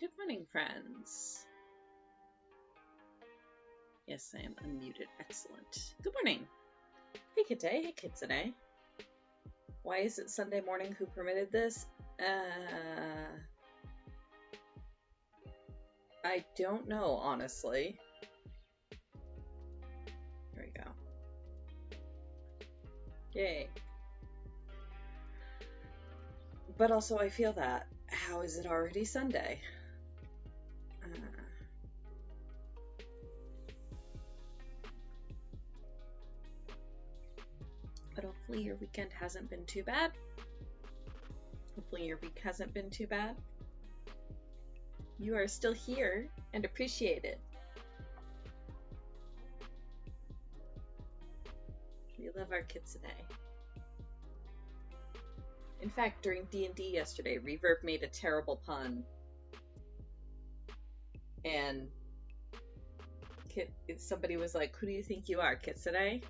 Good morning, friends. Yes, I am unmuted. Excellent. Good morning. Hey, Kite. Hey, Kitsune. Why is it Sunday morning? Who permitted this? I don't know, honestly. There we go. Yay. But also, I feel that. How is it already Sunday? But hopefully your weekend hasn't been too bad. Hopefully your week hasn't been too bad. You are still here and appreciated. We love our Kitsune. In fact, during D&D yesterday, Reverb made a terrible pun. And somebody was like, who do you think you are, Kitsune?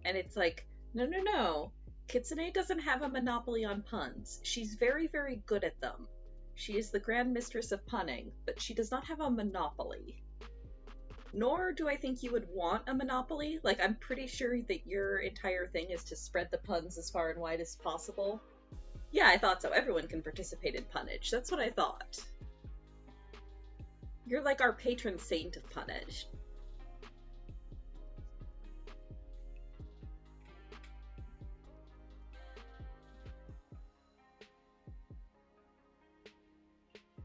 And it's like, no. Kitsune doesn't have a monopoly on puns. She's very, very good at them. She is the grand mistress of punning, but she does not have a monopoly. Nor do I think you would want a monopoly. Like, I'm pretty sure that your entire thing is to spread the puns as far and wide as possible. Yeah, I thought so. Everyone can participate in punnage. That's what I thought. You're like our patron saint of punnage.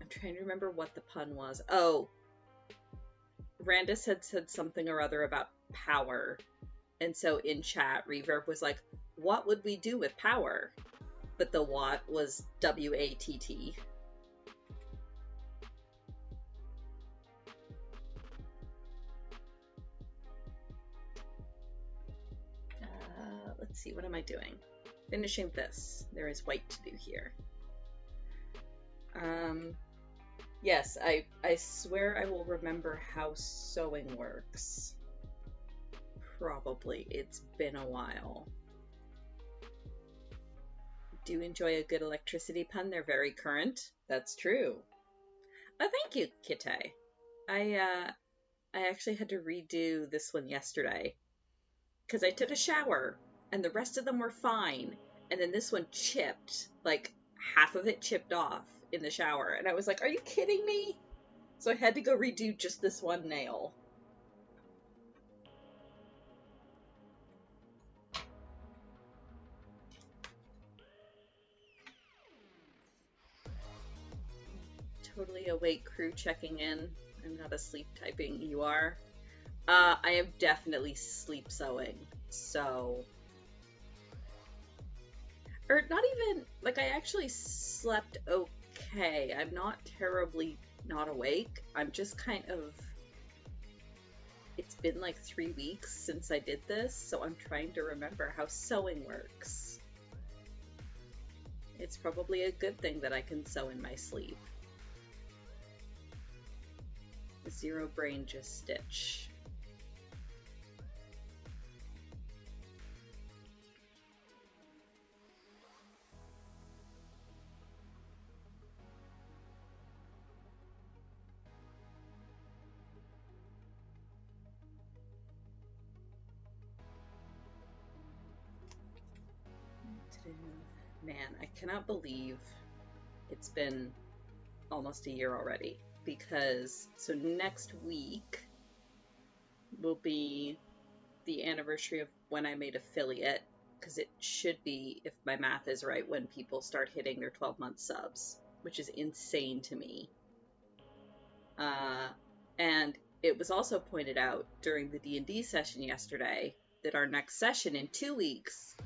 I'm trying to remember what the pun was. Oh, Randus had said something or other about power. And so in chat, Reverb was like, what would we do with power? But the what was W-A-T-T. Let's see, what am I doing? Finishing this. There is white to do here. Yes, I swear I will remember how sewing works. Probably. It's been a while. Do enjoy a good electricity pun. They're very current. That's true. Oh, thank you, Kite. I actually had to redo this one yesterday because I took a shower and the rest of them were fine, and then this one chipped, like half of it chipped off in the shower, and I was like, are you kidding me? So I had to go redo just this one nail. Totally awake crew checking in. I'm not asleep typing. You are? I am definitely sleep sewing. So, or not even, like, I actually slept okay. I'm not terribly not awake. I'm just kind of, it's been like 3 weeks since I did this, so I'm trying to remember how sewing works. It's probably a good thing that I can sew in my sleep. Zero brain, just stitch. Man, I cannot believe it's been almost a year already, because so next week will be the anniversary of when I made affiliate, because it should be, if my math is right, when people start hitting their 12-month subs, which is insane to me. And it was also pointed out during the D&D session yesterday that our next session in 2 weeks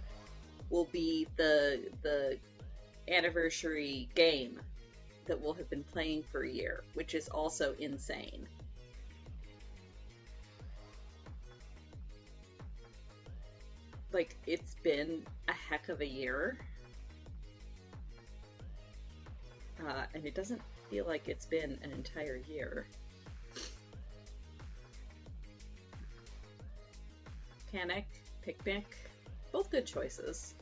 will be the anniversary game that we'll have been playing for a year, which is also insane. Like, it's been a heck of a year. And it doesn't feel like it's been an entire year. Panic, picnic, both good choices.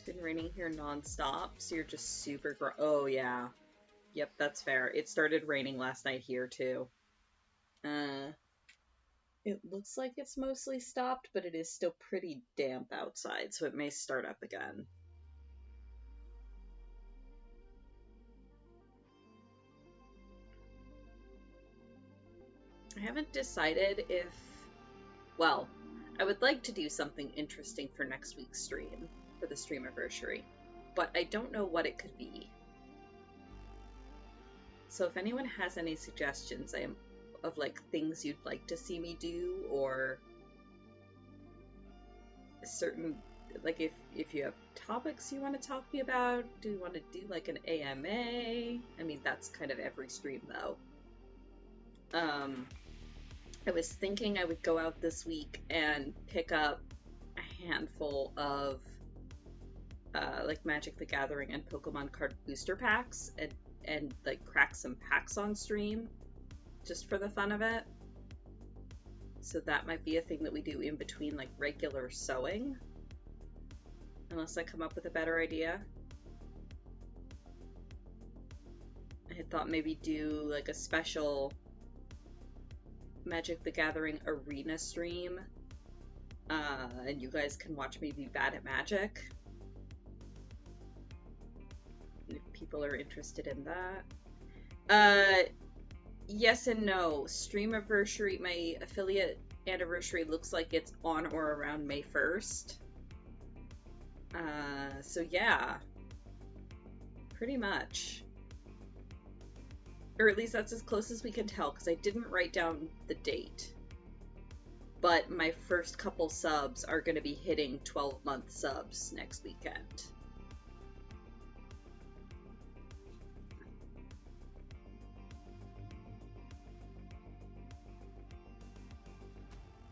Been raining here non-stop, so you're just super oh yeah. Yep, that's fair. It started raining last night here too. It looks like it's mostly stopped, but it is still pretty damp outside, so it may start up again. I haven't decided if... Well, I would like to do something interesting for next week's stream, for the streamiversary, but I don't know what it could be. So if anyone has any suggestions of like things you'd like to see me do, or certain, like if you have topics you want to talk to me about, do you want to do like an AMA? I mean, that's kind of every stream though. I was thinking I would go out this week and pick up a handful of like Magic the Gathering and Pokemon card booster packs and like crack some packs on stream just for the fun of it. So that might be a thing that we do in between like regular sewing, unless I come up with a better idea. I had thought maybe do like a special Magic the Gathering arena stream, and you guys can watch me be bad at Magic if people are interested in that. Yes and no. Streamiversary, my affiliate anniversary looks like it's on or around May 1st. So yeah, pretty much. Or at least that's as close as we can tell, because I didn't write down the date. But my first couple subs are going to be hitting 12-month subs next weekend.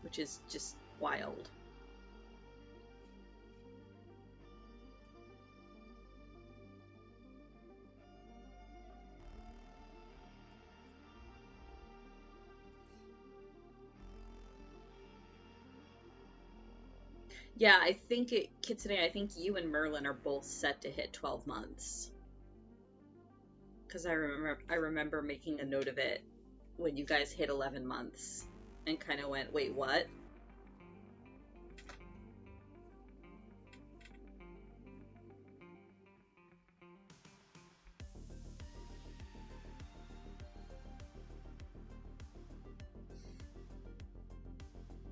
Which is just wild. Yeah, I think Kitsune, I think you and Merlin are both set to hit 12 months. Because I remember making a note of it when you guys hit 11 months and kind of went, wait, what?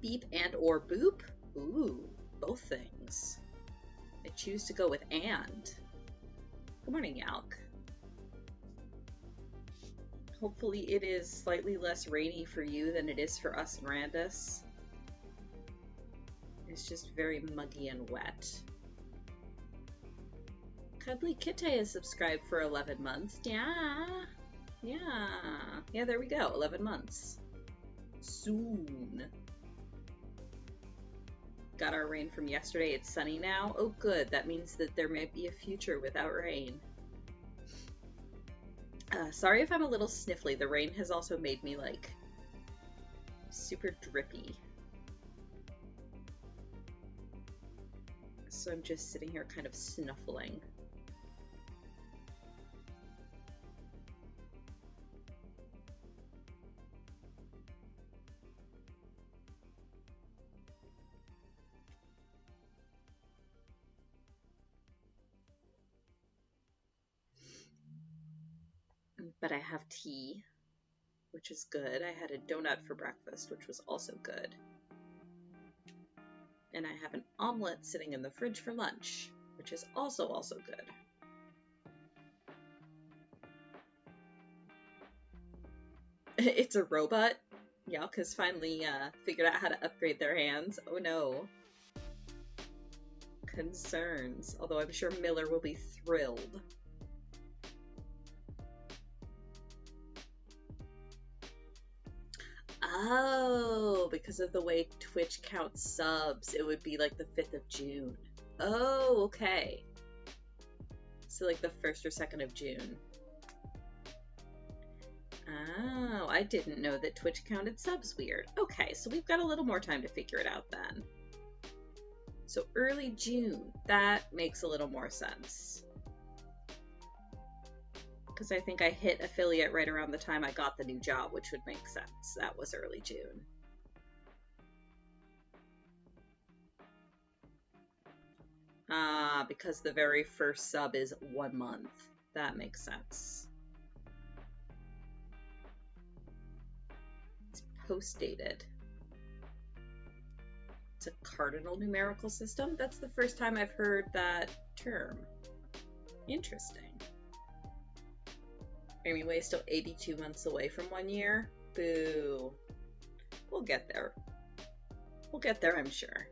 Beep and or boop? Ooh. Both things. I choose to go with and. Good morning, Yalk. Hopefully it is slightly less rainy for you than it is for us in Randus. It's just very muggy and wet. Cuddly Kitte is subscribed for 11 months. Yeah. Yeah, there we go. 11 months. Soon. Got our rain from yesterday. It's sunny now. Oh, good. That means that there might be a future without rain. Sorry if I'm a little sniffly. The rain has also made me, like, super drippy. So I'm just sitting here kind of snuffling. But I have tea, which is good. I had a donut for breakfast, which was also good. And I have an omelet sitting in the fridge for lunch, which is also good. It's a robot. Yalk has finally figured out how to upgrade their hands. Oh no. Concerns. Although I'm sure Miller will be thrilled. Oh, because of the way Twitch counts subs, it would be like the 5th of June. Oh, okay. So like the 1st or 2nd of June. Oh, I didn't know that Twitch counted subs weird. Okay, so we've got a little more time to figure it out then. So early June, that makes a little more sense. Because I think I hit affiliate right around the time I got the new job, which would make sense. That was early June. Because the very first sub is 1 month. That makes sense. It's post-dated. It's a cardinal numerical system? That's the first time I've heard that term. Interesting. Anyway, still 82 months away from 1 year. Boo. We'll get there. We'll get there, I'm sure.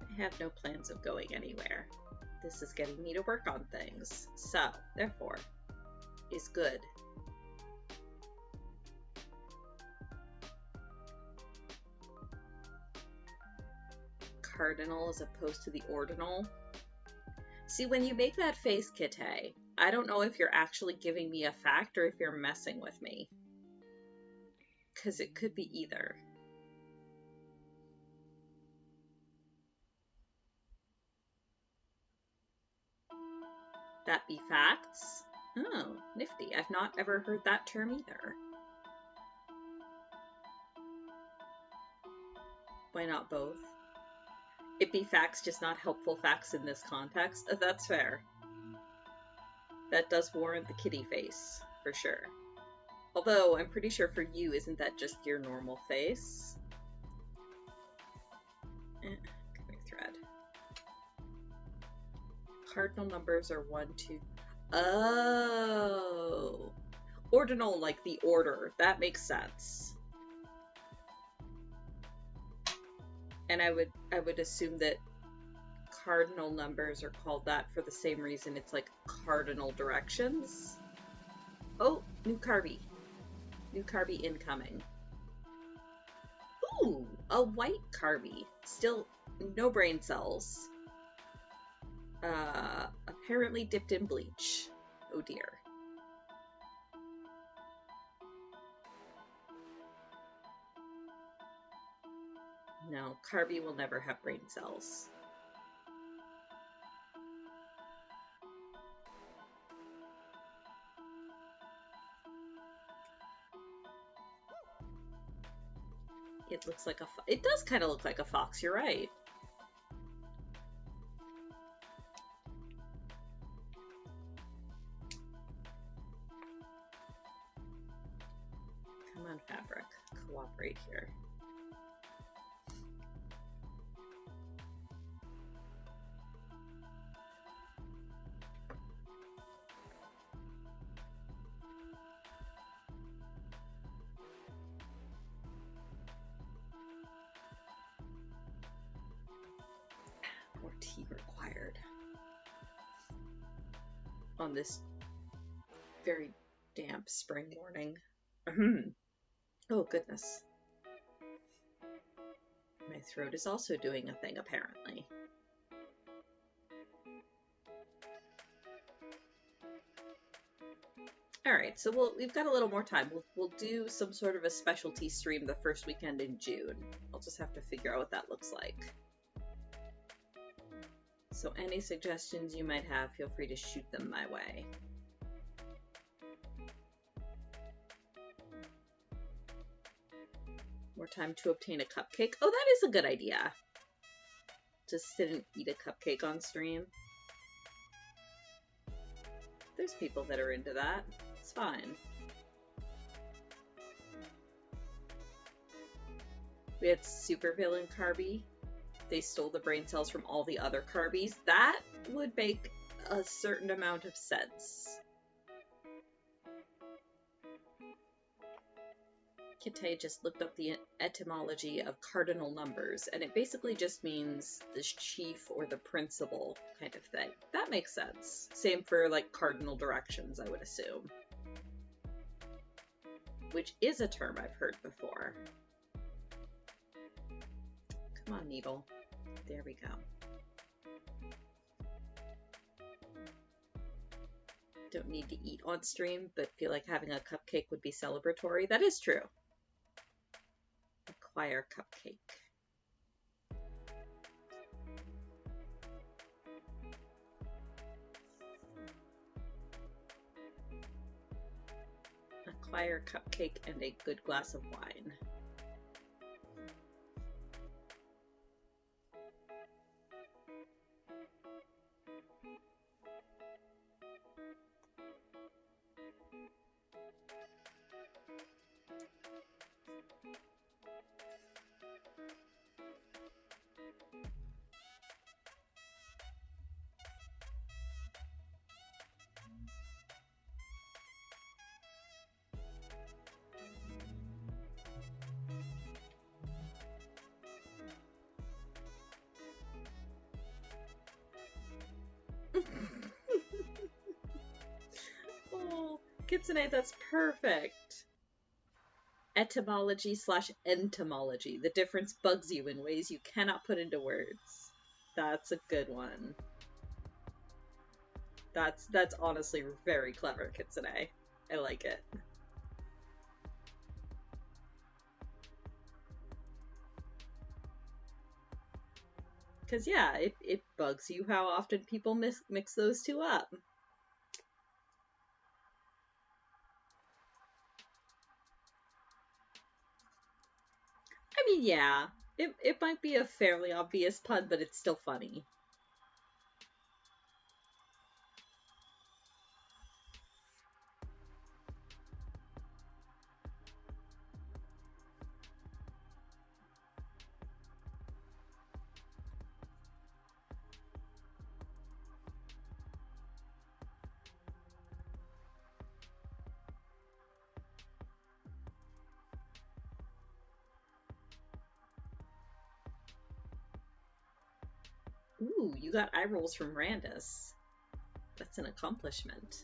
I have no plans of going anywhere. This is getting me to work on things. So, therefore, is good. Cardinal as opposed to the ordinal. See, when you make that face, Kite, I don't know if you're actually giving me a fact or if you're messing with me. Because it could be either. That be facts? Oh, nifty. I've not ever heard that term either. Why not both? It be facts, just not helpful facts in this context? That's fair. That does warrant the kitty face, for sure. Although, I'm pretty sure for you, isn't that just your normal face? Coming thread. Cardinal numbers are 1, 2... Oh! Ordinal, like the order. That makes sense. And I would assume that cardinal numbers are called that for the same reason. It's like cardinal directions. Oh, new Carby. New Carby incoming. Ooh, a white Carby. Still no brain cells. Apparently dipped in bleach. Oh dear. No, Carby will never have brain cells. It looks like it does kind of look like a fox, you're right. Come on, fabric. Cooperate here. More tea required on this very damp spring morning. Oh goodness. My throat is also doing a thing, apparently. Alright, so we've got a little more time. We'll do some sort of a specialty stream the first weekend in June. I'll just have to figure out what that looks like. So any suggestions you might have, feel free to shoot them my way. More time to obtain a cupcake. Oh, that is a good idea. Just sit and eat a cupcake on stream. There's people that are into that. It's fine. We had Supervillain Carby. They stole the brain cells from all the other Carbys. That would make a certain amount of sense. Kite just looked up the etymology of cardinal numbers, and it basically just means the chief or the principal kind of thing. That makes sense. Same for, like, cardinal directions, I would assume. Which is a term I've heard before. Come on, Needle. There we go. Don't need to eat on stream, but feel like having a cupcake would be celebratory. That is true. Acquire cupcake. Acquire cupcake and a good glass of wine. Oh, Kitsune, that's perfect. Etymology / entomology. The difference bugs you in ways you cannot put into words. That's a good one. That's honestly very clever, Kitsune. I like it. Because, yeah, it bugs you how often people mix those two up. I mean, yeah, it might be a fairly obvious pun, but it's still funny. Ooh, you got eye rolls from Randus. That's an accomplishment.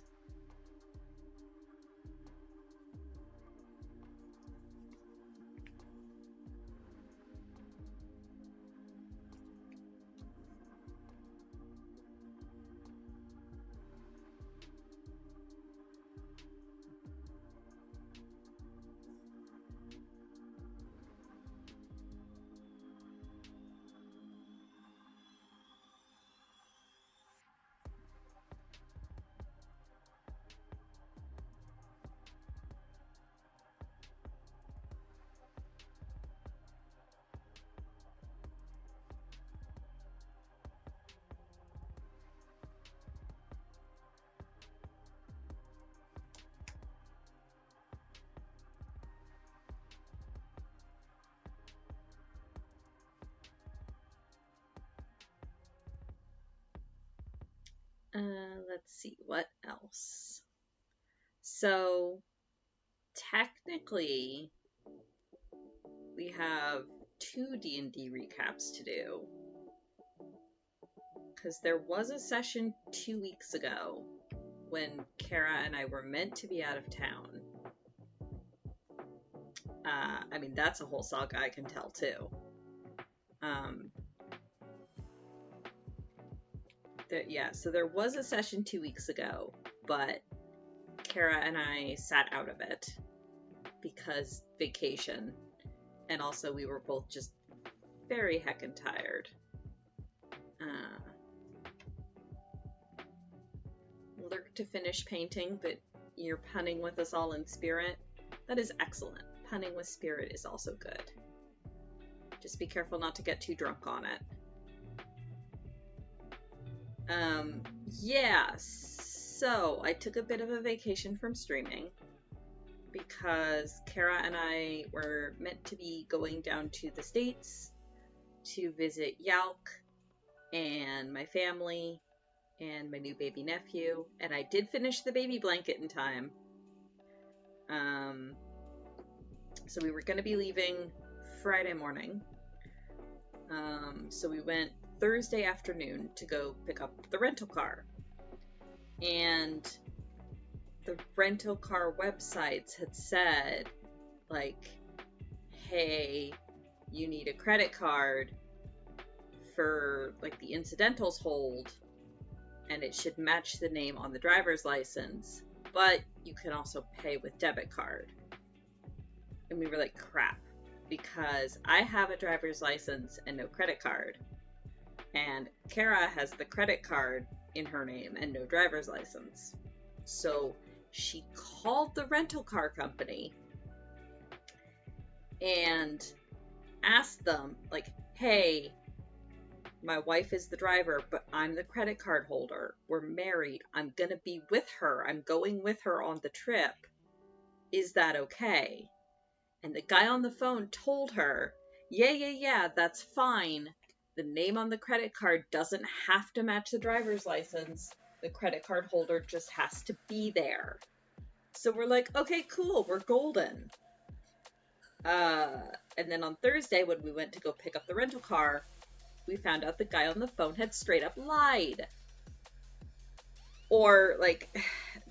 Let's see, what else? So, technically, we have 2 D&D recaps to do. Because there was a session 2 weeks ago when Kara and I were meant to be out of town. I mean, that's a whole saga I can tell, too. So there was a session 2 weeks ago, but Kara and I sat out of it because vacation, and also we were both just very heckin' tired. Lurk to finish painting, but you're punning with us all in spirit. That is excellent. Punning with spirit is also good. Just be careful not to get too drunk on it. Yeah, so I took a bit of a vacation from streaming because Kara and I were meant to be going down to the States to visit Yalk and my family and my new baby nephew, and I did finish the baby blanket in time. So we were going to be leaving Friday morning. So we went Thursday afternoon to go pick up the rental car. And the rental car websites had said, like, hey, you need a credit card for, like, the incidentals hold. and it should match the name on the driver's license, but you can also pay with debit card. And we were like, crap, because I have a driver's license and no credit card, and Kara has the credit card in her name and no driver's license. So she called the rental car company and asked them, like, hey, my wife is the driver, but I'm the credit card holder. We're married. I'm going to be with her. I'm going with her on the trip. Is that okay? And the guy on the phone told her, yeah, that's fine. The name on the credit card doesn't have to match the driver's license. The credit card holder just has to be there. So we're like, okay, cool, we're golden. And then on Thursday, when we went to go pick up the rental car, we found out the guy on the phone had straight up lied. Or, like,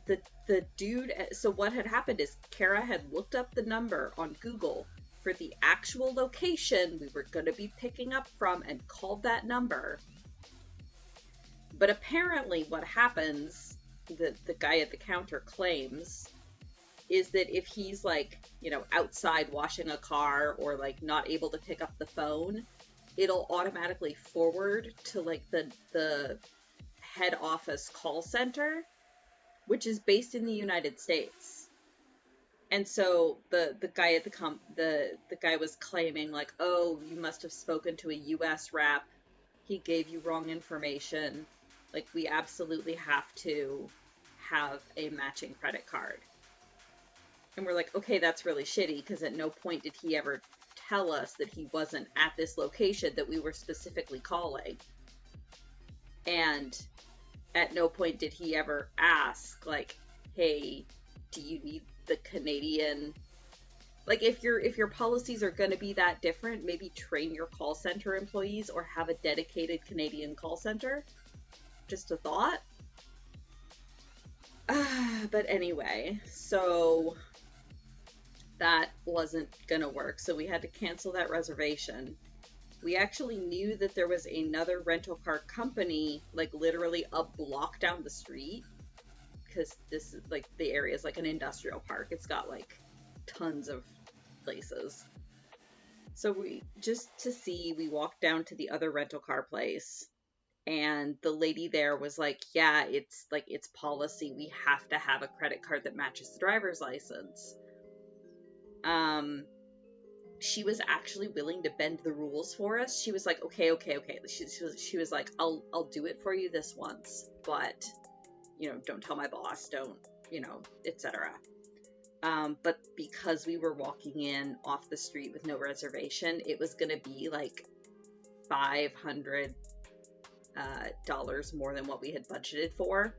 the dude... So what had happened is Kara had looked up the number on Google for the actual location we were going to be picking up from and called that number. But apparently what happens, the guy at the counter claims, is that if he's, like, you know, outside washing a car or, like, not able to pick up the phone, it'll automatically forward to, like, the head office call center, which is based in the United States. And so the guy at the guy was claiming, like, oh, you must have spoken to a US rep. He gave you wrong information. Like, we absolutely have to have a matching credit card. And we're like, okay, that's really shitty, because at no point did he ever tell us that he wasn't at this location that we were specifically calling. And at no point did he ever ask, like, hey, do you need the Canadian... Like, if your policies are going to be that different, maybe train your call center employees or have a dedicated Canadian call center. Just a thought. But anyway, so that wasn't gonna work, so we had to cancel that reservation. We actually knew that there was another rental car company, like, literally a block down the street, because this is, like, the area is like an industrial park. It's got, like, tons of places. So we walked down to the other rental car place, and the lady there was like, yeah, it's policy. We have to have a credit card that matches the driver's license. She was actually willing to bend the rules for us. She was like, okay. She was like, I'll do it for you this once, but, you know, don't tell my boss, don't, you know, etc. But because we were walking in off the street with no reservation, it was gonna be like $500 more than what we had budgeted for,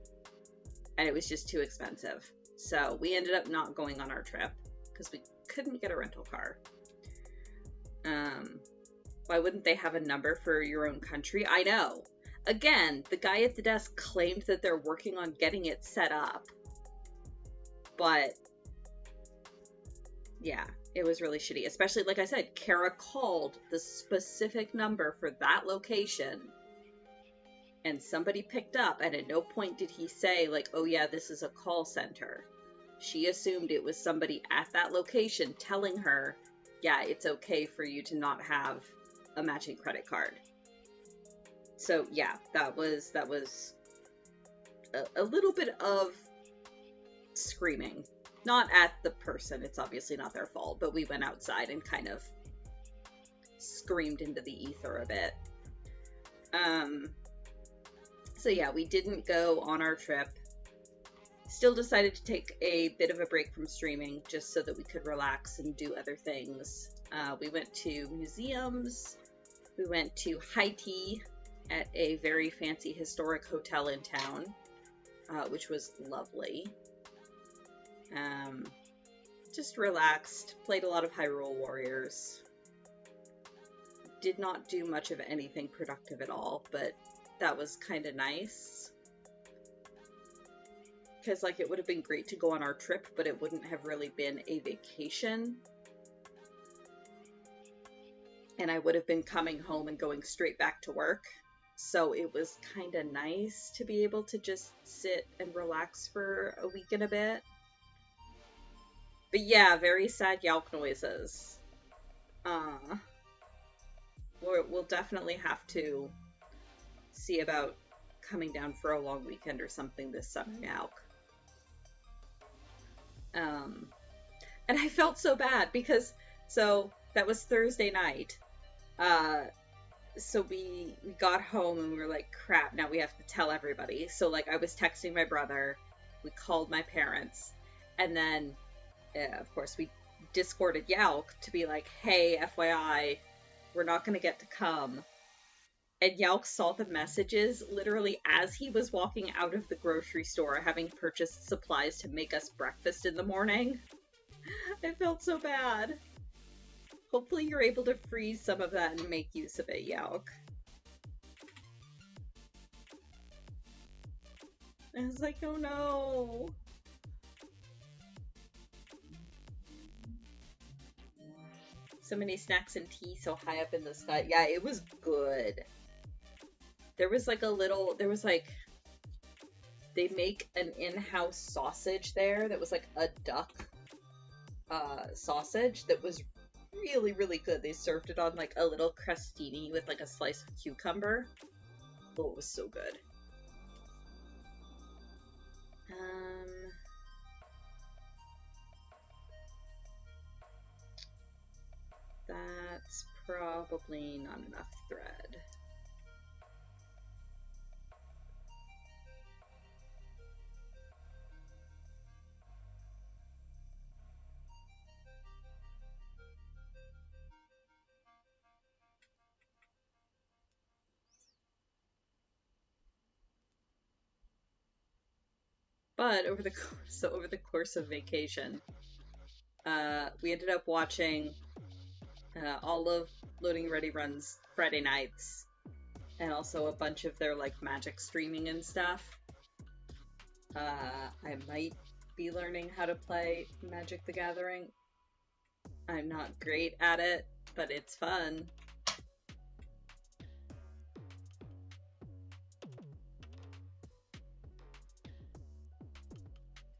and it was just too expensive. So we ended up not going on our trip because we couldn't get a rental car. Why wouldn't they have a number for your own country? I know. Again, the guy at the desk claimed that they're working on getting it set up, but yeah, it was really shitty. Especially, like I said, Kara called the specific number for that location, and somebody picked up, and at no point did he say, like, oh yeah, this is a call center. She assumed it was somebody at that location telling her, yeah, it's okay for you to not have a matching credit card. So yeah, that was a little bit of screaming. Not at the person, it's obviously not their fault, but we went outside and kind of screamed into the ether a bit. So yeah, we didn't go on our trip. Still decided to take a bit of a break from streaming just so that we could relax and do other things. We went to museums. We went to high tea at a very fancy historic hotel in town, which was lovely. Just relaxed, played a lot of Hyrule Warriors. Did not do much of anything productive at all, but that was kind of nice. Because, like, it would have been great to go on our trip, but it wouldn't have really been a vacation. And I would have been coming home and going straight back to work. So it was kind of nice to be able to just sit and relax for a week and a bit. But yeah, very sad Yelp noises. Uh, we'll definitely have to see about coming down for a long weekend or something this summer, Yelp. Um, and I felt so bad because so that was Thursday night. Uh, so we got home and we were like, crap, now we have to tell everybody. So like I was texting my brother, we called my parents, and then of course we discorded Yelk to be like, hey, FYI, we're not going to get to come. And Yelk saw the messages literally as he was walking out of the grocery store, having purchased supplies to make us breakfast in the morning. I felt so bad. Hopefully you're able to freeze some of that and make use of it, Yelk. I was like, oh no. So many snacks and tea so high up in the sky. Yeah, it was good. There was like they make an in-house sausage there that was like a duck sausage that was really, really good. They served it on like a little crostini with like a slice of cucumber. Oh, it was so good. That's probably not enough thread. But over the course of vacation, we ended up watching all of Loading Ready Run's Friday nights, and also a bunch of their like Magic streaming and stuff. I might be learning how to play Magic the Gathering. I'm not great at it, but it's fun.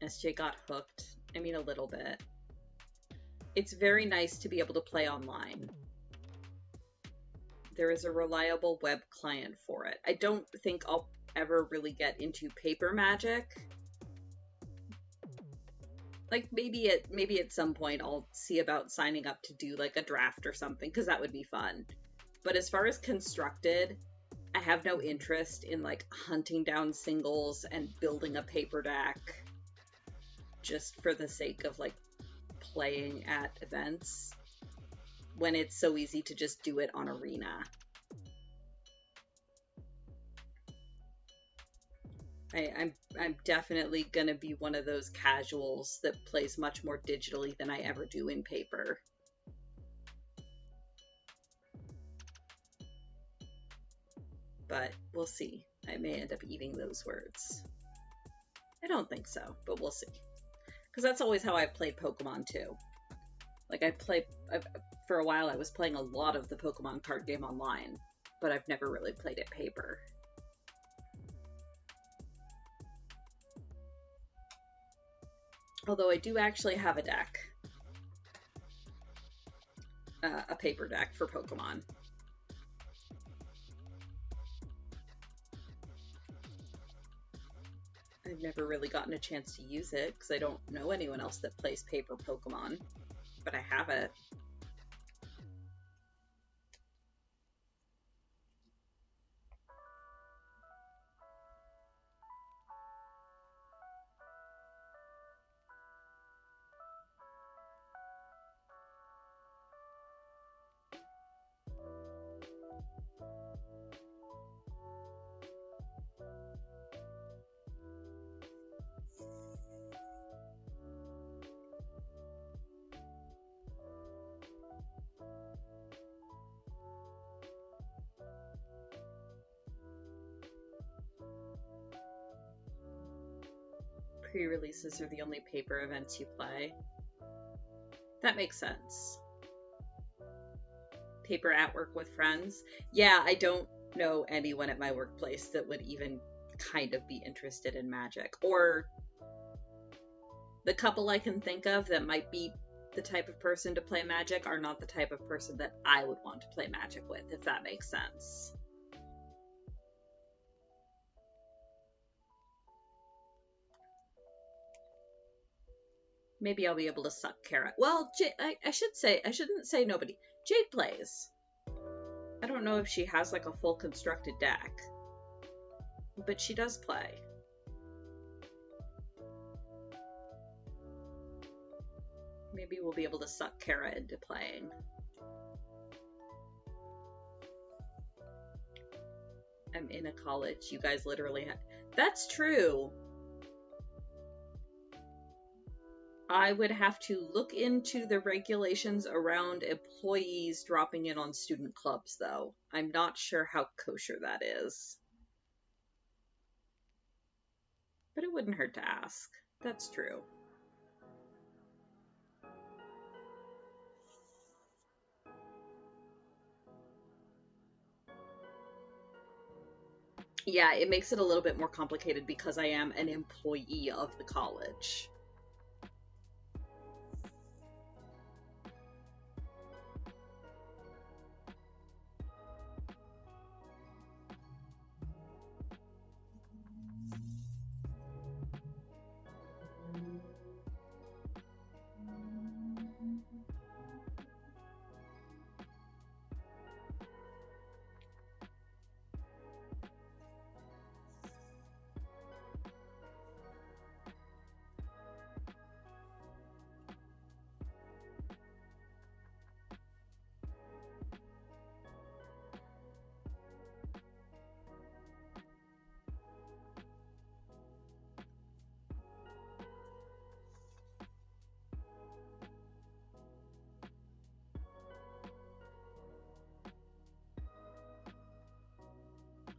SJ got hooked. I mean, a little bit. It's very nice to be able to play online. There is a reliable web client for it. I don't think I'll ever really get into paper Magic. Like maybe at some point I'll see about signing up to do like a draft or something, because that would be fun. But as far as constructed, I have no interest in like hunting down singles and building a paper deck just for the sake of like playing at events when it's so easy to just do it on Arena. I'm definitely gonna be one of those casuals that plays much more digitally than I ever do in paper. But we'll see. I may end up eating those words. I don't think so, but we'll see. Because that's always how I've played Pokemon too. Like for a while I was playing a lot of the Pokemon card game online, but I've never really played it paper. Although I do actually have a deck. A paper deck for Pokemon. I've never really gotten a chance to use it because I don't know anyone else that plays paper Pokemon, but I have it. Pre-releases are the only paper events you play. That makes sense. Paper at work with friends. Yeah, I don't know anyone at my workplace that would even kind of be interested in magic. Or the couple I can think of that might be the type of person to play magic are not the type of person that I would want to play magic with, if that makes sense. Maybe I'll be able to suck Kara. Well, I shouldn't say nobody. Jade plays. I don't know if she has like a full constructed deck, but she does play. Maybe we'll be able to suck Kara into playing. I'm in a college. You guys literally have... That's true. I would have to look into the regulations around employees dropping in on student clubs, though. I'm not sure how kosher that is. But it wouldn't hurt to ask. That's true. Yeah, it makes it a little bit more complicated because I am an employee of the college.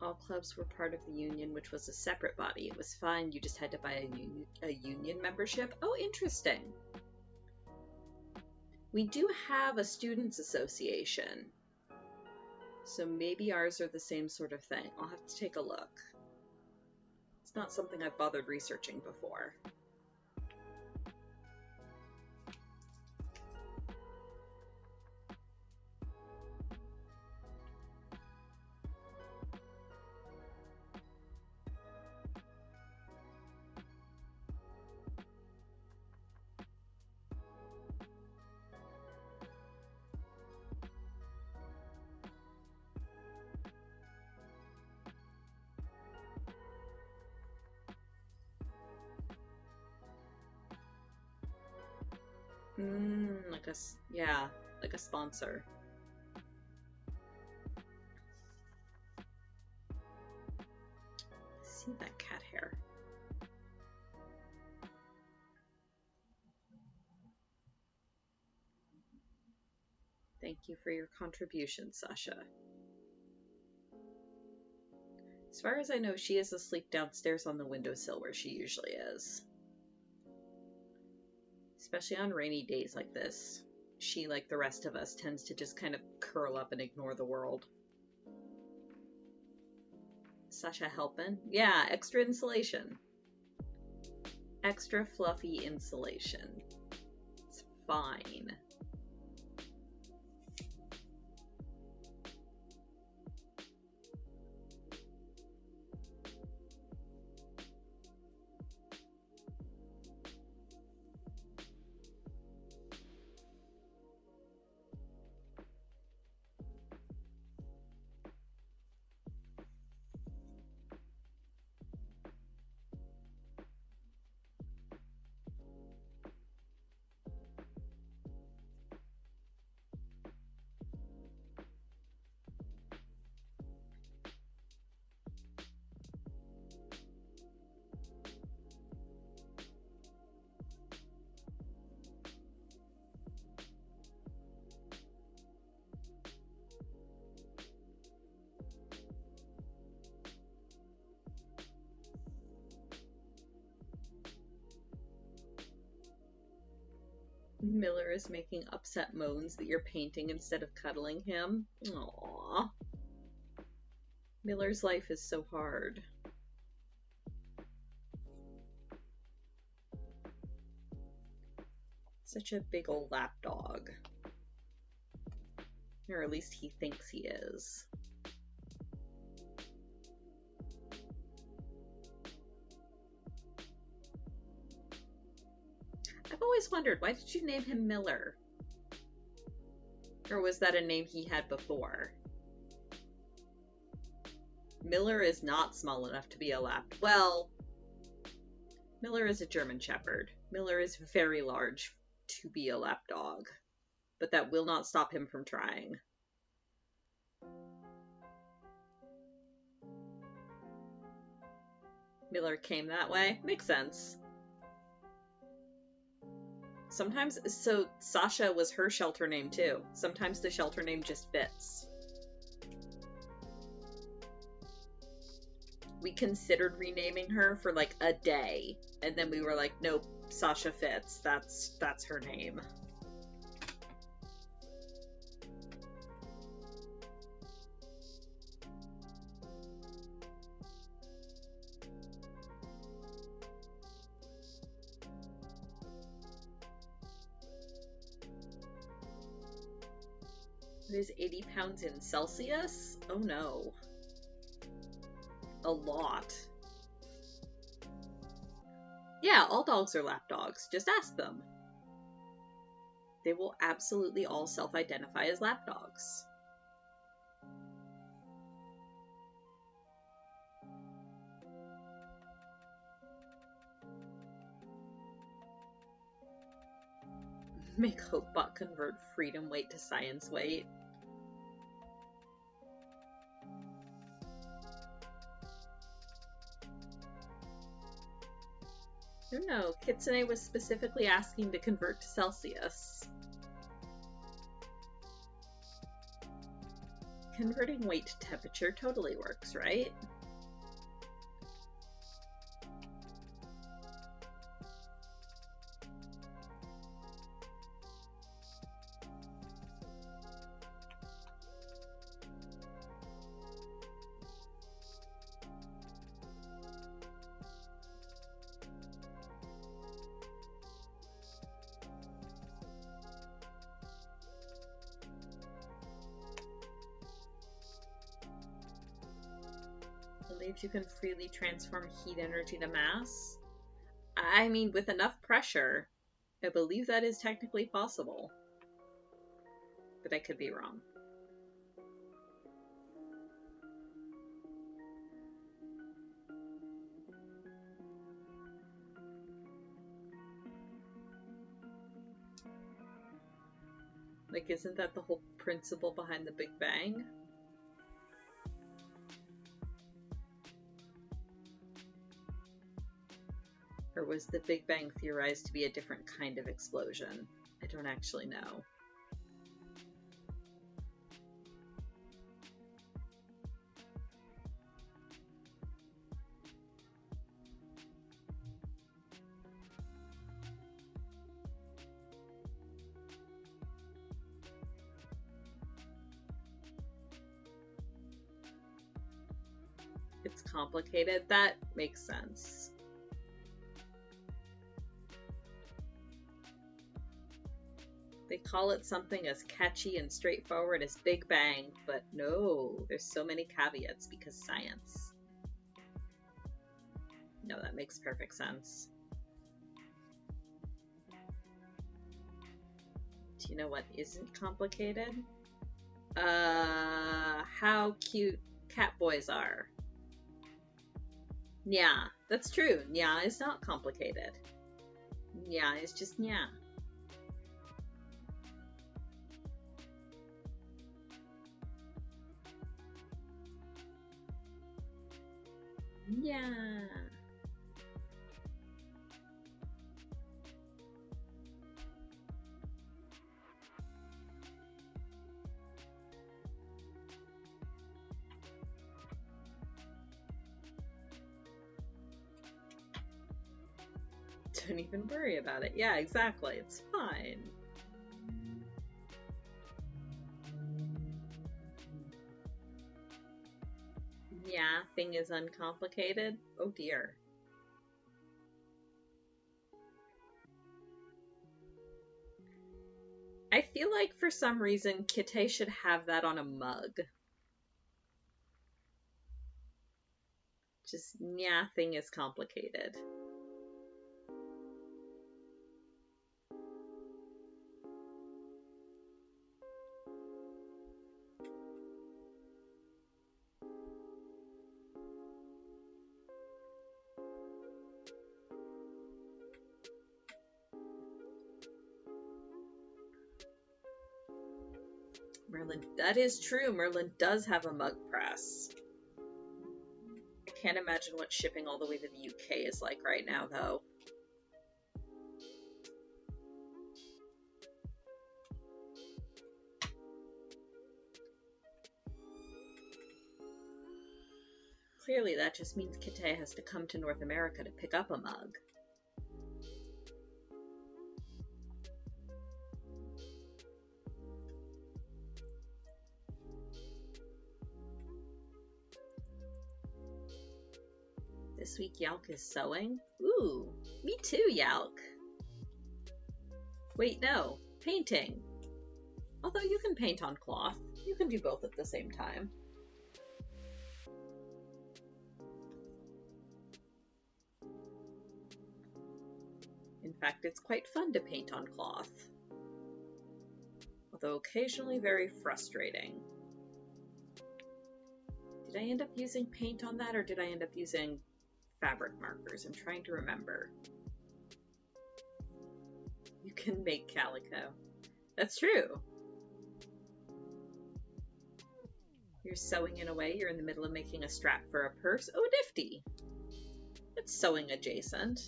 All clubs were part of the union, which was a separate body. It was fine. You just had to buy a union membership. Oh, interesting. We do have a students' association. So maybe ours are the same sort of thing. I'll have to take a look. It's not something I've bothered researching before. Yeah, like a sponsor. See that cat hair. Thank you for your contribution, Sasha. As far as I know, she is asleep downstairs on the windowsill where she usually is. Especially on rainy days like this. She, like the rest of us, tends to just kind of curl up and ignore the world. Sasha helping? Yeah, extra insulation. Extra fluffy insulation. It's fine. Miller is making upset moans that you're painting instead of cuddling him. Aww. Miller's life is so hard. Such a big old lapdog. Or at least he thinks he is. I've always wondered, why did you name him Miller? Or was that a name he had before? Miller is not small enough to be a lap. Well, Miller is a German Shepherd. Miller is very large to be a lapdog, but that will not stop him from trying. Miller came that way. Makes sense. Sometimes, so Sasha was her shelter name too. Sometimes the shelter name just fits. We considered renaming her for like a day, and then we were like, nope, Sasha fits. That's her name. It is 80 pounds in Celsius? Oh no. A lot. Yeah, all dogs are lap dogs. Just ask them. They will absolutely all self-identify as lap dogs. Make Hopebot convert freedom weight to science weight. No, Kitsune was specifically asking to convert to Celsius. Converting weight to temperature totally works, right? You can freely transform heat energy to mass. I mean, with enough pressure, I believe that is technically possible. But I could be wrong. Like, isn't that the whole principle behind the Big Bang? Or was the Big Bang theorized to be a different kind of explosion? I don't actually know. It's complicated. That makes sense. They call it something as catchy and straightforward as Big Bang, but no, there's so many caveats because science. No, that makes perfect sense. Do you know what isn't complicated? How cute cat boys are. Yeah, that's true. Nya is not complicated. Nya is just nya. Yeah. Don't even worry about it. Yeah, exactly. It's fine. Yeah, thing is uncomplicated. Oh dear. I feel like for some reason Kite should have that on a mug. Just, yeah, thing is complicated. Merlin, that is true. Merlin does have a mug press. I can't imagine what shipping all the way to the UK is like right now, though. Clearly, that just means Kite has to come to North America to pick up a mug. This week Yalk is sewing? Ooh, me too, Yalk. Wait, no, painting. Although you can paint on cloth. You can do both at the same time. In fact, it's quite fun to paint on cloth. Although occasionally very frustrating. Did I end up using paint on that, or did I end up using fabric markers? I'm trying to remember. You can make calico. That's true. You're sewing in a way, you're in the middle of making a strap for a purse. Oh, nifty. It's sewing adjacent.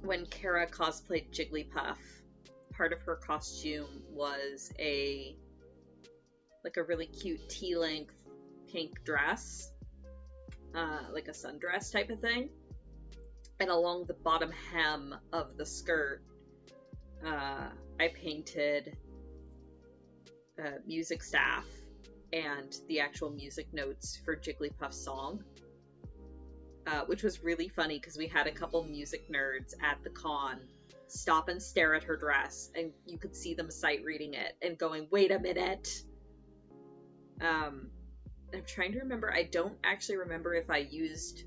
When Kara cosplayed Jigglypuff, part of her costume was a really cute tea-length pink dress, like a sundress type of thing. And along the bottom hem of the skirt, I painted music staff and the actual music notes for Jigglypuff's song. Which was really funny because we had a couple music nerds at the con stop and stare at her dress, and you could see them sight reading it and going, wait a minute. I'm trying to remember. I don't actually remember if I used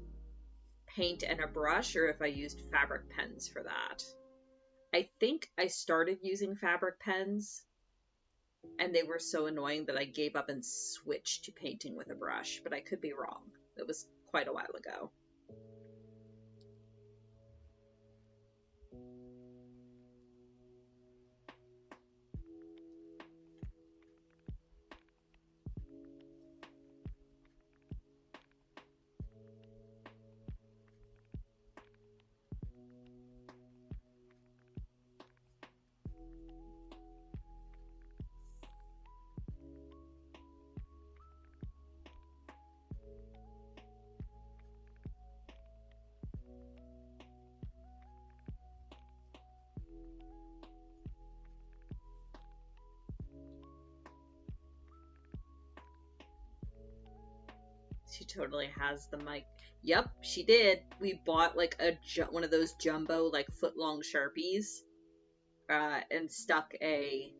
paint and a brush or if I used fabric pens for that. I think I started using fabric pens and they were so annoying that I gave up and switched to painting with a brush, but I could be wrong. It was quite a while ago. She totally has the mic. Yep, she did. We bought like one of those jumbo like foot-long Sharpies and stuck a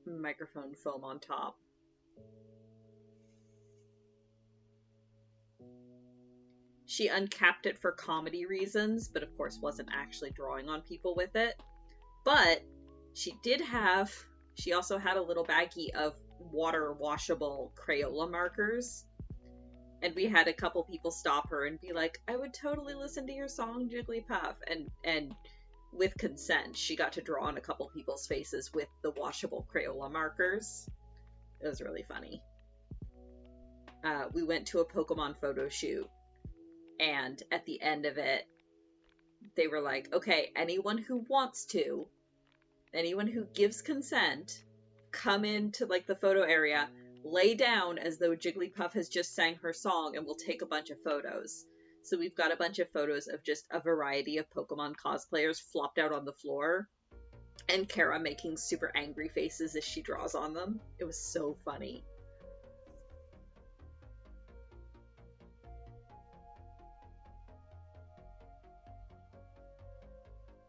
microphone foam on top. She uncapped it for comedy reasons, but of course wasn't actually drawing on people with it. But she also had a little baggie of water washable Crayola markers. And we had a couple people stop her and be like, I would totally listen to your song, Jigglypuff. And with consent, she got to draw on a couple people's faces with the washable Crayola markers. It was really funny. We went to a Pokemon photo shoot, and at the end of it, they were like, okay, anyone who gives consent, come into like the photo area, lay down as though Jigglypuff has just sang her song, and we'll take a bunch of photos. So we've got a bunch of photos of just a variety of Pokemon cosplayers flopped out on the floor. And Kara making super angry faces as she draws on them. It was so funny.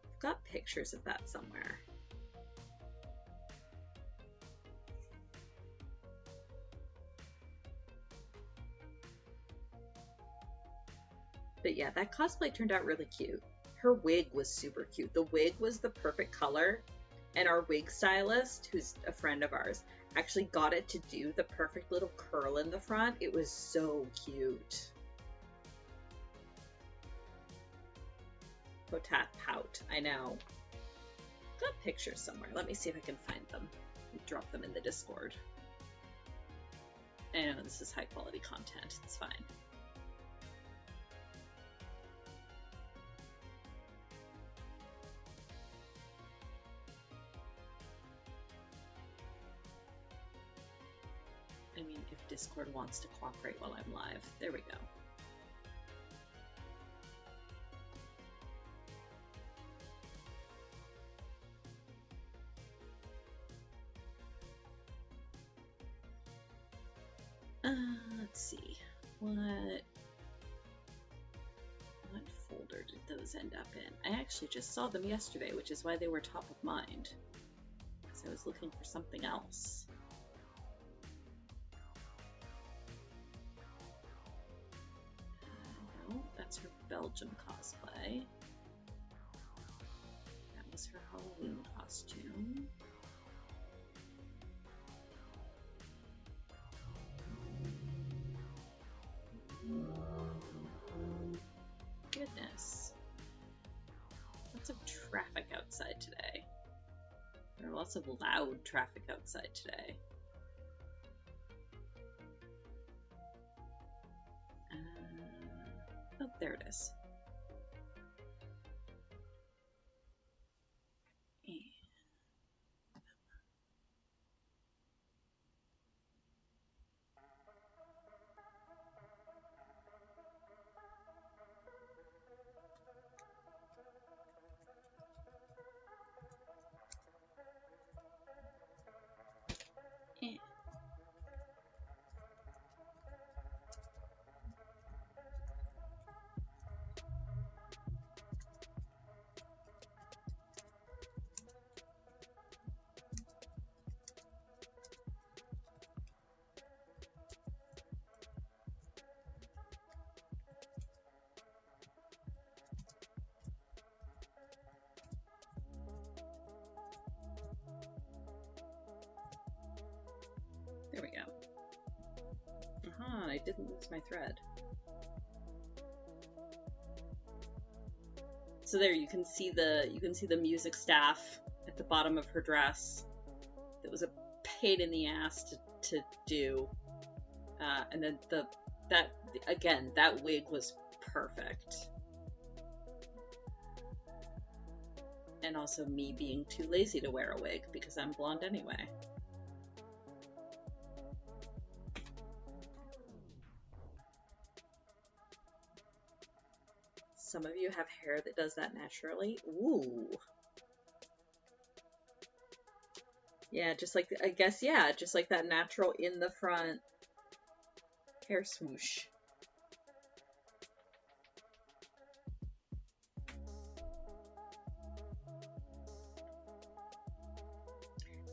I've got pictures of that somewhere. But yeah, that cosplay turned out really cute. Her wig was super cute. The wig was the perfect color, and our wig stylist, who's a friend of ours, actually got it to do the perfect little curl in the front. It was so cute. Potat pout, I know. Got pictures somewhere. Let me see if I can find them. Drop them in the Discord. I know this is high quality content. It's fine. I mean, if Discord wants to cooperate while I'm live. There we go. Let's see. What folder did those end up in? I actually just saw them yesterday, which is why they were top of mind. Because I was looking for something else. No, that's her Belgium cosplay. That was her Halloween costume. Goodness. Lots of traffic outside today. There are lots of loud traffic outside today. Oh, there it is. There we go. I didn't lose my thread. So there you can see the music staff at the bottom of her dress. That was a pain in the ass to do. And then that wig was perfect. And also me being too lazy to wear a wig because I'm blonde anyway. Some of you have hair that does that naturally. Ooh. Yeah, just like, I guess, yeah, just like that natural in the front hair swoosh.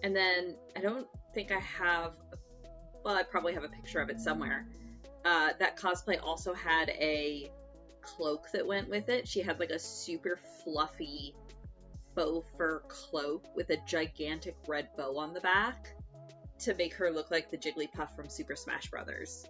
And then, I don't think I have, well, I probably have a picture of it somewhere. That cosplay also had a cloak that went with it. She had like a super fluffy faux fur cloak with a gigantic red bow on the back to make her look like the Jigglypuff from Super Smash Brothers.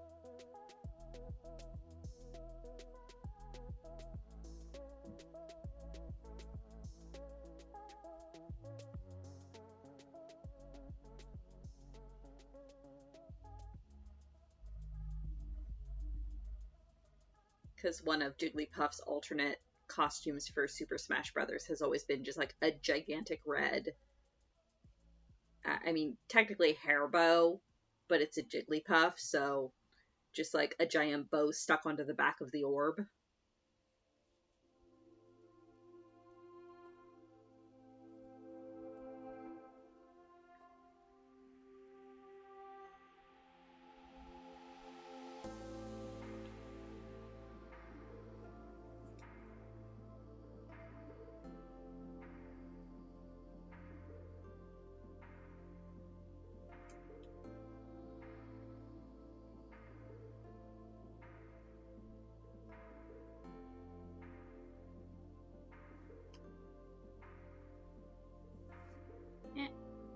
Because one of Jigglypuff's alternate costumes for Super Smash Brothers has always been just like a gigantic red, I mean, technically hair bow, but it's a Jigglypuff, so just like a giant bow stuck onto the back of the orb.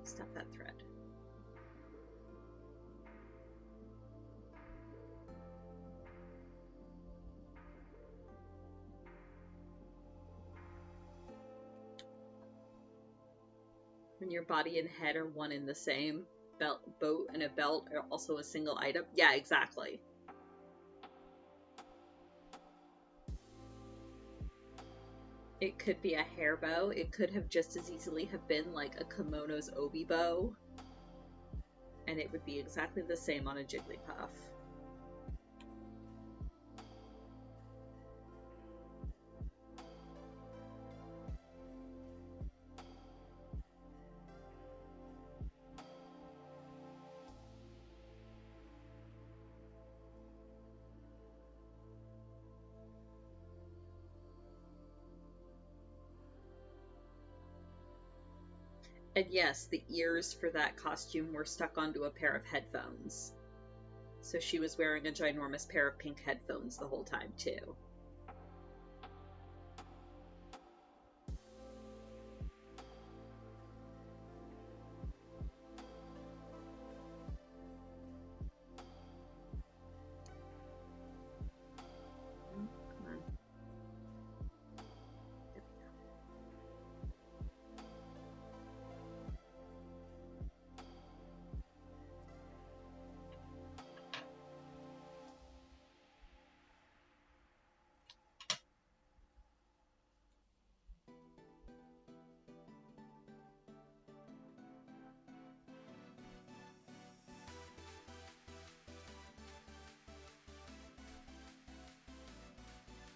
Stop that thread. When your body and head are one in the same boat, and a belt are also a single item. Yeah, exactly. It could be a hair bow. It could have just as easily have been like a kimono's obi bow. And it would be exactly the same on a Jigglypuff. And yes, the ears for that costume were stuck onto a pair of headphones. So she was wearing a ginormous pair of pink headphones the whole time, too.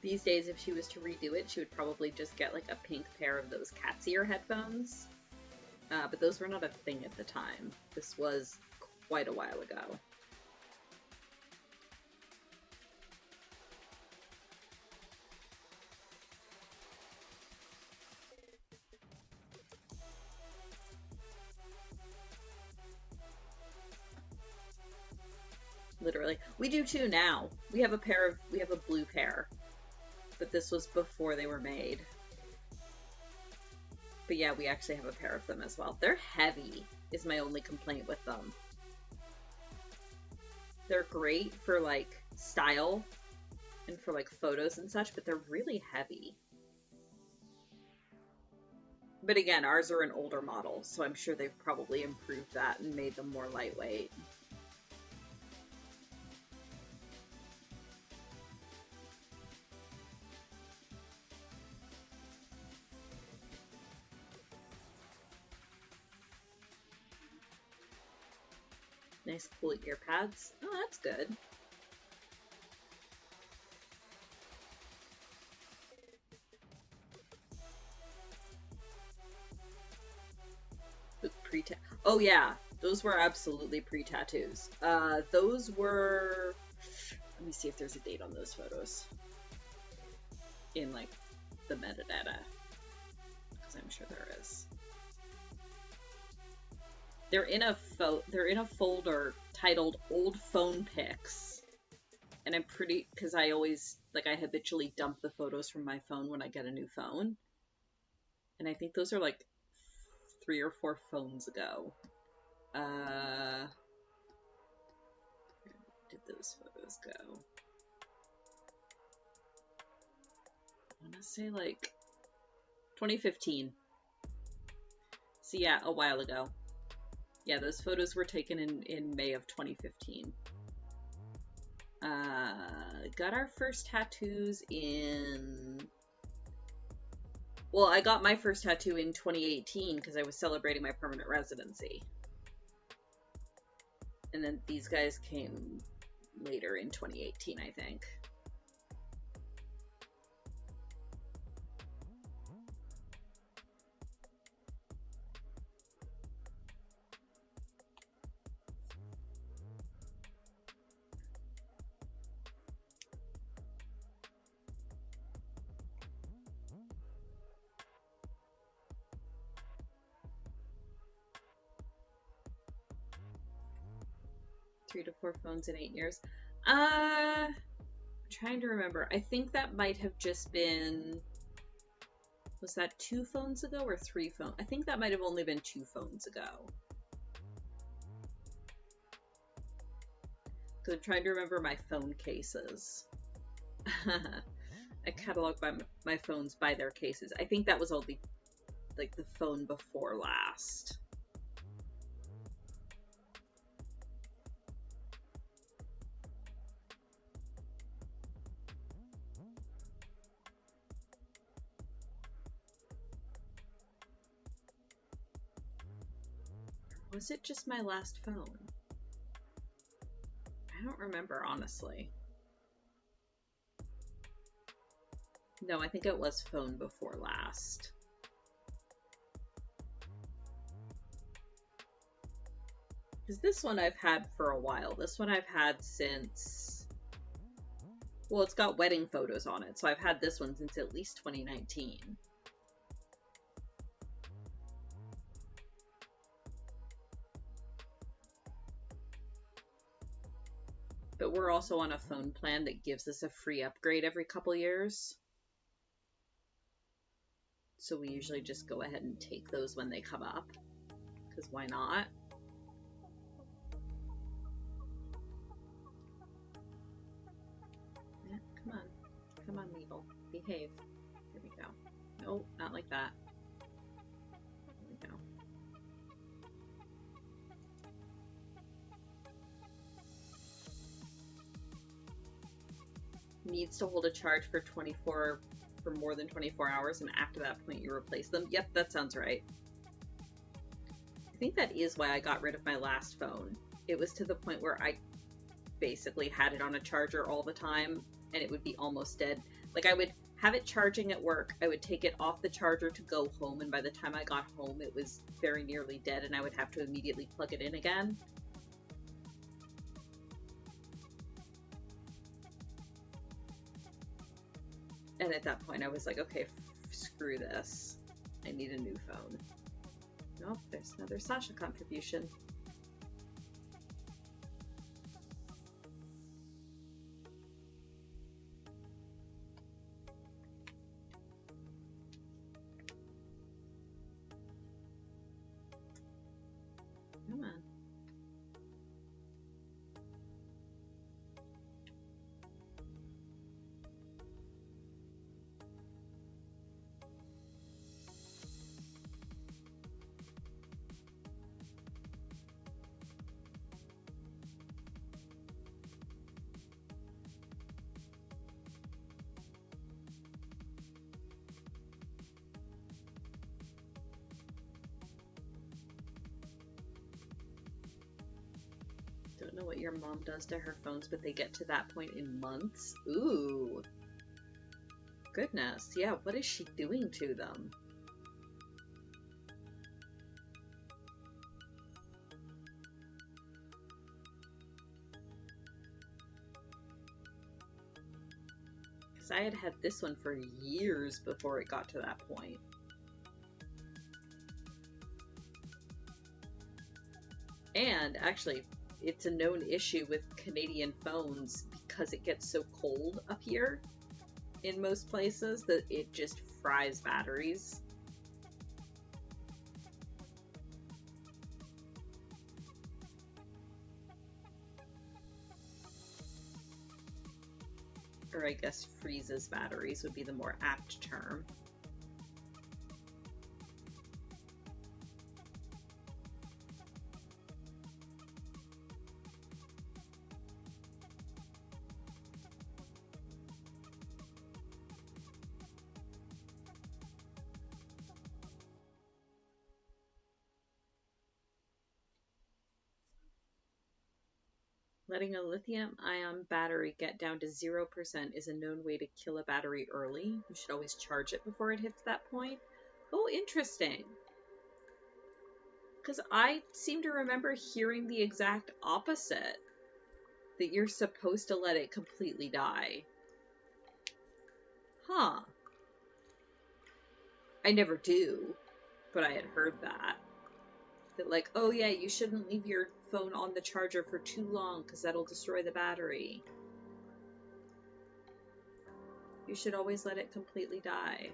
These days, if she was to redo it, she would probably just get like a pink pair of those cat's ear headphones. But those were not a thing at the time. This was quite a while ago. Literally. We do too now. We have a blue pair. But this was before they were made. But yeah, we actually have a pair of them as well. They're heavy, is my only complaint with them. They're great for, like, style and for, like, photos and such, but they're really heavy. But again, ours are an older model, so I'm sure they've probably improved that and made them more lightweight. Nice cool ear pads. Oh, that's good. Oh yeah, those were absolutely pre-tattoos. Those were... Let me see if there's a date on those photos. In, like, the metadata. Because I'm sure there is. They're in a folder titled Old Phone Pics. And I'm pretty... Because I always... Like, I habitually dump the photos from my phone when I get a new phone. And I think those are, like, 3 or 4 phones ago. Where did those photos go? I want to say, like, 2015. So yeah, a while ago. Yeah, those photos were taken in May of 2015. Got our first tattoos in... Well, I got my first tattoo in 2018 because I was celebrating my permanent residency. And then these guys came later in 2018, I think. Three to 4 phones in 8 years. I'm trying to remember. I think that might have just been Was that 2 phones ago or 3 phones? I think that might have only been 2 phones ago. Because I'm trying to remember my phone cases. I catalog my phones by their cases. I think that was only like the phone before last. Was it just my last phone? I don't remember, honestly. No, I think it was phone before last. Because this one I've had for a while. This one I've had since... Well, it's got wedding photos on it, so I've had this one since at least 2019. But we're also on a phone plan that gives us a free upgrade every couple years. So we usually just go ahead and take those when they come up. Because why not? Yeah, come on. Come on, Mabel. Behave. There we go. No, not like that. There we go. Needs to hold a charge for more than 24 hours, and after that point you replace them. Yep, that sounds right. I think that is why I got rid of my last phone. It was to the point where I basically had it on a charger all the time, and it would be almost dead. Like, I would have it charging at work, I would take it off the charger to go home, and by the time I got home it was very nearly dead, and I would have to immediately plug it in again. And at that point I was like, okay, screw this. I need a new phone. Nope, there's another Sasha contribution. Come on. Don't know what your mom does to her phones, but they get to that point in months. Ooh. Goodness. Yeah, what is she doing to them? Because I had had this one for years before it got to that point. And actually, it's a known issue with Canadian phones because it gets so cold up here in most places that it just fries batteries. Or I guess freezes batteries would be the more apt term. Letting a lithium-ion battery get down to 0% is a known way to kill a battery early. You should always charge it before it hits that point. Oh, interesting. Because I seem to remember hearing the exact opposite. That you're supposed to let it completely die. Huh. I never do, but I had heard that. That like, oh yeah, you shouldn't leave your phone on the charger for too long because that'll destroy the battery. You should always let it completely die.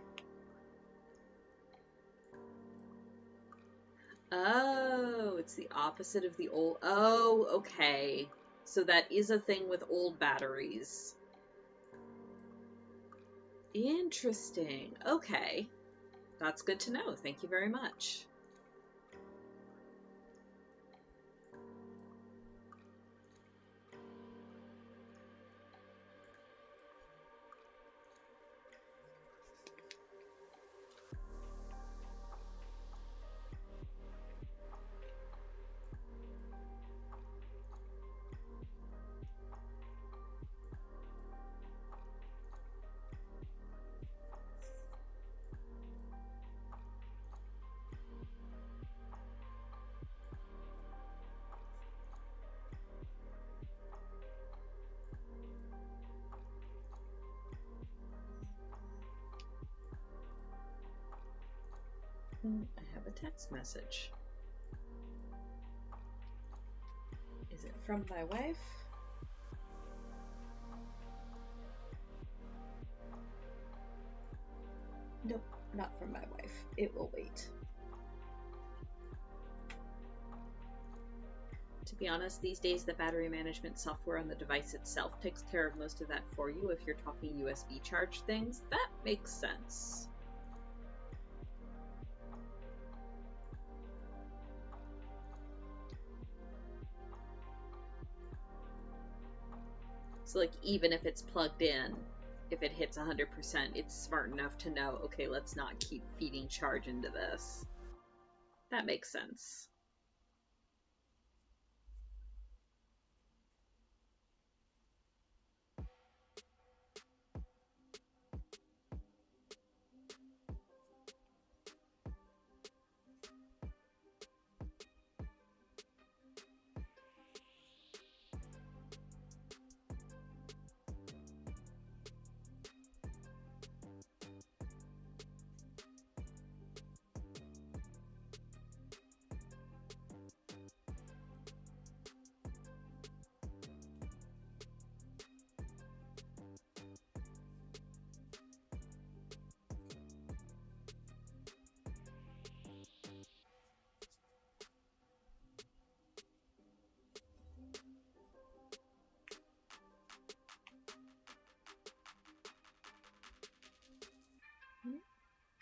Oh, it's the opposite of the old. Oh, okay. So that is a thing with old batteries. Interesting. Okay. That's good to know. Thank you very much. I have a text message. Is it from my wife? Nope, not from my wife. It will wait. To be honest, these days the battery management software on the device itself takes care of most of that for you if you're talking USB charge things. That makes sense. So like even if it's plugged in, if it hits 100%, it's smart enough to know, okay, let's not keep feeding charge into this. That makes sense.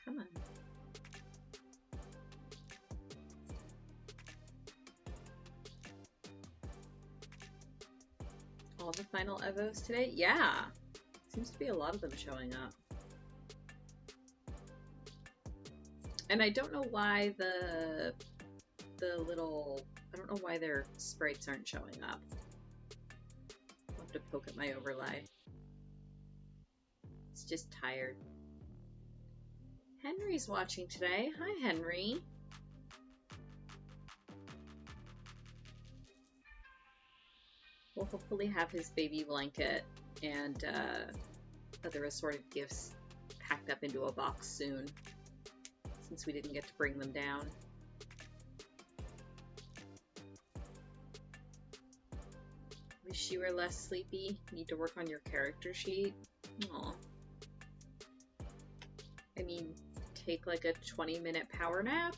Come on. All the final Evos today? Yeah. Seems to be a lot of them showing up. And I don't know why the little, I don't know why their sprites aren't showing up. I'll have to poke at my overlay. It's just tired. Henry's watching today. Hi, Henry. We'll hopefully have his baby blanket and other assorted gifts packed up into a box soon, since we didn't get to bring them down. Wish you were less sleepy. Need to work on your character sheet. Aw. I mean, take like a 20-minute power nap?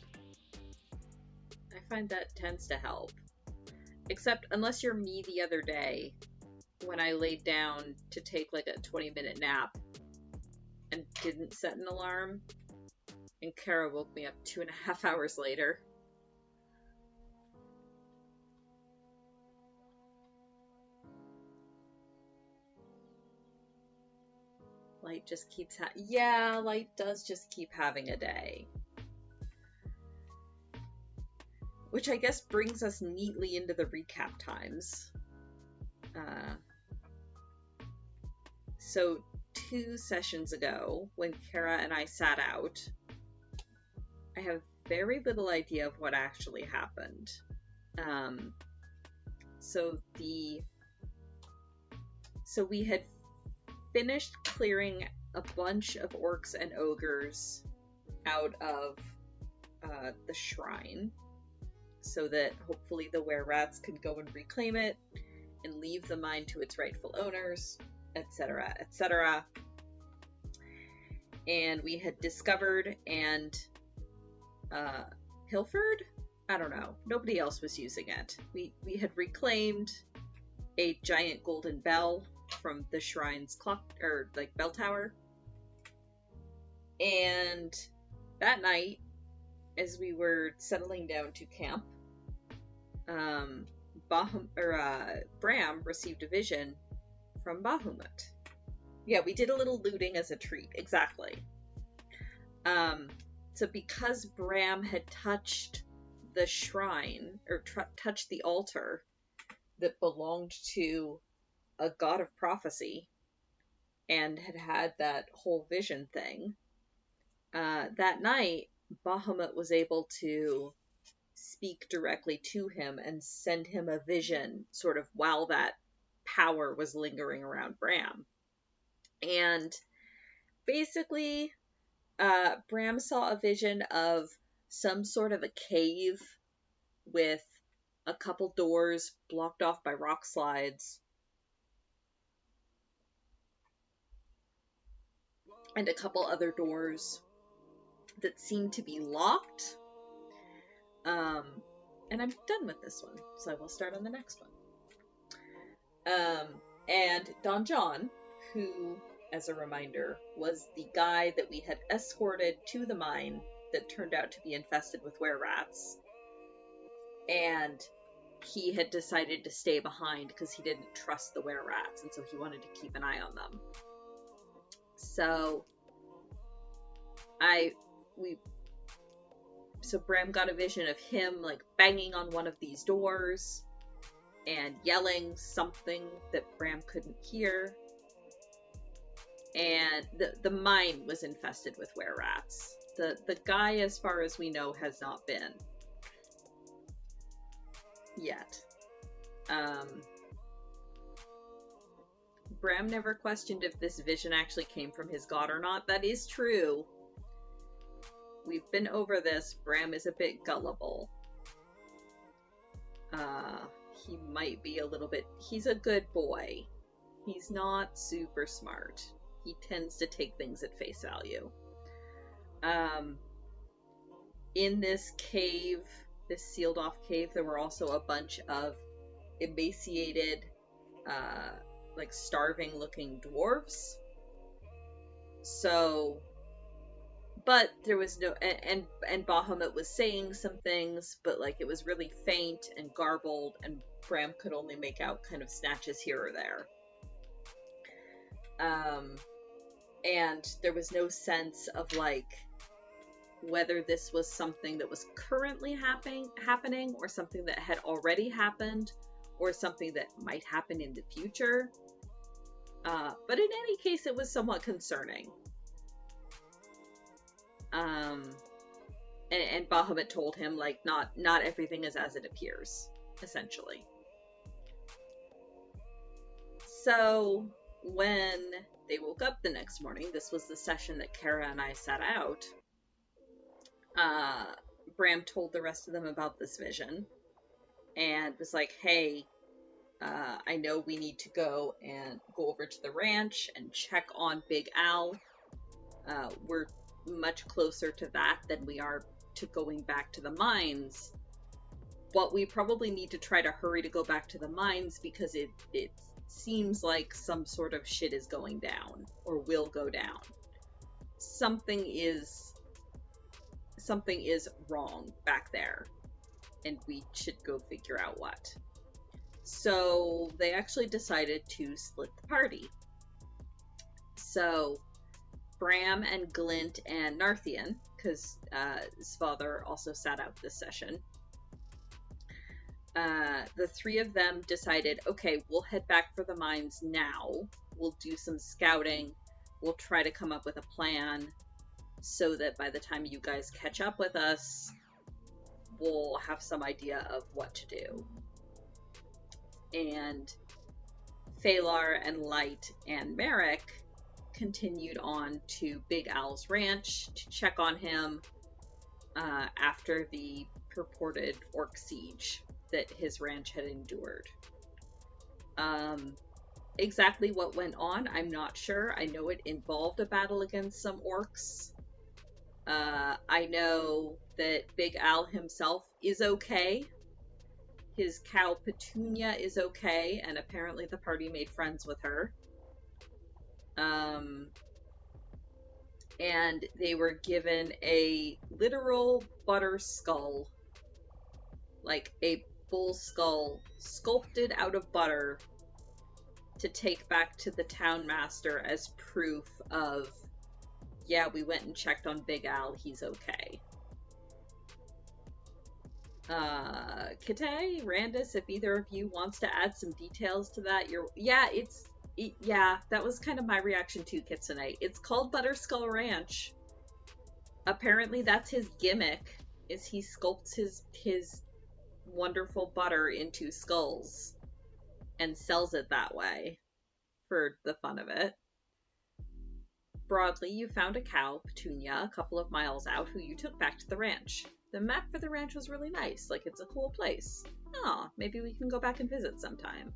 I find that tends to help. Except unless you're me the other day, when I laid down to take like a 20-minute nap and didn't set an alarm, and Kara woke me up 2.5 hours later. Light just keeps yeah, Light does just keep having a day. Which I guess brings us neatly into the recap times. So 2 sessions ago, when Kara and I sat out, I have very little idea of what actually happened. So we had finished clearing a bunch of orcs and ogres out of the shrine, so that hopefully the were-rats could go and reclaim it and leave the mine to its rightful owners, etc., etc. And we had discovered and pilfered I don't know, nobody else was using it. We had reclaimed a giant golden bell from the shrine's clock, or like bell tower. And that night, as we were settling down to camp, Bram received a vision from Bahamut. Yeah, we did a little looting as a treat, exactly. So because Bram had touched the shrine, or touched the altar that belonged to a god of prophecy, and had that whole vision thing, that night, Bahamut was able to speak directly to him and send him a vision sort of while that power was lingering around Bram. And basically, Bram saw a vision of some sort of a cave with a couple doors blocked off by rock slides, and a couple other doors that seemed to be locked. And I'm done with this one, so I will start on the next one. And Don John, who, as a reminder, was the guy that we had escorted to the mine that turned out to be infested with were-rats, and he had decided to stay behind because he didn't trust the were-rats, and so he wanted to keep an eye on them. So Bram got a vision of him like banging on one of these doors and yelling something that Bram couldn't hear. And the mine was infested with were-rats. The guy, as far as we know, has not been yet. Bram never questioned if this vision actually came from his god or not. That is true. We've been over this. Bram is a bit gullible. He might be a little bit... He's a good boy. He's not super smart. He tends to take things at face value. In this cave, this sealed off cave, there were also a bunch of emaciated, like starving looking dwarves. So, but there was no, and Bahamut was saying some things, but like it was really faint and garbled, and Bram could only make out kind of snatches here or there. And there was no sense of like whether this was something that was currently happening, or something that had already happened, or something that might happen in the future. But in any case, it was somewhat concerning. And Bahamut told him, like, not everything is as it appears, essentially. So, when they woke up the next morning, this was the session that Kara and I sat out, Bram told the rest of them about this vision, and was like, hey, I know we need to go over to the ranch and check on Big Al. We're much closer to that than we are to going back to the mines. But we probably need to try to hurry to go back to the mines because it seems like some sort of shit is going down, or will go down. Something is wrong back there, and we should go figure out what. So they actually decided to split the party. So Bram and Glint and Narthian, because his father also sat out this session, the three of them decided, okay, we'll head back for the mines now. We'll do some scouting. We'll try to come up with a plan so that by the time you guys catch up with us, we'll have some idea of what to do. And Phalar and Light and Merrick continued on to Big Al's ranch to check on him after the purported orc siege that his ranch had endured. Exactly what went on, I'm not sure. I know it involved a battle against some orcs. I know that Big Al himself is okay. His cow Petunia is okay, and apparently the party made friends with her. And they were given a literal butter skull, like a bull skull sculpted out of butter, to take back to the town master as proof of, yeah, we went and checked on Big Al, he's okay. Kite, Randus, if either of you wants to add some details to that, yeah, that was kind of my reaction to Kitsune. It's called Butterskull Ranch. Apparently that's his gimmick, is he sculpts his wonderful butter into skulls and sells it that way for the fun of it. Broadly, you found a cow, Petunia, a couple of miles out, who you took back to the ranch. The map for the ranch was really nice, like it's a cool place. Aw, maybe we can go back and visit sometime.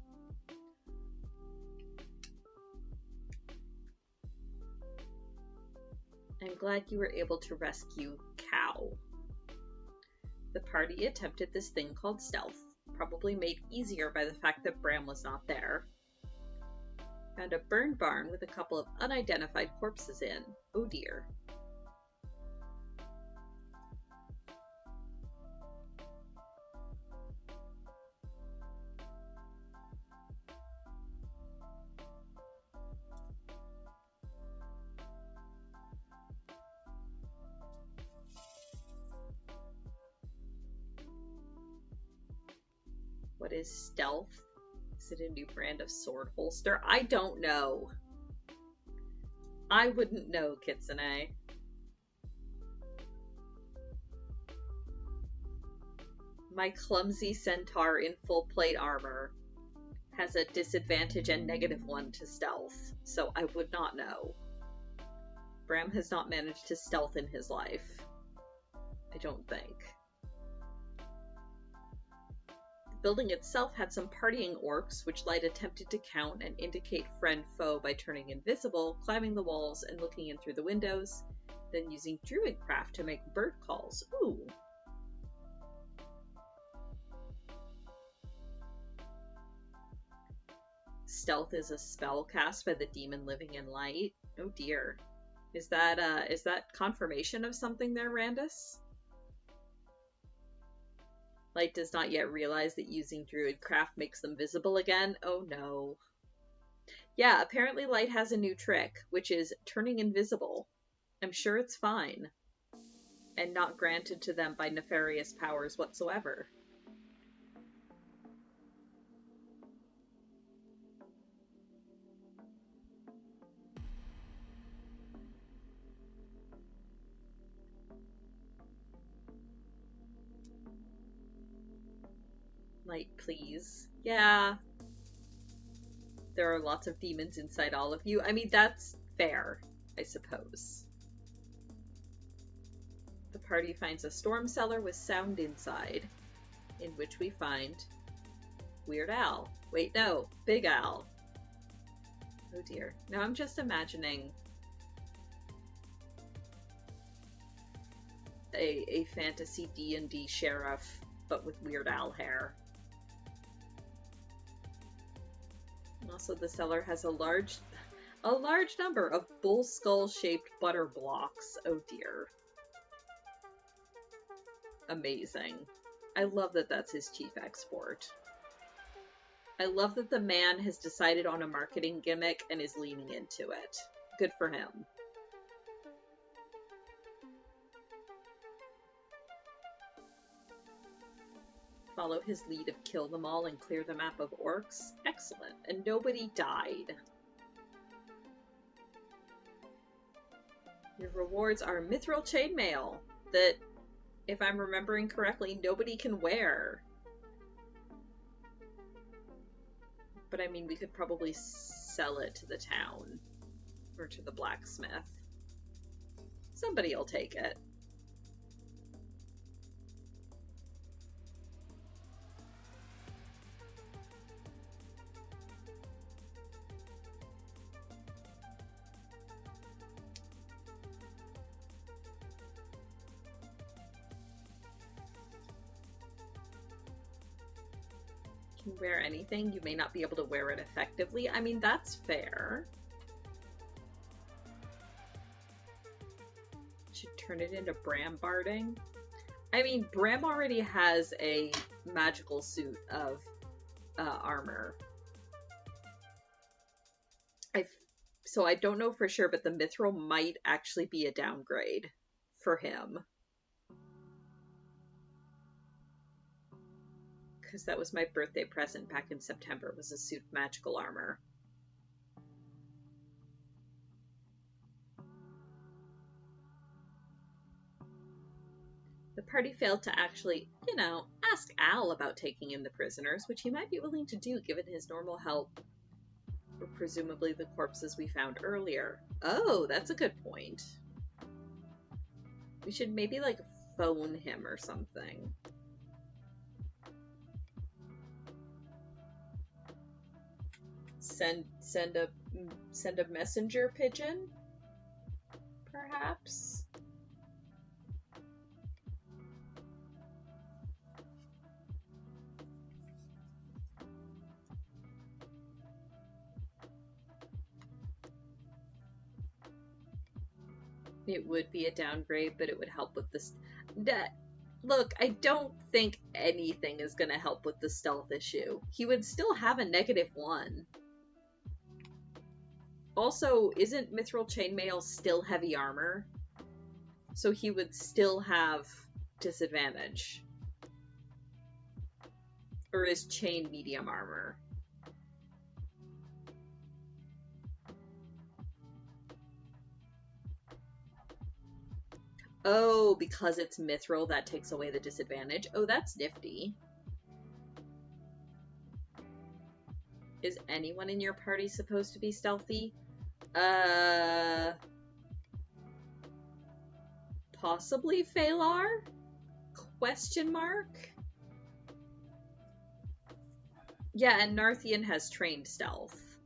I'm glad you were able to rescue Cow. The party attempted this thing called stealth, probably made easier by the fact that Bram was not there. Found a burned barn with a couple of unidentified corpses in. Oh dear. What is stealth? Is it a new brand of sword holster? I don't know. I wouldn't know, Kitsune. My clumsy centaur in full plate armor has a disadvantage and -1 to stealth, so I would not know. Bram has not managed to stealth in his life. I don't think. The building itself had some partying orcs, which Light attempted to count and indicate friend-foe by turning invisible, climbing the walls, and looking in through the windows, then using druidcraft to make bird calls. Ooh. Stealth is a spell cast by the demon living in light. Oh dear. Is that confirmation of something there, Randus? Light does not yet realize that using druidcraft makes them visible again. Oh no. Yeah, apparently Light has a new trick, which is turning invisible. I'm sure it's fine. And not granted to them by nefarious powers whatsoever. Light, please. Yeah. There are lots of demons inside all of you. I mean, that's fair, I suppose. The party finds a storm cellar with sound inside, in which we find Weird Al. Wait, no, Big Al. Oh dear. Now I'm just imagining a fantasy D&D sheriff, but with Weird Al hair. Also, the cellar has a large number of bull skull-shaped butter blocks. Oh dear. Amazing. I love that that's his chief export. I love that the man has decided on a marketing gimmick and is leaning into it. Good for him. Follow his lead of kill them all and clear the map of orcs. Excellent. And nobody died. Your rewards are mithril chainmail that, if I'm remembering correctly, nobody can wear. But I mean, we could probably sell it to the town. Or to the blacksmith. Somebody will take it. can wear anything. You may not be able to wear it effectively. I mean, that's fair. Should turn it into Bram barding. I mean, Bram already has a magical suit of armor. So I don't know for sure, but the Mithril might actually be a downgrade for him. Because that was my birthday present back in September, was a suit of magical armor. The party failed to actually, you know, ask Al about taking in the prisoners, which he might be willing to do given his normal help for presumably the corpses we found earlier. Oh, that's a good point. We should maybe, like, phone him or something. Send a messenger pigeon, perhaps. It would be a downgrade, but it would help with this. Look, I don't think anything is going to help with the stealth issue. He would still have a -1. Also, isn't Mithril Chainmail still heavy armor? So he would still have disadvantage. Or is chain medium armor? Oh, because it's Mithril, that takes away the disadvantage. Oh, that's nifty. Is anyone in your party supposed to be stealthy? Possibly Phalar? Question mark? Yeah, and Narthian has trained stealth.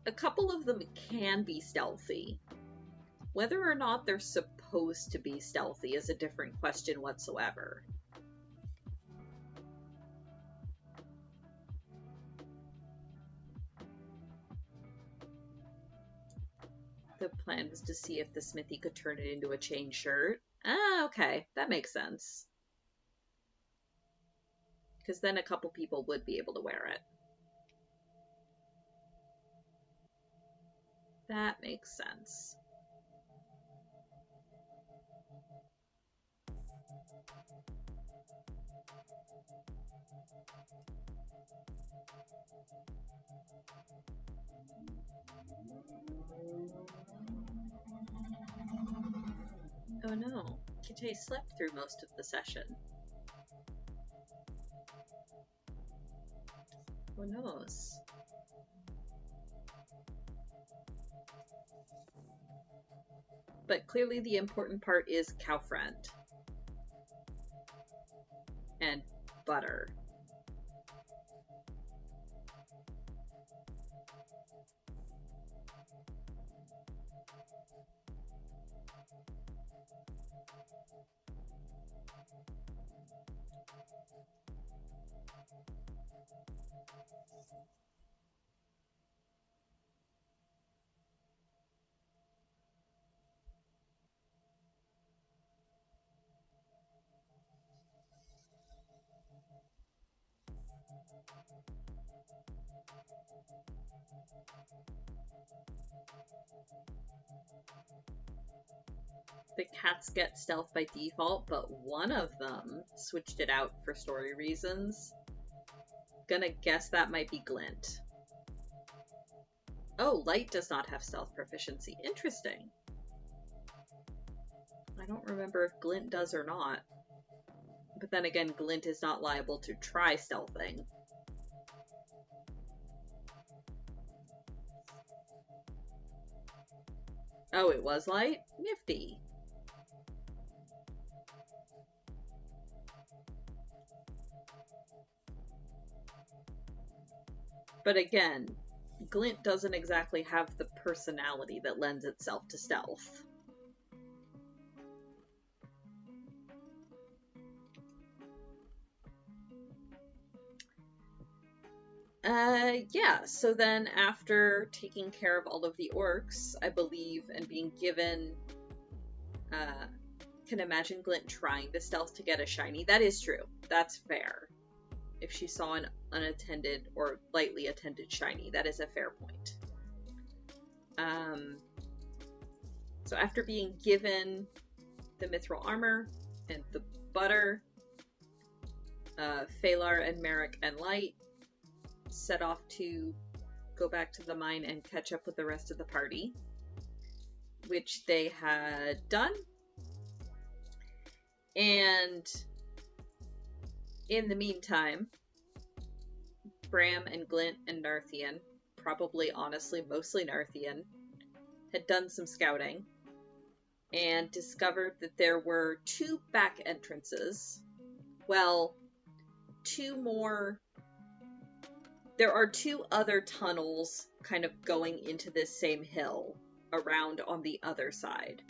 A couple of them can be stealthy. Whether or not they're supposed to be stealthy is a different question whatsoever. The plan was to see if the smithy could turn it into a chain shirt. Ah, okay. That makes sense. Because then a couple people would be able to wear it. That makes sense. Oh no, Kite slept through most of the session. Who knows? But clearly the important part is cow friend. And butter. The cats get stealth by default, but one of them switched it out for story reasons. Gonna guess that might be Glint. Oh, Light does not have stealth proficiency. Interesting. I don't remember if Glint does or not. But then again, Glint is not liable to try stealthing. Oh, it was Light? Nifty. But again, Glint doesn't exactly have the personality that lends itself to stealth. Yeah, so then after taking care of all of the orcs, I believe, and being given, can imagine Glint trying to stealth to get a shiny. That is true. That's fair. If she saw an unattended or lightly attended shiny, that is a fair point. So after being given the mithril armor and the butter, Phalar and Merrick and Light set off to go back to the mine and catch up with the rest of the party, which they had done. And in the meantime, Bram and Glint and Narthian, probably honestly mostly Narthian, had done some scouting and discovered that there were 2 back entrances. Well, 2 more. There are 2 other tunnels kind of going into this same hill around on the other side.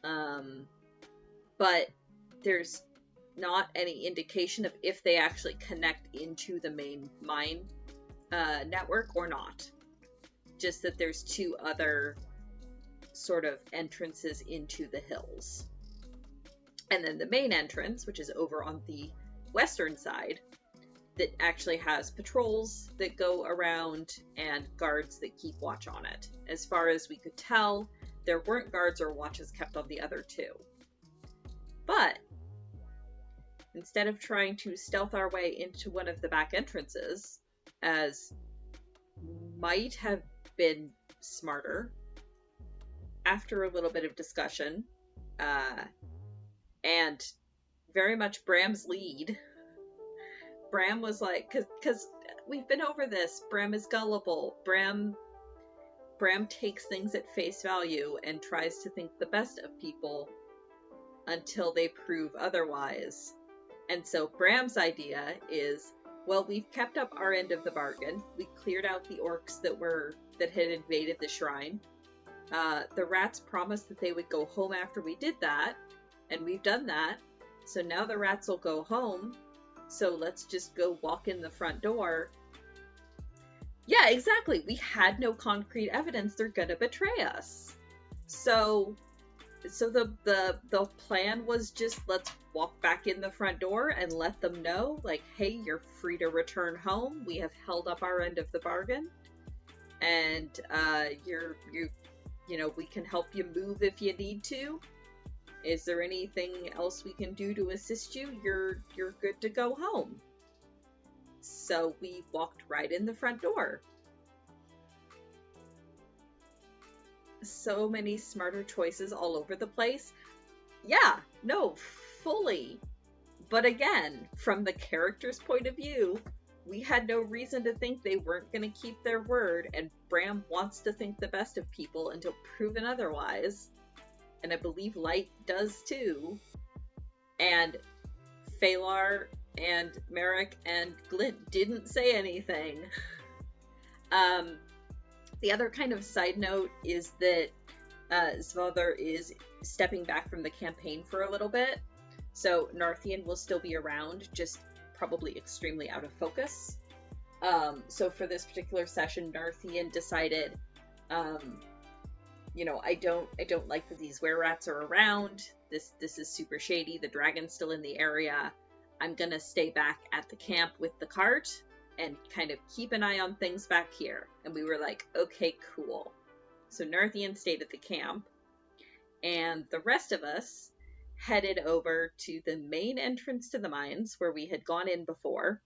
But there's not any indication of if they actually connect into the main mine network or not. Just that there's 2 other sort of entrances into the hills. And then the main entrance, which is over on the western side, that actually has patrols that go around and guards that keep watch on it. As far as we could tell, there weren't guards or watches kept on the other 2. But instead of trying to stealth our way into one of the back entrances, as might have been smarter, after a little bit of discussion, and very much Bram's lead, Bram was like, because we've been over this, Bram is gullible. Bram takes things at face value and tries to think the best of people until they prove otherwise. And so Bram's idea is, well, we've kept up our end of the bargain. We cleared out the orcs that had invaded the shrine. The rats promised that they would go home after we did that, and we've done that. So now the rats will go home. So let's just go walk in the front door. Yeah, exactly. We had no concrete evidence they're gonna betray us. So the plan was just, let's walk back in the front door and let them know, like, hey, you're free to return home. We have held up our end of the bargain, and we can help you move if you need to. Is there anything else we can do to assist you? You're good to go home. So we walked right in the front door. So many smarter choices all over the place. Yeah, no, fully. But again, from the character's point of view, we had no reason to think they weren't going to keep their word, and Bram wants to think the best of people until proven otherwise. And I believe Light does too. And Phalar and Merrick and Glint didn't say anything. The other kind of side note is that Svother is stepping back from the campaign for a little bit. So Narthian will still be around, just probably extremely out of focus. So for this particular session, Narthian decided, I don't like that these were-rats are around. This is super shady. The dragon's still in the area. I'm gonna stay back at the camp with the cart and kind of keep an eye on things back here. And we were like, okay, cool. So Narthian stayed at the camp, and the rest of us headed over to the main entrance to the mines where we had gone in before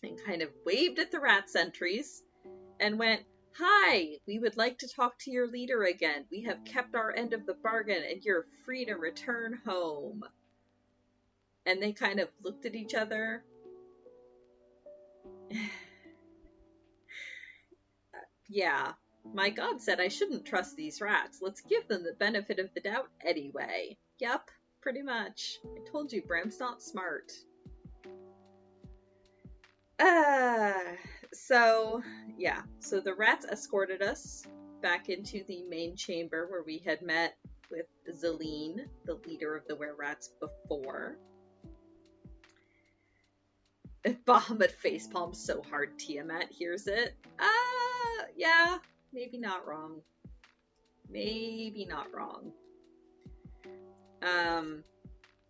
and kind of waved at the rat sentries and went, "Hi, we would like to talk to your leader again. We have kept our end of the bargain and you're free to return home." And they kind of looked at each other. Yeah, my god said I shouldn't trust these rats. Let's give them the benefit of the doubt anyway. Yep, pretty much. I told you, Bram's not smart. So the rats escorted us back into the main chamber where we had met with Zelene, the leader of the were-rats, before. Bahamut facepalms so hard Tiamat hears it. Yeah, maybe not wrong. Maybe not wrong.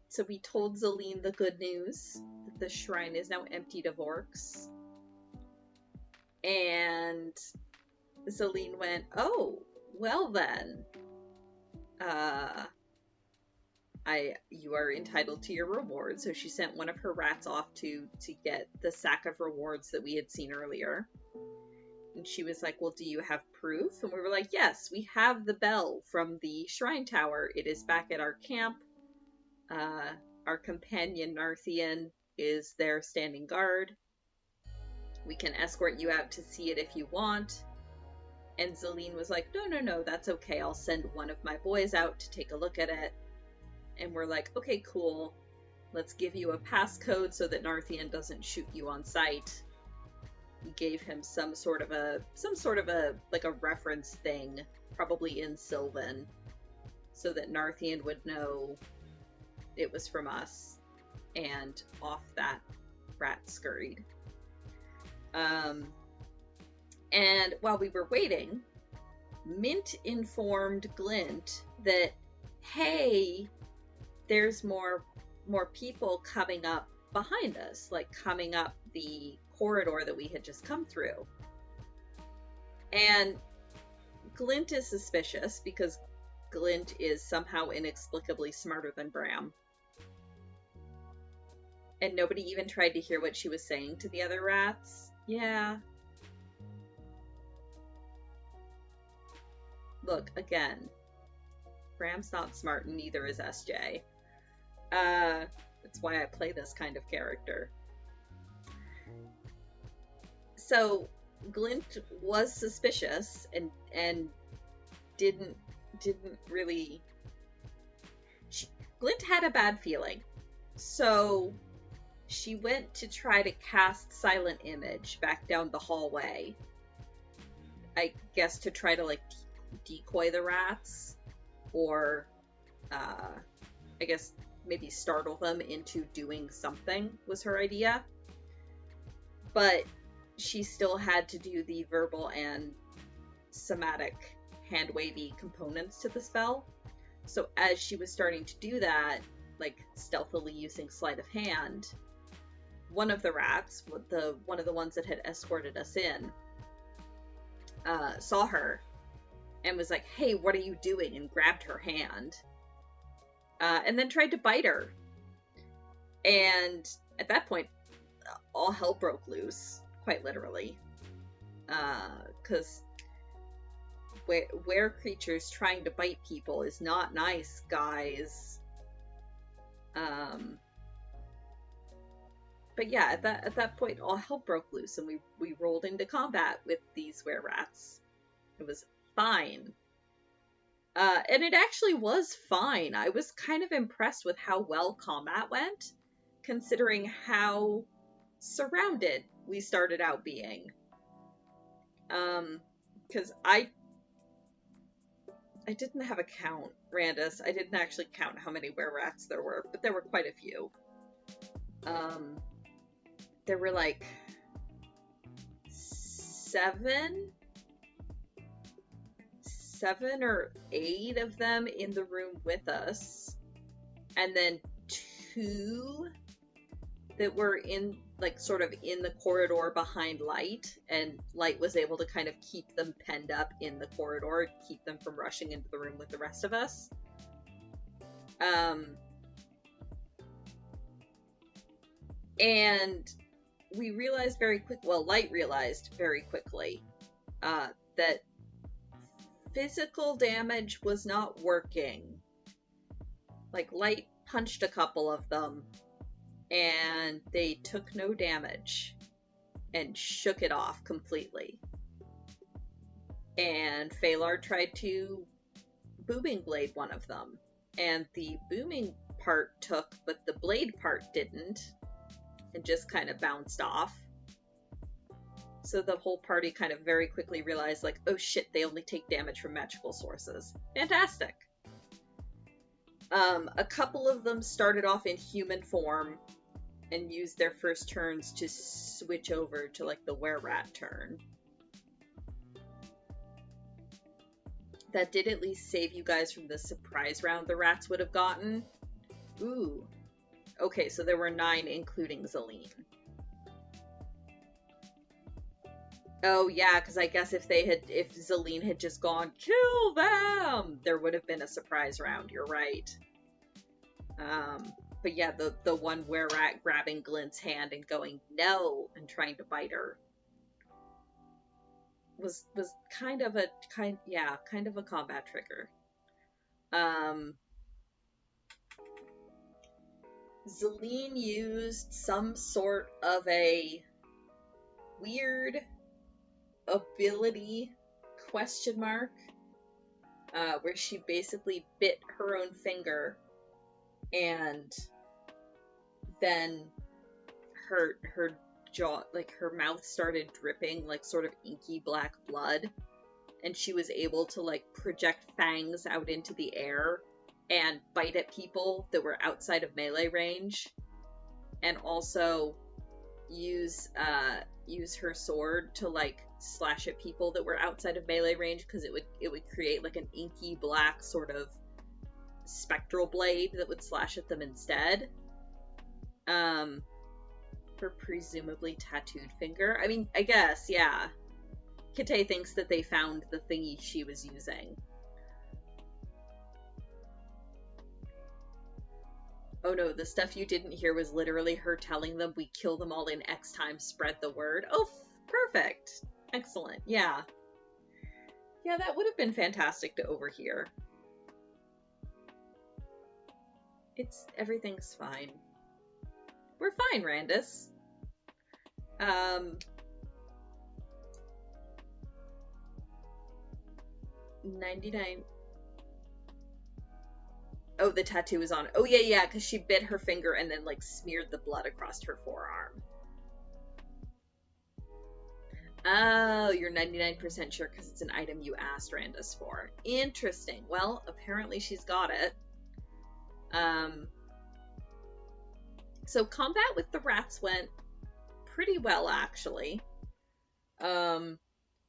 So we told Zelene the good news that the shrine is now emptied of orcs. And Zelene went, oh, well then. You are entitled to your reward. So she sent one of her rats off to get the sack of rewards that we had seen earlier. And she was like, well, do you have proof? And we were like, yes, we have the bell from the shrine tower. It is back at our camp. Our companion Narthian is there standing guard. We can escort you out to see it if you want. And Zelene was like, no, that's okay. I'll send one of my boys out to take a look at it. And we're like, okay, cool. Let's give you a passcode so that Narthian doesn't shoot you on sight. We gave him some sort of a like a reference thing, probably in Sylvan, so that Narthian would know it was from us. And off that rat scurried. And while we were waiting, Mint informed Glint that, hey, there's more people coming up behind us, like coming up the corridor that we had just come through. And Glint is suspicious because Glint is somehow inexplicably smarter than Bram. And nobody even tried to hear what she was saying to the other rats. Yeah. Look, again, Bram's not smart and neither is SJ. That's why I play this kind of character. So Glint was suspicious and didn't really. Glint had a bad feeling, so she went to try to cast Silent Image back down the hallway. I guess to try to like decoy the rats, or I guess maybe startle them into doing something was her idea. But she still had to do the verbal and somatic hand-wavy components to the spell. So as she was starting to do that, like stealthily using sleight of hand, one of the rats, one of the ones that had escorted us in, saw her and was like, hey, what are you doing? And grabbed her hand. And then tried to bite her. And at that point, all hell broke loose, quite literally. Because were creatures trying to bite people is not nice, guys. But yeah, at that point, all hell broke loose, and we rolled into combat with these were-rats. It was fine. And it actually was fine. I was kind of impressed with how well combat went, considering how surrounded we started out being. Because I didn't have a count, Randus. I didn't actually count how many were-rats there were, but there were quite a few. There were like 7 or 8 of them in the room with us, and then 2 that were in, like, sort of in the corridor behind Light, and Light was able to kind of keep them penned up in the corridor, keep them from rushing into the room with the rest of us. And we realized Light realized very quickly, that physical damage was not working. Like, Light punched a couple of them, and they took no damage, and shook it off completely. And Phalar tried to booming blade one of them, and the booming part took, but the blade part didn't, and just kind of bounced off. So the whole party kind of very quickly realized, like, oh shit, they only take damage from magical sources. Fantastic! A couple of them started off in human form, and use their first turns to switch over to like the were-rat turn. That did at least save you guys from the surprise round the rats would have gotten. Ooh. Okay, so there were 9 including Zelene. Oh yeah, because I guess if Zelene had just gone, kill them, there would have been a surprise round, you're right. But yeah, the one were-rat grabbing Glint's hand and going, no, and trying to bite her. Was kind of a combat trigger. Zelene used some sort of a weird ability question mark, where she basically bit her own finger and then her jaw, like her mouth started dripping like sort of inky black blood, and she was able to like project fangs out into the air and bite at people that were outside of melee range, and also use her sword to like slash at people that were outside of melee range, because it would create like an inky black sort of spectral blade that would slash at them instead. Her presumably tattooed finger. I mean, I guess, yeah. Kite thinks that they found the thingy she was using. Oh no, the stuff you didn't hear was literally her telling them we kill them all in X time, spread the word. Oh, perfect. Excellent, yeah. Yeah, that would have been fantastic to overhear. Everything's fine. We're fine, Randus. 99. Oh, the tattoo is on. Oh, yeah, because she bit her finger and then, like, smeared the blood across her forearm. Oh, you're 99% sure because it's an item you asked Randus for. Interesting. Well, apparently she's got it. So combat with the rats went pretty well, actually.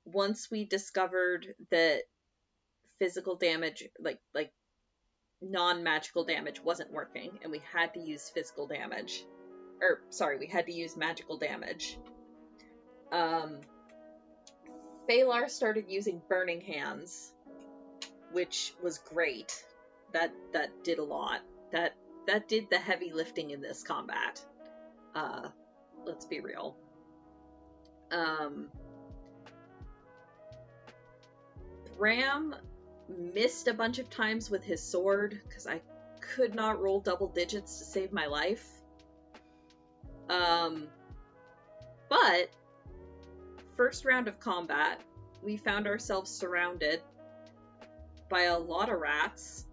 Once we discovered that physical damage, like non-magical damage wasn't working, and we had to use physical damage. We had to use magical damage. Phalar started using Burning Hands, which was great. That did a lot. That did the heavy lifting in this combat. Let's be real. Bram missed a bunch of times with his sword because I could not roll double digits to save my life. But first round of combat, we found ourselves surrounded by a lot of rats.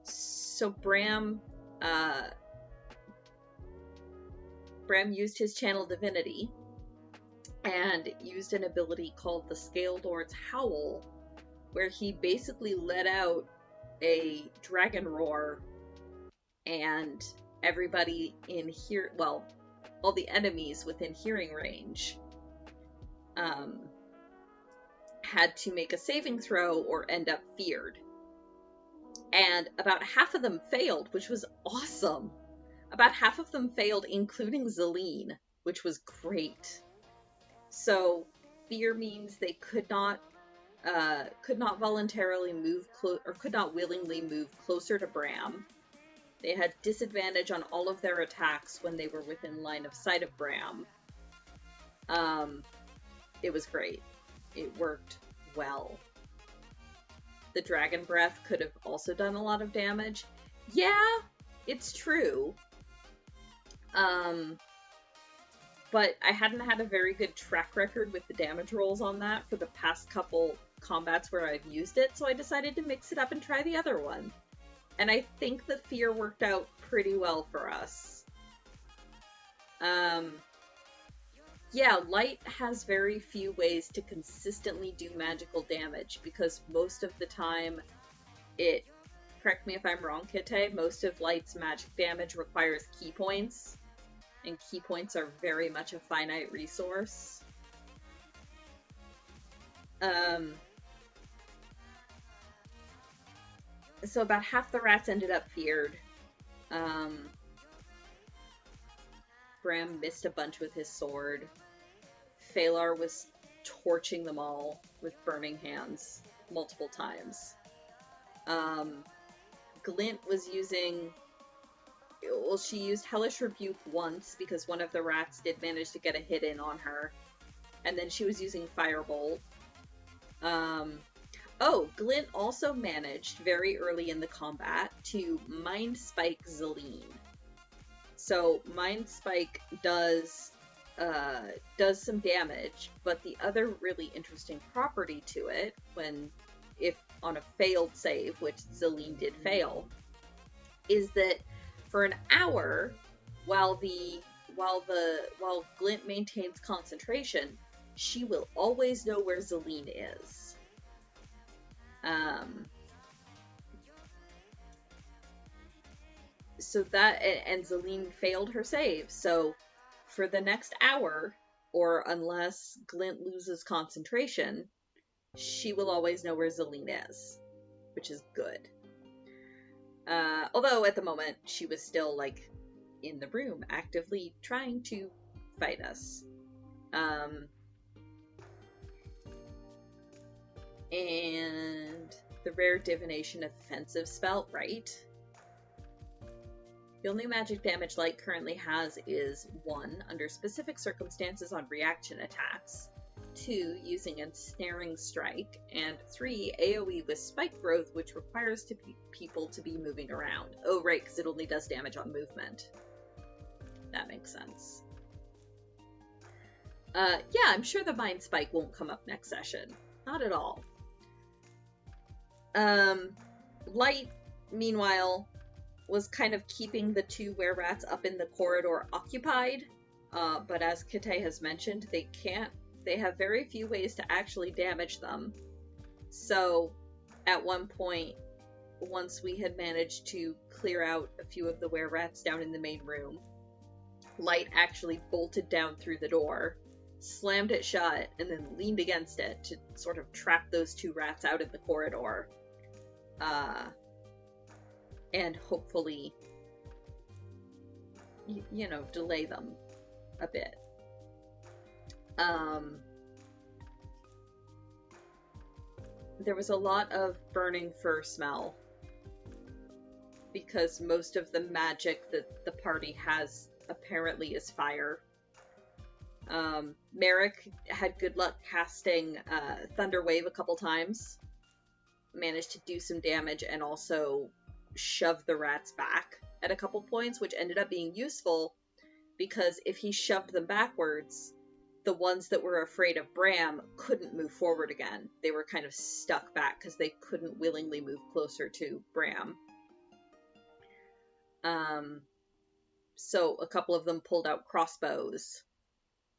So Bram used his channel divinity and used an ability called the Scale Lord's Howl, where he basically let out a dragon roar, and everybody in here, well, all the enemies within hearing range had to make a saving throw or end up feared. And about half of them failed, which was awesome. About half of them failed, including Zelene, which was great. So fear means they could not voluntarily move or could not willingly move closer to Bram. They had disadvantage on all of their attacks when they were within line of sight of Bram. It was great. It worked well. The Dragon Breath could have also done a lot of damage. Yeah, it's true. But I hadn't had a very good track record with the damage rolls on that for the past couple combats where I've used it, so I decided to mix it up and try the other one. And I think the fear worked out pretty well for us. Yeah, light has very few ways to consistently do magical damage, because most of the time correct me if I'm wrong, Kite, most of light's magic damage requires key points, and key points are very much a finite resource. So about half the rats ended up feared. Bram missed a bunch with his sword. Phalar was torching them all with burning hands multiple times. Glint was using... Well, she used Hellish Rebuke once because one of the rats did manage to get a hit in on her. And then she was using Firebolt. Glint also managed very early in the combat to Mind Spike Zelene. So Mind Spike does some damage, but the other really interesting property to it, if on a failed save, which Zelene did fail, is that for an hour, while Glint maintains concentration, she will always know where Zelene is. So that, and Zelene failed her save, so for the next hour, or unless Glint loses concentration, she will always know where Zelene is, which is good. Although at the moment, she was still, like, in the room, actively trying to fight us. And the rare divination offensive spell, right? The only magic damage Light currently has is 1, under specific circumstances on reaction attacks, 2, using Ensnaring Strike, and 3, AoE with Spike Growth, which requires people to be moving around. Oh, right, because it only does damage on movement. That makes sense. Yeah, I'm sure the Mind Spike won't come up next session. Not at all. Light, meanwhile, was kind of keeping the 2 were-rats up in the corridor occupied, but as Kate has mentioned, they have very few ways to actually damage them. So, at one point, once we had managed to clear out a few of the were-rats down in the main room, Light actually bolted down through the door, slammed it shut, and then leaned against it to sort of trap those 2 rats out in the corridor. And hopefully, delay them a bit. There was a lot of burning fur smell, because most of the magic that the party has apparently is fire. Merrick had good luck casting Thunder Wave a couple times, managed to do some damage, and also shove the rats back at a couple points, which ended up being useful, because if he shoved them backwards, the ones that were afraid of Bram couldn't move forward again. They were kind of stuck back because they couldn't willingly move closer to Bram. So a couple of them pulled out crossbows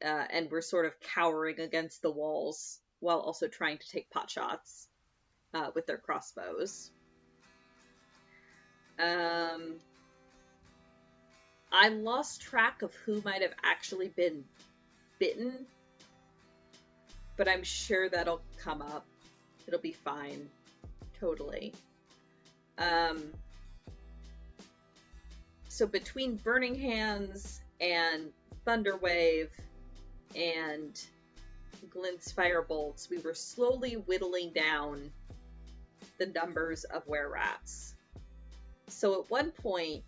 and were sort of cowering against the walls while also trying to take pot shots with their crossbows. I lost track of who might have actually been bitten, but I'm sure that'll come up. It'll be fine. Totally. So between Burning Hands and Thunderwave and Glint's Firebolts, we were slowly whittling down the numbers of were-rats. So at one point,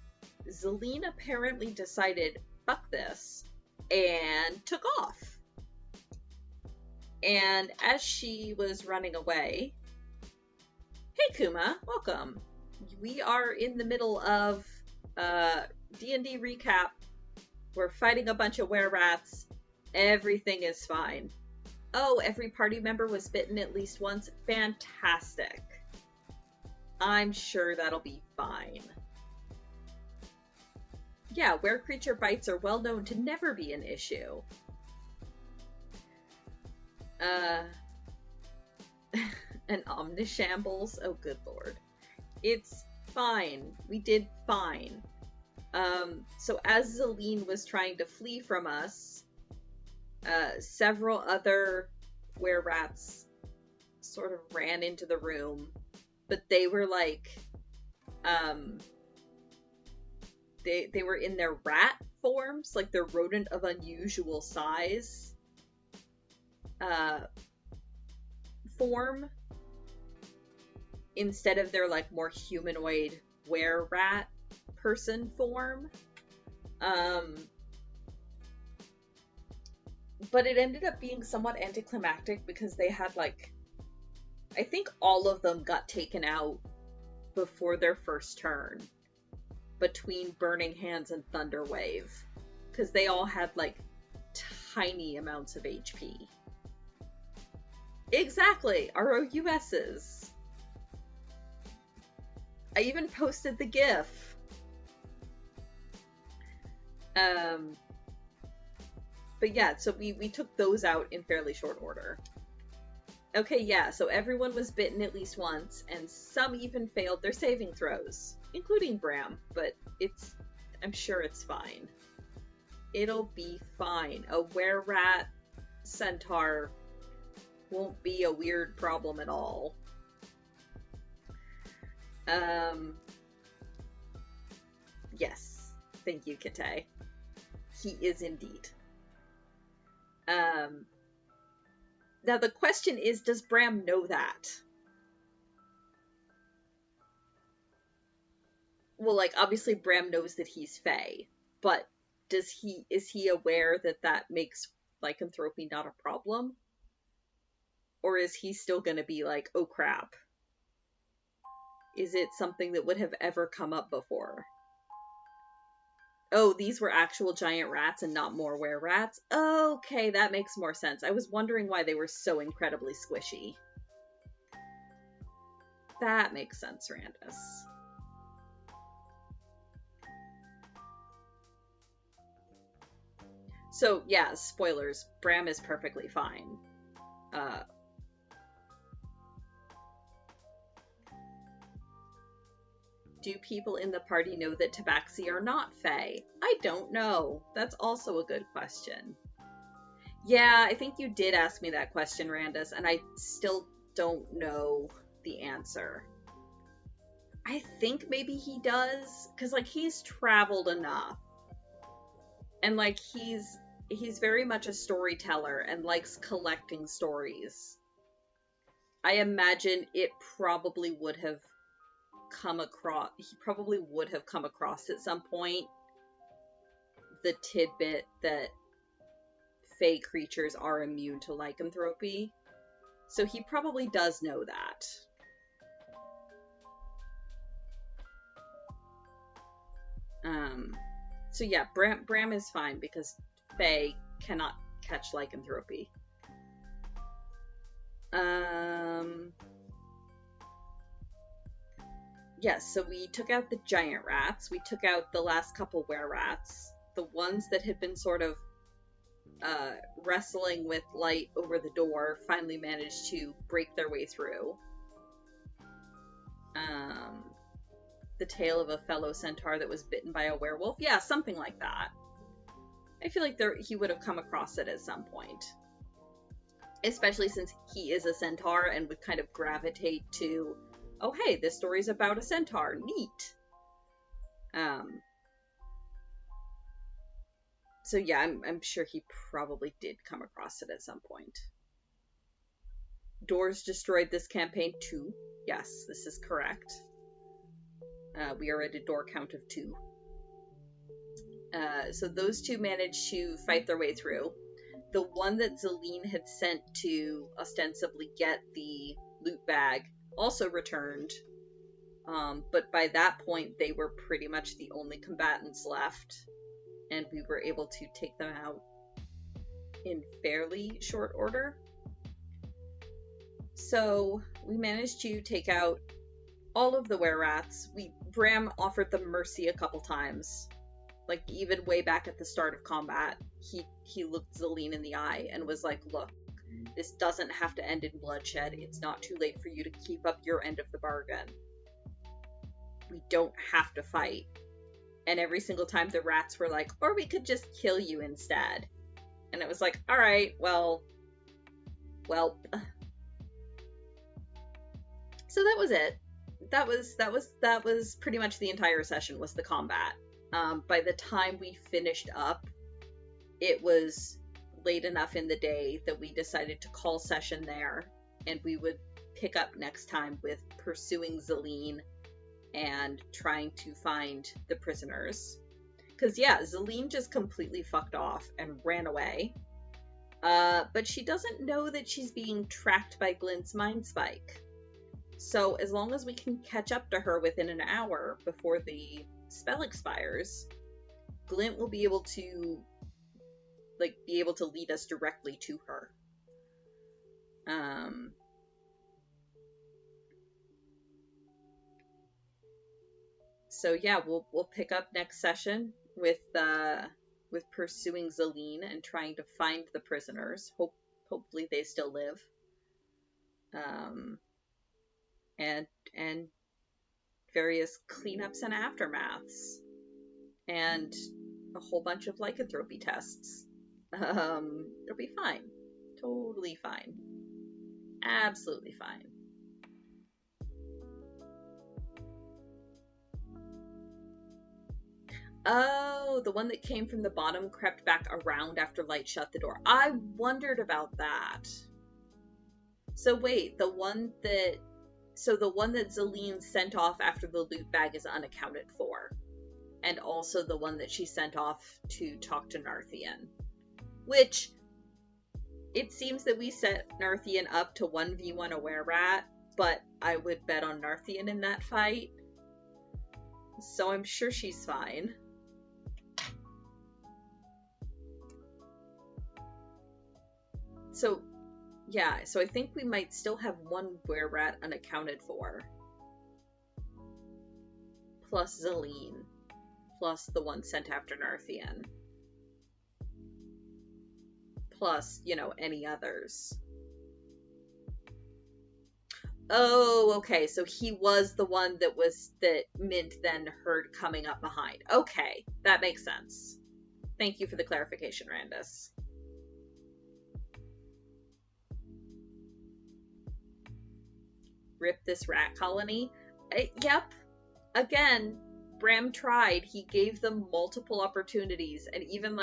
Zelene apparently decided, fuck this, and took off. And as she was running away, hey Kuma, welcome. We are in the middle of D&D recap. We're fighting a bunch of were-rats. Everything is fine. Oh, every party member was bitten at least once. Fantastic. I'm sure that'll be fine. Yeah, were-creature bites are well known to never be an issue. An omnishambles? Oh, good lord. It's fine. We did fine. So as Zelene was trying to flee from us, several other were-rats sort of ran into the room, but they were like, they were in their rat forms, like their rodent of unusual size form, instead of their like more humanoid were-rat person form. But it ended up being somewhat anticlimactic because they had like, I think all of them got taken out before their first turn, between Burning Hands and Thunderwave, because they all had like tiny amounts of HP. Exactly, ROUSs. I even posted the GIF. But yeah, so we took those out in fairly short order. Okay, yeah, so everyone was bitten at least once, and some even failed their saving throws, including Bram, but I'm sure it's fine. It'll be fine. A were-rat centaur won't be a weird problem at all. Yes. Thank you, Kate. He is indeed. Now the question is, does Bram know that? Well, like, obviously Bram knows that he's Fae, but is he aware that that makes lycanthropy not a problem? Or is he still gonna be like, oh crap? Is it something that would have ever come up before? Oh, these were actual giant rats and not more were-rats? Okay, that makes more sense. I was wondering why they were so incredibly squishy. That makes sense, Randus. So, yeah, spoilers. Bram is perfectly fine. Do people in the party know that Tabaxi are not Fae? I don't know. That's also a good question. Yeah, I think you did ask me that question, Randus, and I still don't know the answer. I think maybe he does, because, like, he's traveled enough. And, like, he's very much a storyteller and likes collecting stories. I imagine it probably would have he probably would have come across at some point the tidbit that Fae creatures are immune to lycanthropy. So he probably does know that. So yeah, Bram is fine because Fae cannot catch lycanthropy. Yes, so we took out the giant rats. We took out the last couple were-rats. The ones that had been sort of wrestling with light over the door finally managed to break their way through. The tale of a fellow centaur that was bitten by a werewolf. Yeah, something like that. I feel like he would have come across it at some point. Especially since he is a centaur and would kind of gravitate to, oh hey, this story's about a centaur. Neat. So yeah, I'm sure he probably did come across it at some point. Doors destroyed this campaign too. Yes, this is correct. We are at a door count of 2. So those 2 managed to fight their way through. The one that Zelene had sent to ostensibly get the loot bag also returned. But by that point, they were pretty much the only combatants left. And we were able to take them out in fairly short order. So we managed to take out all of the were-rats. Bram offered them mercy a couple times. Like, even way back at the start of combat, he looked Zelene in the eye and was like, look, this doesn't have to end in bloodshed. It's not too late for you to keep up your end of the bargain. We don't have to fight. And every single time the rats were like, or we could just kill you instead. And it was like, all right, well. So that was it. That was pretty much the entire session was the combat. By the time we finished up, it was late enough in the day that we decided to call session there, and we would pick up next time with pursuing Zelene and trying to find the prisoners. Because, yeah, Zelene just completely fucked off and ran away. But she doesn't know that she's being tracked by Glint's mind spike. So as long as we can catch up to her within an hour before the spell expires, Glint will be able to lead us directly to her. So yeah, we'll pick up next session with pursuing Zelene and trying to find the prisoners. Hopefully they still live. And various cleanups and aftermaths, and a whole bunch of lycanthropy tests. It'll be fine. Totally fine. Absolutely fine. Oh, the one that came from the bottom crept back around after Light shut the door. I wondered about that. So wait, the one that Zelene sent off after the loot bag is unaccounted for. And also the one that she sent off to talk to Narthian. Which, it seems that we set Narthian up to 1v1 a were-rat, but I would bet on Narthian in that fight. So I'm sure she's fine. So, yeah, so I think we might still have one were-rat unaccounted for. Plus Zelene. Plus the one sent after Narthian. Plus, any others. Oh, okay, so he was the one that Mint then heard coming up behind. Okay, that makes sense. Thank you for the clarification, Randus. Rip this rat colony? Yep. Again, Bram tried. He gave them multiple opportunities, and even,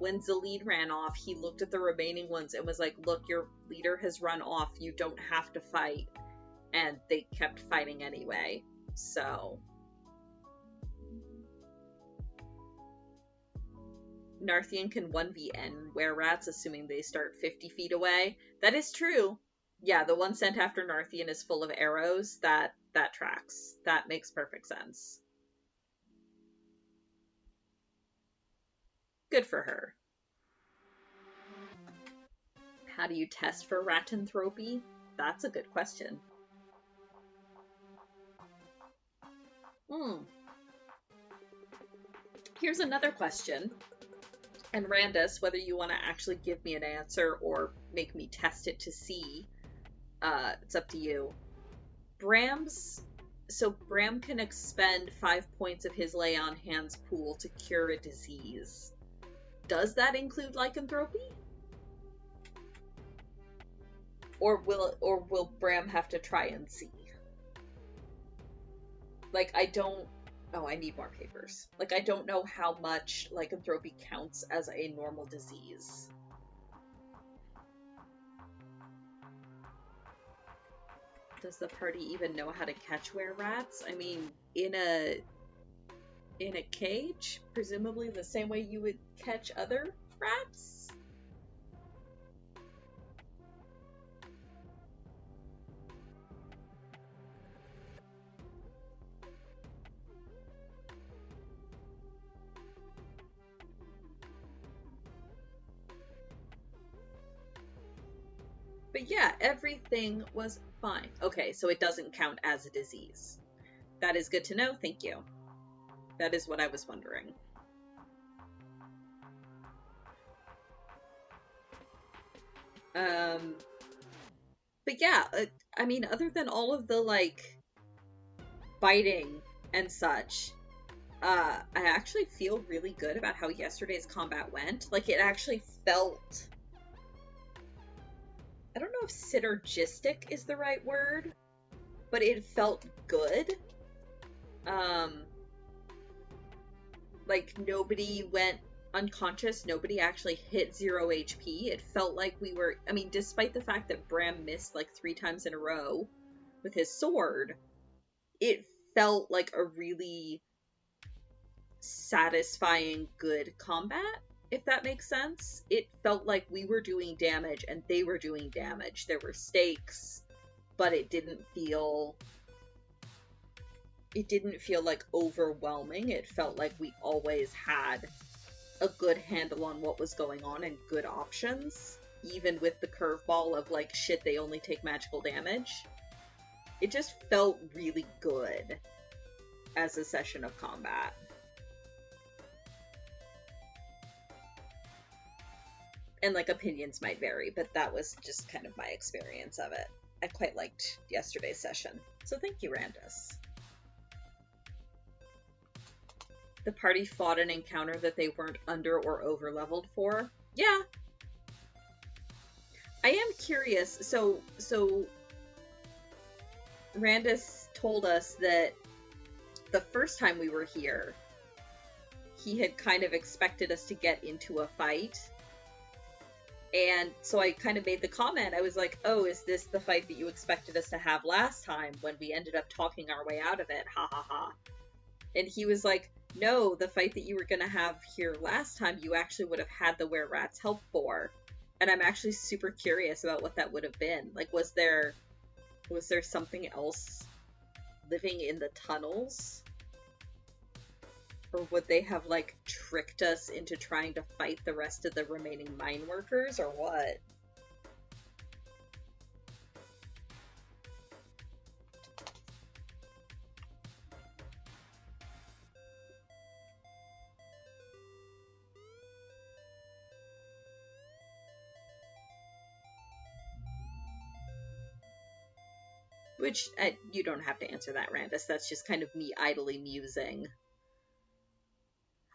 when Zelene ran off, he looked at the remaining ones and was like, look, your leader has run off. You don't have to fight. And they kept fighting anyway. So. Narthian can 1vn were-rats, assuming they start 50 feet away. That is true. Yeah, the one sent after Narthian is full of arrows. That tracks. That makes perfect sense. Good for her. How do you test for ratanthropy? That's a good question. Here's another question. And Randus, whether you want to actually give me an answer or make me test it to see, it's up to you. Bram can expend 5 points of his lay on hands pool to cure a disease. Does that include lycanthropy? Or will Bram have to try and see? I need more papers. I don't know how much lycanthropy counts as a normal disease. Does the party even know how to catch were-rats? I mean, in a cage? Presumably the same way you would catch other rats? But yeah, everything was fine. Okay, so it doesn't count as a disease. That is good to know, thank you. That is what I was wondering. But yeah, I mean, other than all of the, biting and such, I actually feel really good about how yesterday's combat went. Like, it actually felt, I don't know if synergistic is the right word, but it felt good. Like, nobody went unconscious, nobody actually hit 0 HP. It felt like we were, I mean, despite the fact that Bram missed like 3 times in a row with his sword, it felt like a really satisfying, good combat, if that makes sense. It felt like we were doing damage and they were doing damage. There were stakes, but it didn't feel like overwhelming. It felt like we always had a good handle on what was going on and good options, even with the curveball of like, shit, they only take magical damage. It just felt really good as a session of combat. And like, opinions might vary, but that was just kind of my experience of it. I quite liked yesterday's session. So thank you, Randus. The party fought an encounter that they weren't under or over leveled for. Yeah. I am curious. So Randus told us that the first time we were here, he had kind of expected us to get into a fight. And so I kind of made the comment, I was like, oh, is this the fight that you expected us to have last time when we ended up talking our way out of it? Ha ha ha. And he was like, no, the fight that you were going to have here last time, you actually would have had the were-rats help for. And I'm actually super curious about what that would have been. Like, was there something else living in the tunnels? Or would they have, like, tricked us into trying to fight the rest of the remaining mine workers, or what? Which, you don't have to answer that, Randus. That's just kind of me idly musing.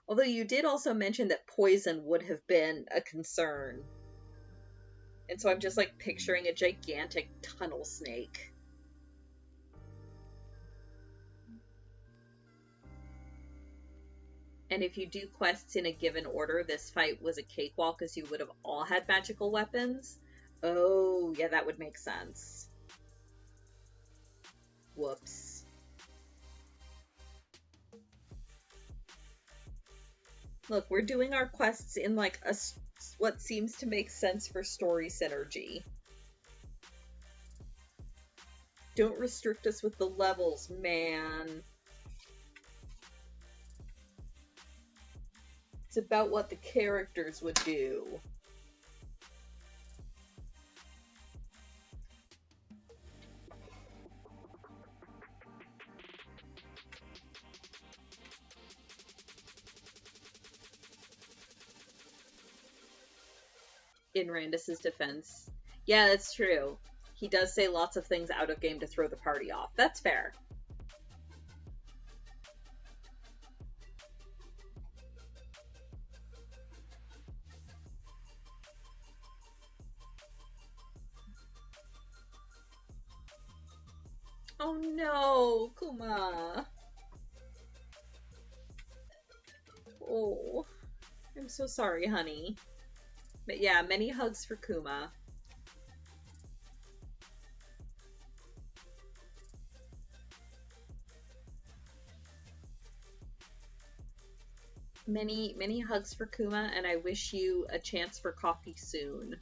Although you did also mention that poison would have been a concern. And so I'm just, like, picturing a gigantic tunnel snake. And if you do quests in a given order, this fight was a cakewalk as you would have all had magical weapons. Oh, yeah, that would make sense. Whoops. Look, we're doing our quests in, like, what seems to make sense for story synergy. Don't restrict us with the levels, man. It's about what the characters would do. In Randus's defense. Yeah, that's true. He does say lots of things out of game to throw the party off. That's fair. Oh no, Kuma. Oh, I'm so sorry, honey. But yeah, many hugs for Kuma. Many hugs for Kuma, and I wish you a chance for coffee soon.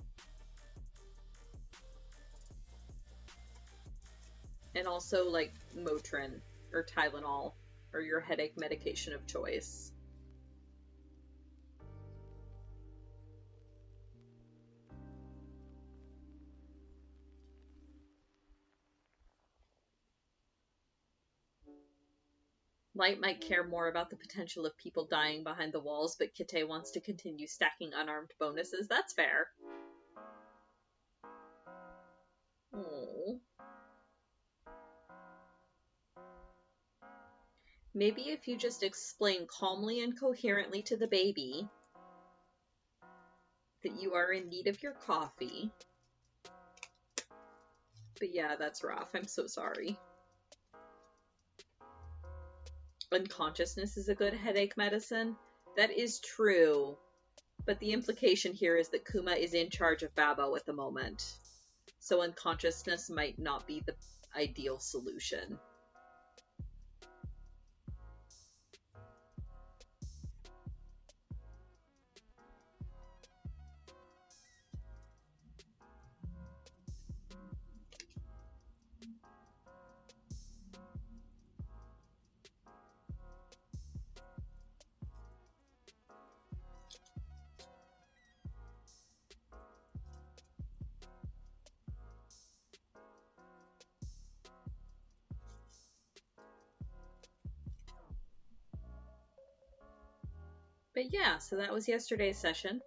And also, like, Motrin, or Tylenol, or your headache medication of choice. Light might care more about the potential of people dying behind the walls, but Kite wants to continue stacking unarmed bonuses. That's fair. Oh. Maybe if you just explain calmly and coherently to the baby that you are in need of your coffee. But yeah, that's rough. I'm so sorry. Unconsciousness is a good headache medicine. That is true. But the implication here is that Kuma is in charge of Babbo at the moment. So unconsciousness might not be the ideal solution. But yeah, so that was yesterday's session.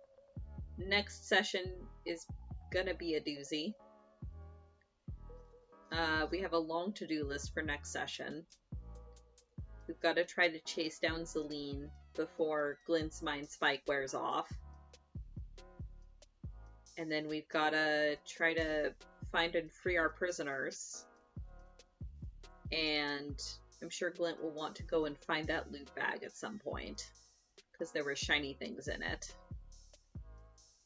Next session is gonna be a doozy. We have a long to-do list for next session. We've got to try to chase down Zelene before Glint's mind spike wears off. And then we've got to try to find and free our prisoners. And I'm sure Glint will want to go and find that loot bag at some point, because there were shiny things in it.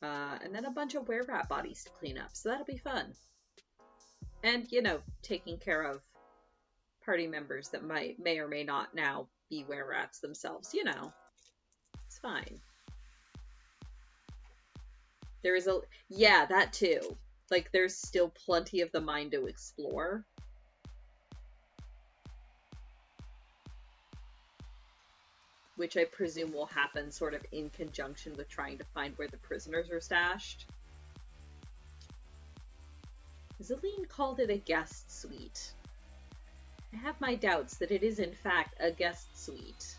And then a bunch of were-rat bodies to clean up, so that'll be fun. And, you know, taking care of party members that may or may not now be were-rats themselves. You know, it's fine. There is yeah, that too. Like, there's still plenty of the mine to explore. Which I presume will happen sort of in conjunction with trying to find where the prisoners are stashed. Zelene called it a guest suite. I have my doubts that it is in fact a guest suite.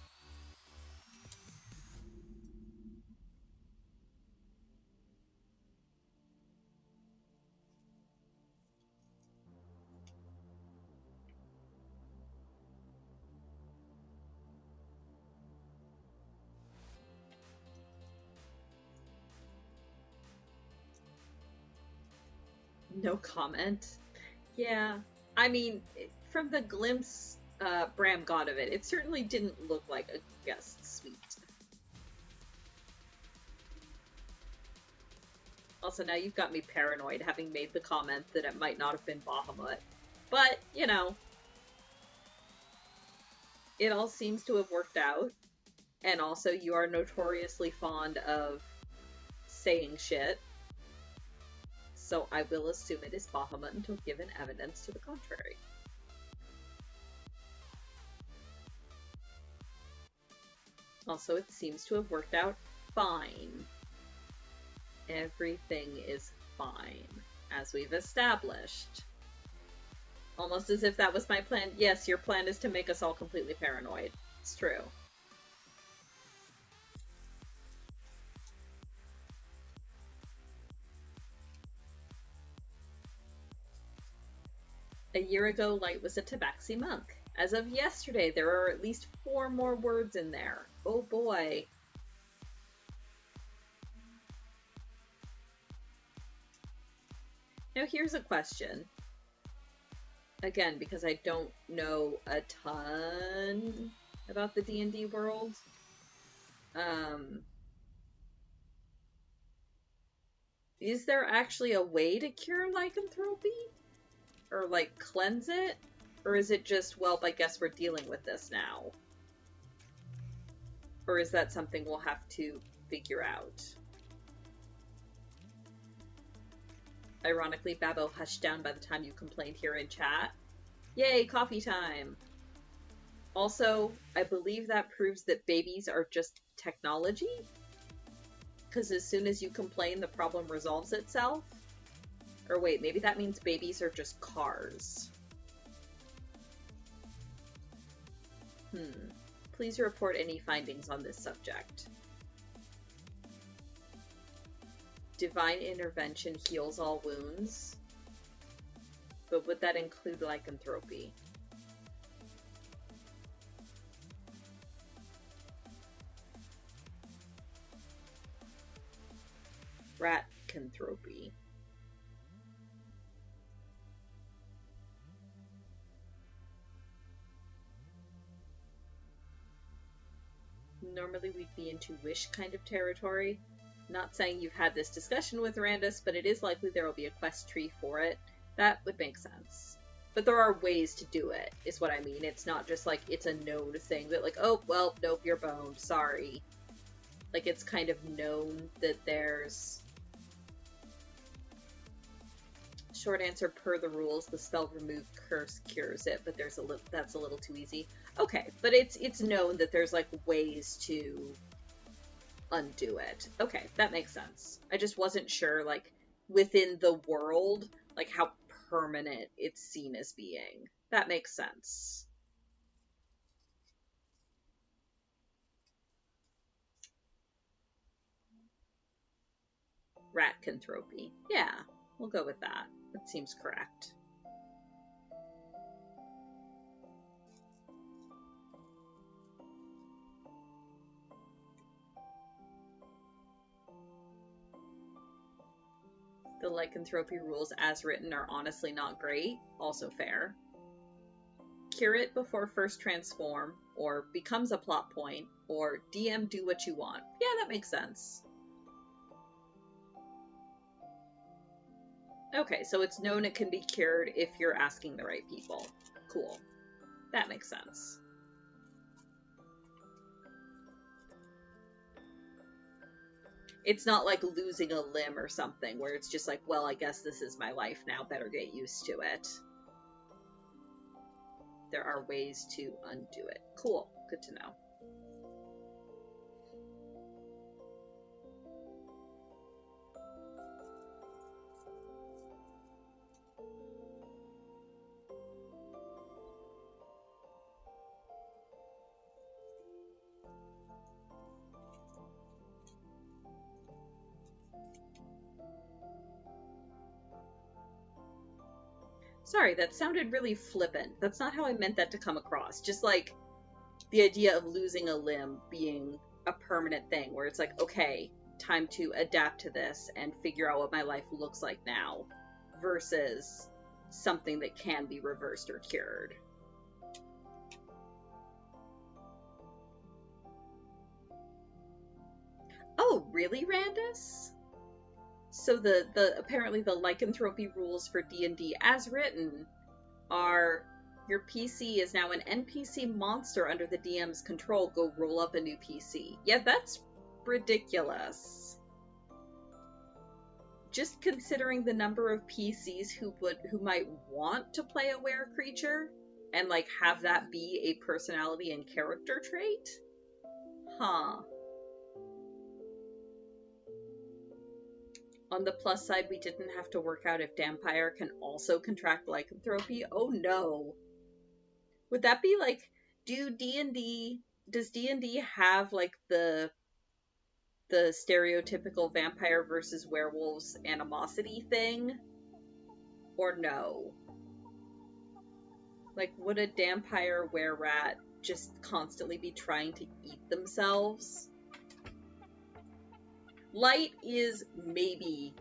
No comment. Yeah, I mean, from the glimpse Bram got of it, it certainly didn't look like a guest suite. Also, now you've got me paranoid, having made the comment that it might not have been Bahamut. But, you know, it all seems to have worked out. And also, you are notoriously fond of saying shit. So I will assume it is Bahamut until given evidence to the contrary. Also, it seems to have worked out fine. Everything is fine, as we've established. Almost as if that was my plan. Yes, your plan is to make us all completely paranoid. It's true. A year ago, Light was a Tabaxi monk. As of yesterday, there are at least 4 more words in there. Oh boy. Now here's a question. Again, because I don't know a ton about the D&D world. Is there actually a way to cure lycanthropy? Or, like, cleanse it? Or is it just, well, I guess we're dealing with this now? Or is that something we'll have to figure out? Ironically, Babbo hushed down by the time you complained here in chat. Yay, coffee time! Also, I believe that proves that babies are just technology? Because as soon as you complain, the problem resolves itself? Or wait, maybe that means babies are just cars. Please report any findings on this subject. Divine intervention heals all wounds. But would that include lycanthropy? Ratcanthropy. Normally we'd be into wish kind of territory. Not saying you've had this discussion with Randus, but it is likely there will be a quest tree for it. That would make sense. But there are ways to do it, is what I mean. It's not just like it's a known thing that like, oh, well, nope, you're boned, sorry. Like, it's kind of known that there's... Short answer, per the rules, the spell remove curse cures it, but that's a little too easy. Okay, but it's known that there's like ways to undo it. Okay, that makes sense. I just wasn't sure, like, within the world, like how permanent it's seen as being. That makes sense. Ratcanthropy. Yeah, we'll go with that. That seems correct. The lycanthropy rules as written are honestly not great. Also fair. Cure it before first transform, or becomes a plot point, or DM do what you want. Yeah, that makes sense. Okay, so it's known it can be cured if you're asking the right people. Cool. That makes sense. It's not like losing a limb or something, where it's just like, well, I guess this is my life now, better get used to it. There are ways to undo it. Cool. Good to know. Sorry, that sounded really flippant. That's not how I meant that to come across. Just like the idea of losing a limb being a permanent thing, where it's like, okay, time to adapt to this and figure out what my life looks like now, versus something that can be reversed or cured. Oh, really, Randus? So the apparently the lycanthropy rules for D&D as written are your PC is now an NPC monster under the DM's control. Go roll up a new PC. Yeah, that's ridiculous. Just considering the number of PCs who might want to play a were creature and like have that be a personality and character trait? Huh. On the plus side, we didn't have to work out if Dampire can also contract lycanthropy. Oh no. Would that be like, does D&D have like the stereotypical vampire versus werewolves animosity thing? Or no? Like, would a Dampire were-rat just constantly be trying to eat themselves? Light is maybe...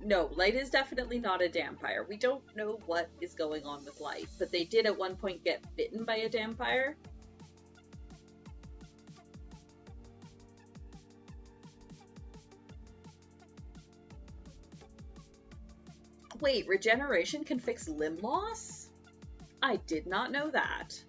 No, Light is definitely not a Dampire. We don't know what is going on with Light, but they did at one point get bitten by a Dampire. Wait, regeneration can fix limb loss? I did not know that.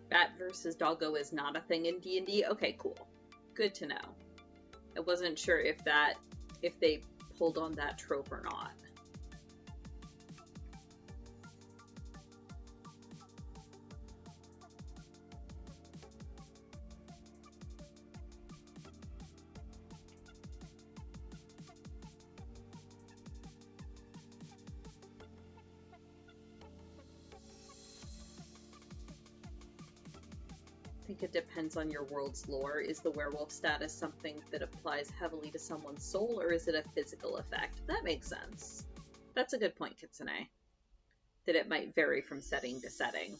Bat versus doggo is not a thing in D&D? Okay, cool. Good to know. I wasn't sure if that if they pulled on that trope or not. I think it depends on your world's lore. Is the werewolf status something that applies heavily to someone's soul, or is it a physical effect? That makes sense. That's a good point, Kitsune. That it might vary from setting to setting.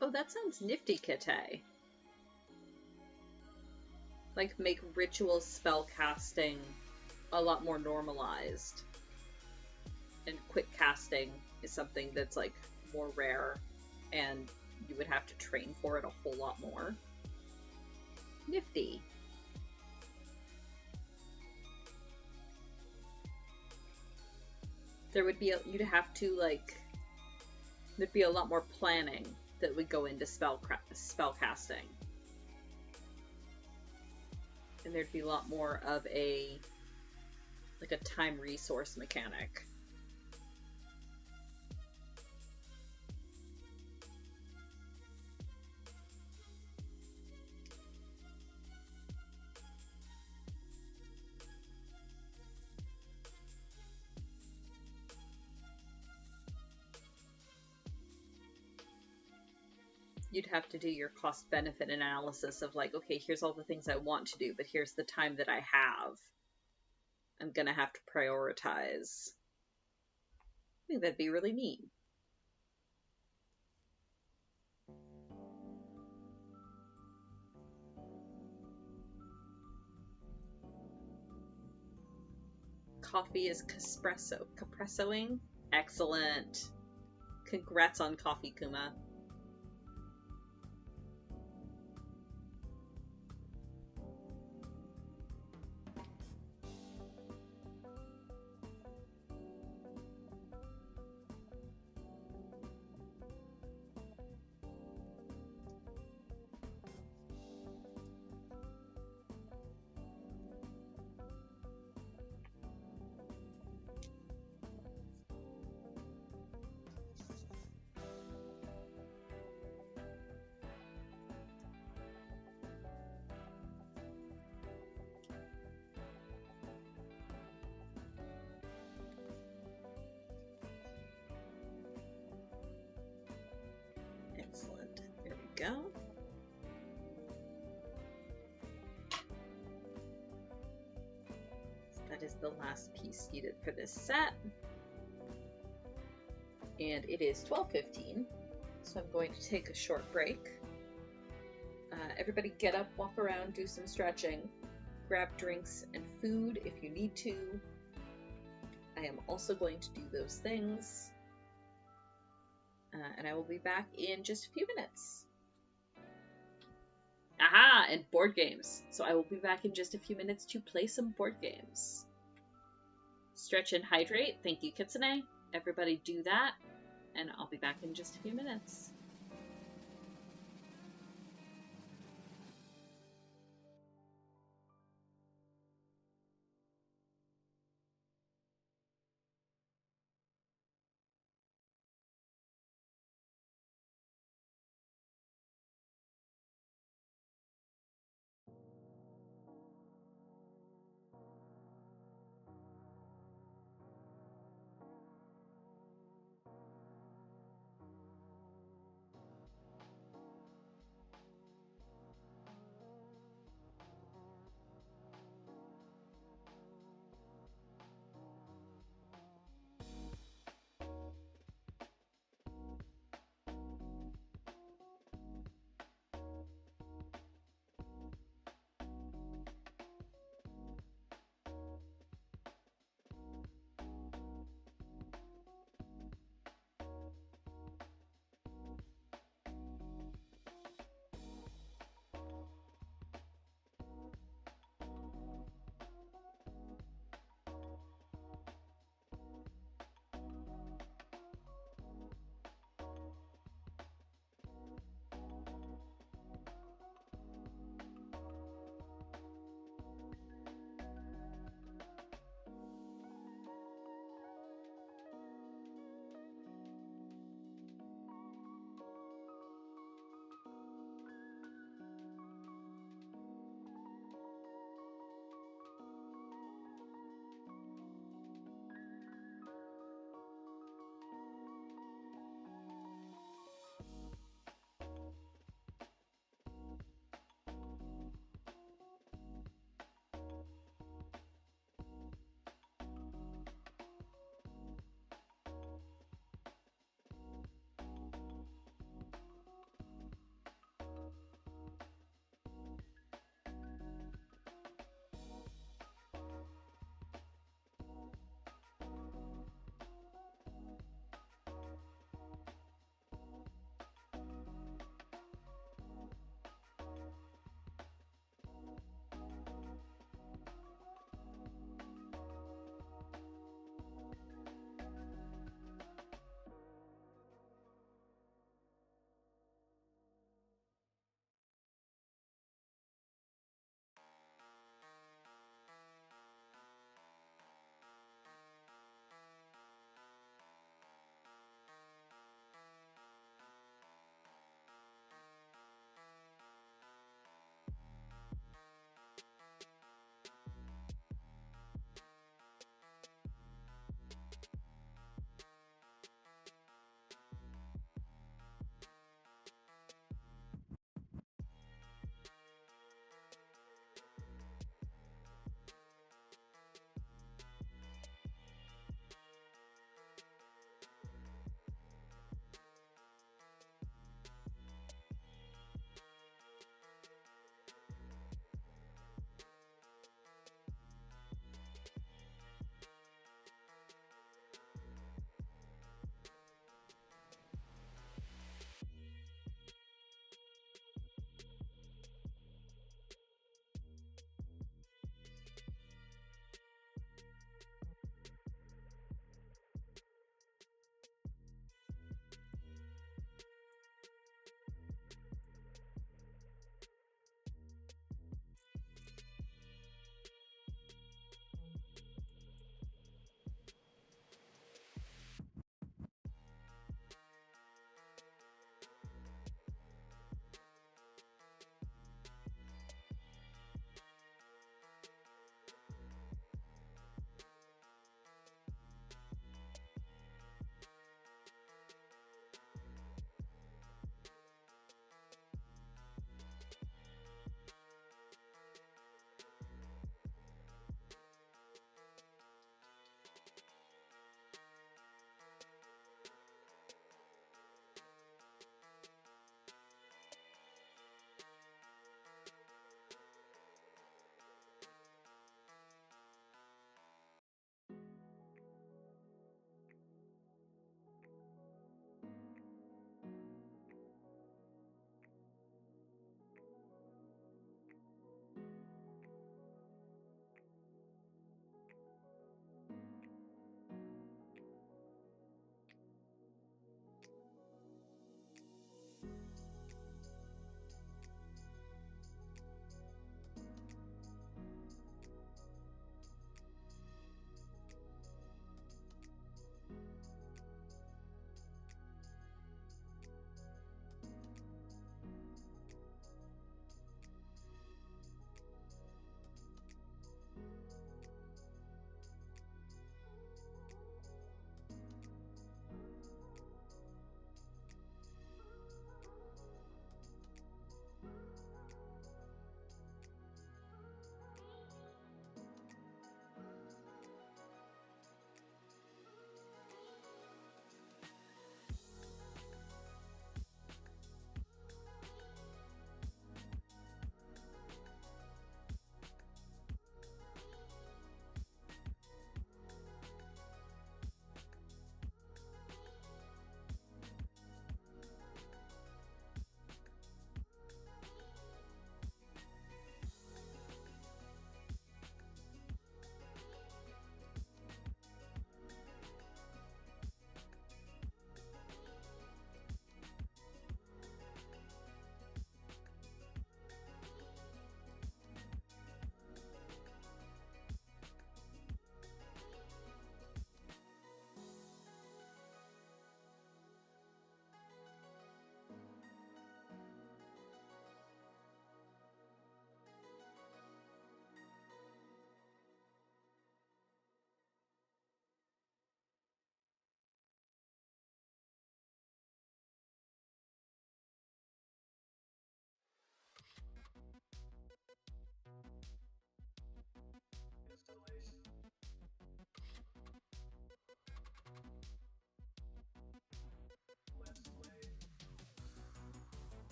Oh, that sounds nifty, Kite. Like, make ritual spell casting a lot more normalized. And quick casting is something that's, like, more rare, and you would have to train for it a whole lot more. Nifty. There would be, you'd have to, like, there'd be a lot more planning that would go into spell casting. And there'd be a lot more of a, like, a time resource mechanic. You'd have to do your cost benefit analysis of, like, okay, here's all the things I want to do, but here's the time that I have. I'm gonna have to prioritize. I think that'd be really neat. Coffee is capressoing. Excellent. Congrats on coffee, Kuma. Excellent. There we go. So that is the last piece needed for this set. And it is 12:15, so I'm going to take a short break. Everybody get up, walk around, do some stretching, grab drinks and food if you need to. I am also going to do those things. And I will be back in just a few minutes. Aha! And board games. So I will be back in just a few minutes to play some board games. Stretch and hydrate. Thank you, Kitsune. Everybody do that. And I'll be back in just a few minutes.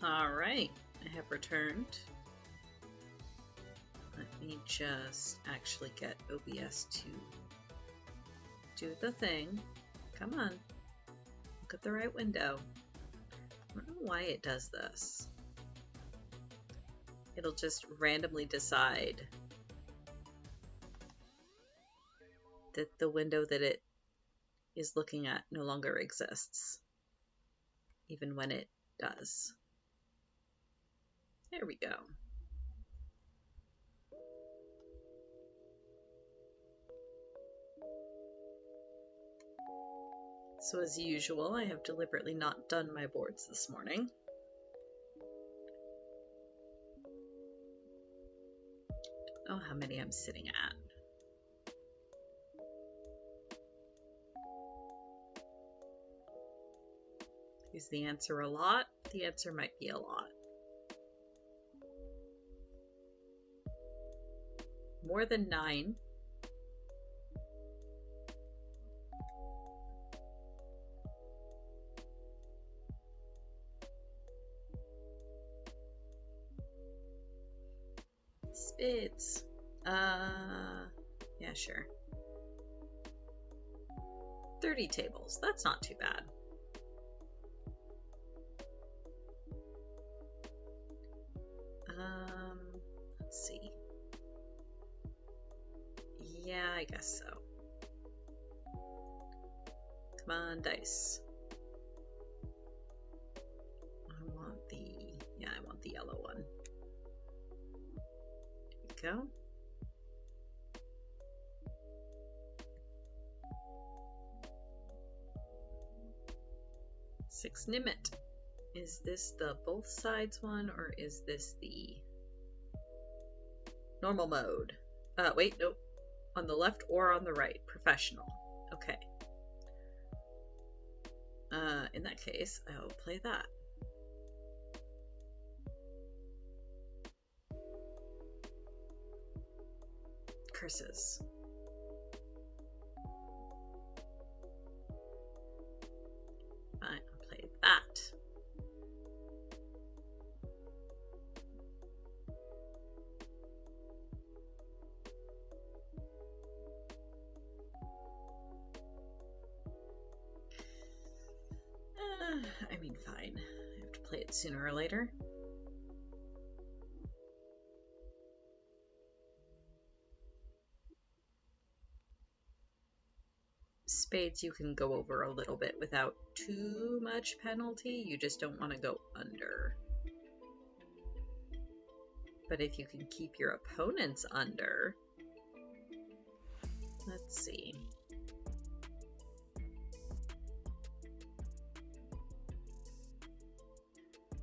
All right, I have returned. Let me just actually get OBS to do the thing. Come on, look at the right window. I don't know why it does this. It'll just randomly decide that the window that it is looking at no longer exists, even when it does. There we go. So as usual, I have deliberately not done my boards this morning. Oh, how many I'm sitting at. Is the answer a lot? The answer might be a lot. More than 9. Spades. Yeah, sure. 30 tables. That's not too bad. Let's see. Yeah, I guess so. Come on, dice. I want the yellow one. There we go. Six Nimit. Is this the both sides one, or is this the normal mode? Wait, nope. On the left or on the right? Professional. Okay. In that case, I will play that. Curses. Fine, I'll play that. I mean, fine. I have to play it sooner or later. Spades you can go over a little bit without too much penalty. You just don't want to go under. But if you can keep your opponents under... Let's see.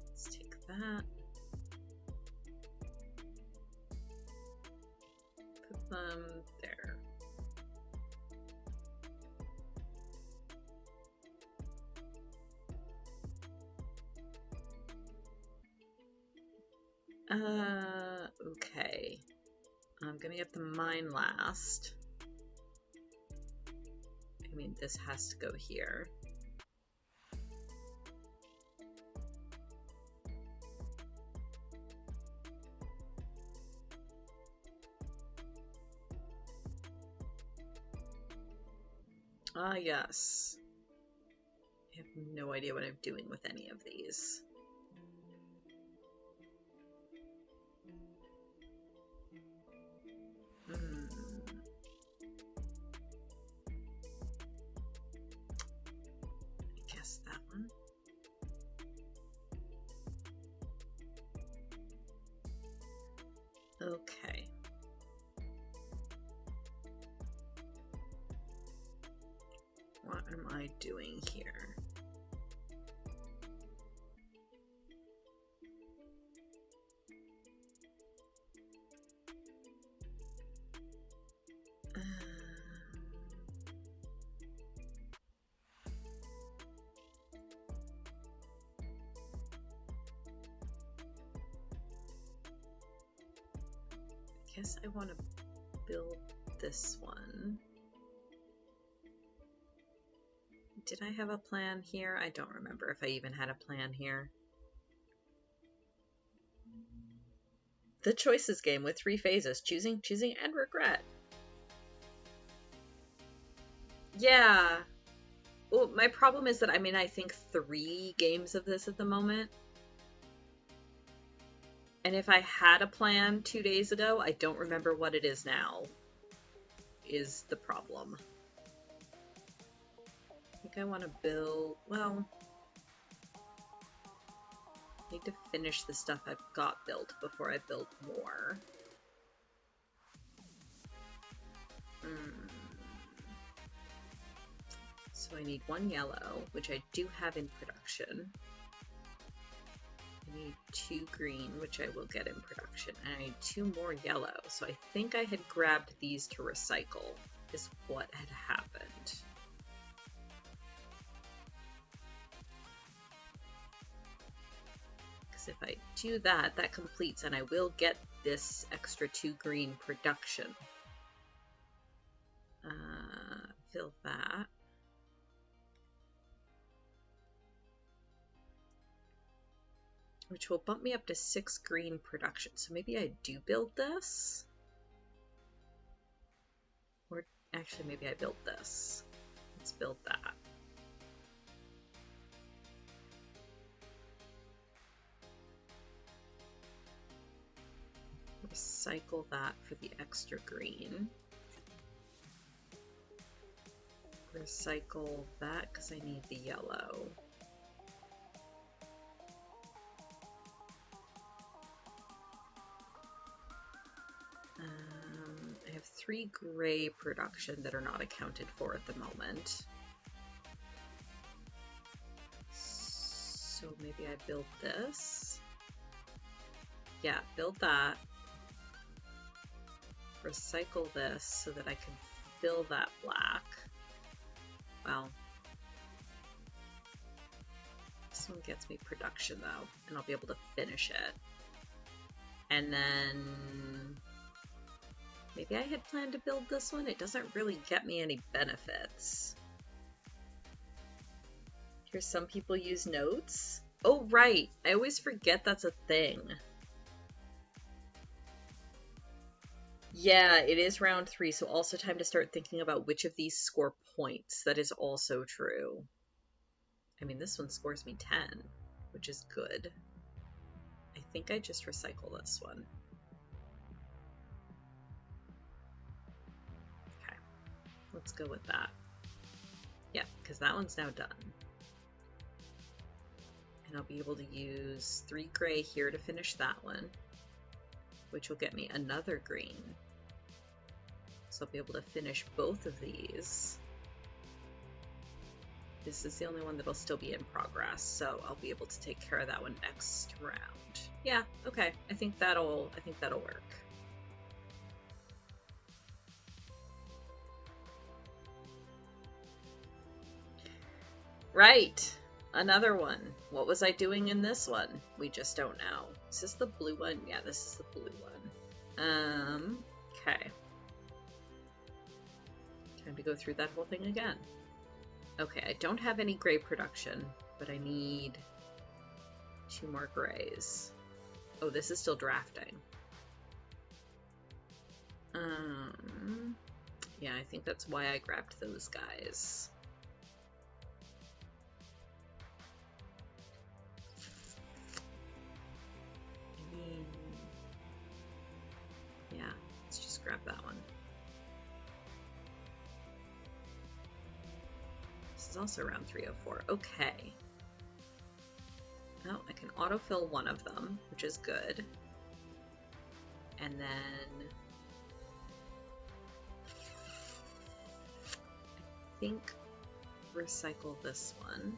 Let's take that. Put them there. Okay. I'm gonna get the mine last. mean, this has to go here. Ah, yes. I have no idea what I'm doing with any of these. I guess that one. Okay. What am I doing here? I guess I want to build this one. Did I have a plan here? I don't remember if I even had a plan here. The choices game with 3 phases: choosing, choosing, and regret. Yeah. Well, my problem is that I'm in, I think, 3 games of this at the moment. And if I had a plan 2 days ago, I don't remember what it is now, is the problem. I think I want to build, well, I need to finish the stuff I've got built before I build more. So I need 1 yellow, which I do have in production. I need 2 green, which I will get in production. And I need 2 more yellow. So I think I had grabbed these to recycle, is what had happened. Because if I do that, that completes, and I will get this extra 2 green production. Fill that. Which will bump me up to 6 green production. So maybe I do build this. Or actually, maybe I build this. Let's build that. Recycle that for the extra green. Recycle that because I need the yellow. I have 3 gray production that are not accounted for at the moment. So maybe I build this. Yeah, build that. Recycle this so that I can fill that black. Well, this one gets me production though, and I'll be able to finish it. And then maybe I had planned to build this one. It doesn't really get me any benefits. Here's some people use notes. Oh, right. I always forget that's a thing. Yeah, it is round 3, so also time to start thinking about which of these score points. That is also true. I mean, this one scores me 10, which is good. I think I just recycle this one. Okay, let's go with that. Yeah, because that one's now done. And I'll be able to use 3 gray here to finish that one, which will get me another green. So I'll be able to finish both of these. This is the only one that'll still be in progress, so I'll be able to take care of that one next round. Yeah, okay. I think that'll work. Right. Another one. What was I doing in this one? We just don't know. Is this the blue one? Yeah, this is the blue one. Okay. Time to go through that whole thing again. Okay, I don't have any gray production, but I need 2 more grays. Oh, this is still drafting. Yeah, I think that's why I grabbed those guys. Yeah, let's just grab that one. This is also round 304. Okay. Oh, I can autofill one of them, which is good. And then I think recycle this one,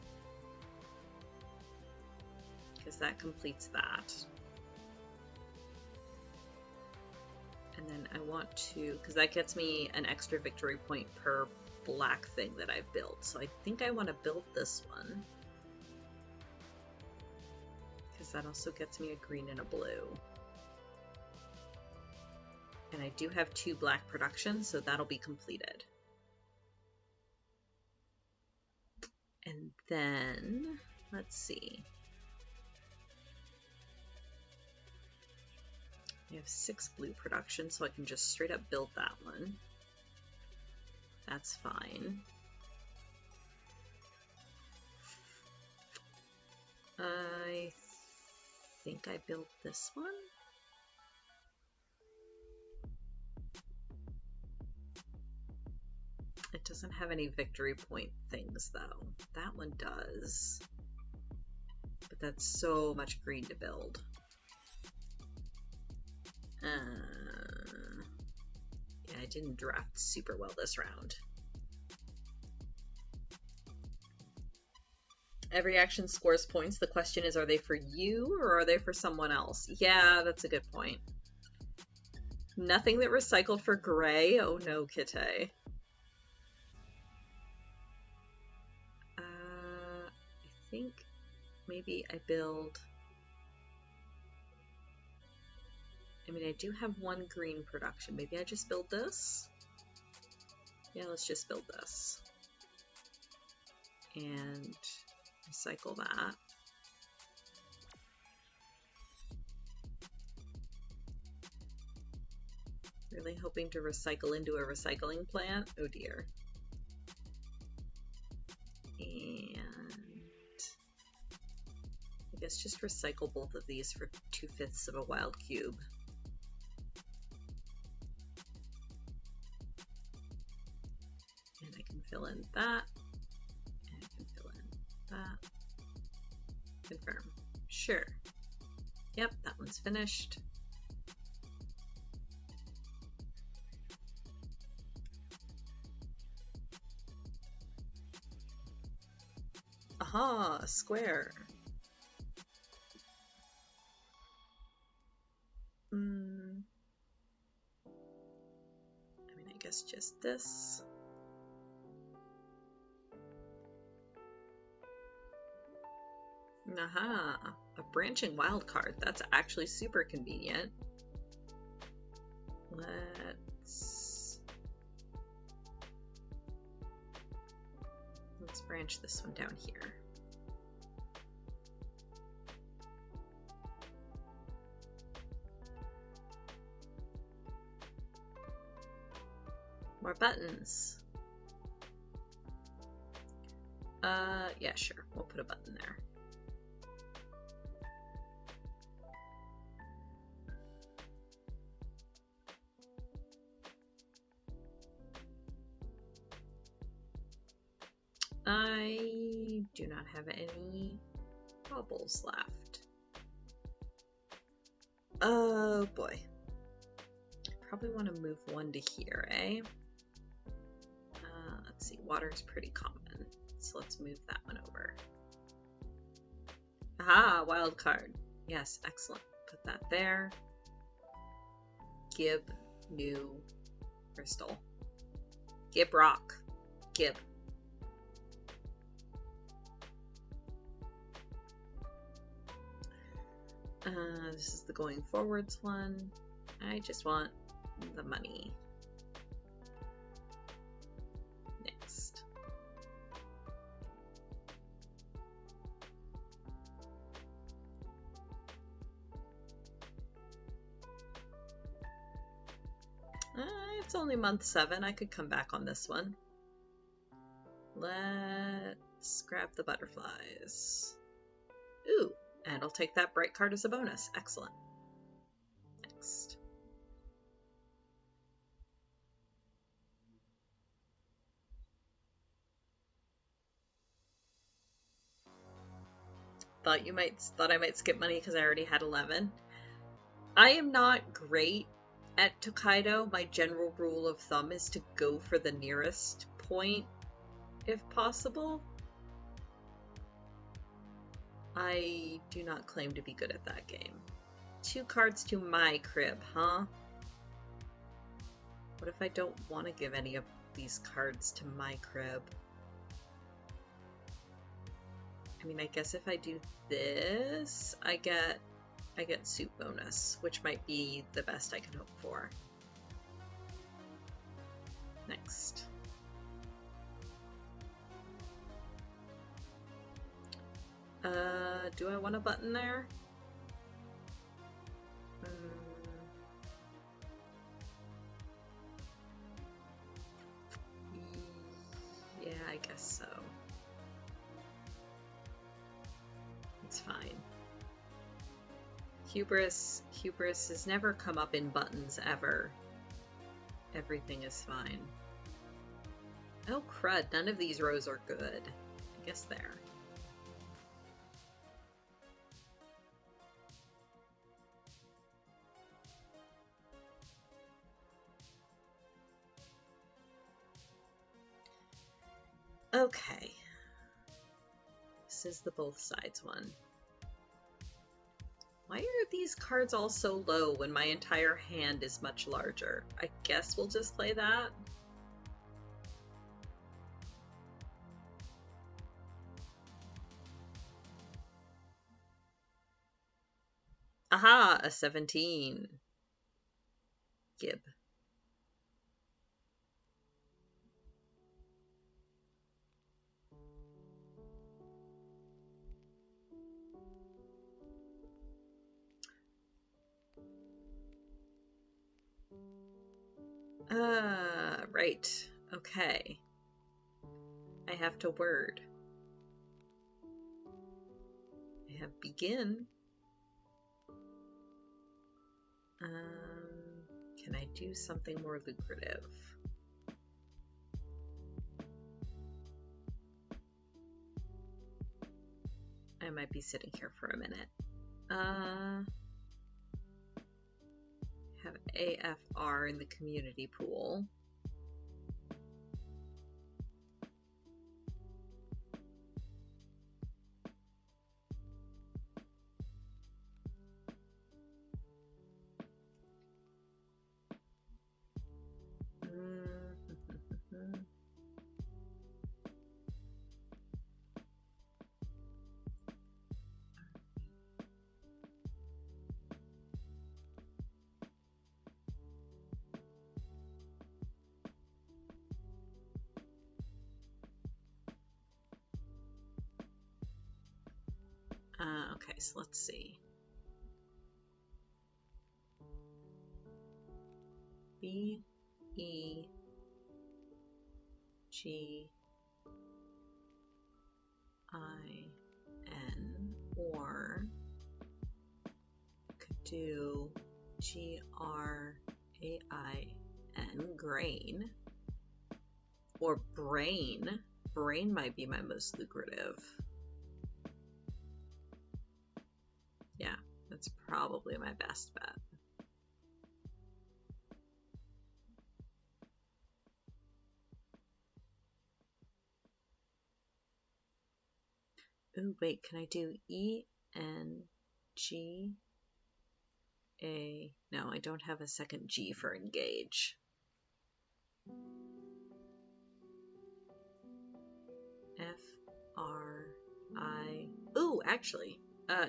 because that completes that. And then I want to, because that gets me an extra victory point per black thing that I've built. So I think I want to build this one, because that also gets me a green and a blue. And I do have 2 black productions, so that'll be completed. And then, let's see. I have 6 blue production, so I can just straight up build that one. That's fine. I think I built this one. It doesn't have any victory point things though. That one does. But that's so much green to build. Yeah, I didn't draft super well this round. Every action scores points. The question is, are they for you or are they for someone else? Yeah, that's a good point. Nothing that recycled for gray? Oh no, Kite. I think maybe I build... I mean, I do have 1 green production. Maybe I just build this? Yeah, let's just build this. And recycle that. Really hoping to recycle into a recycling plant. Oh dear. And I guess just recycle both of these for 2/5 of a wild cube. And I can fill in that. And I can fill in that. Confirm. Sure. Yep, that one's finished. Aha, square. I mean, I guess just this. Aha, a branching wild card. That's actually super convenient. Let's branch this one down here. More buttons. Yeah, sure. We'll put a button there. I do not have any bubbles left. Oh boy. Probably want to move one to here, eh? Let's see, water's pretty common, so let's move that one over. Aha, wild card. Yes, excellent. Put that there. Gib, new, crystal. Gib rock. Gib. This is the going forwards one. I just want the money. Next. It's only month 7. I could come back on this one. Let's grab the butterflies. Ooh, and I'll take that bright card as a bonus. Excellent. Next. Thought I might skip money because I already had 11. I am not great at Tokaido. My general rule of thumb is to go for the nearest point if possible. I do not claim to be good at that game. 2 cards to my crib, huh? What if I don't want to give any of these cards to my crib? I mean, I guess if I do this, I get soup bonus, which might be the best I can hope for. Next. Do I want a button there? Yeah, I guess so. It's fine. Hubris has never come up in buttons ever. Everything is fine. Oh crud, none of these rows are good. I guess there. Okay. This is the both sides one. Why are these cards all so low when my entire hand is much larger? I guess we'll just play that. Aha, a 17. Gib. Right. Okay. I have to word. I have begin. Can I do something more lucrative? I might be sitting here for a minute. Have AFR in the community pool. Okay, so let's see. B, E, G, I, N, or could do G, R, A, I, N, grain, or brain. Brain might be my most lucrative. Yeah, that's probably my best bet. Ooh, wait, can I do E, N, G, A? No, I don't have a second G for engage. F, R, I. Ooh, actually.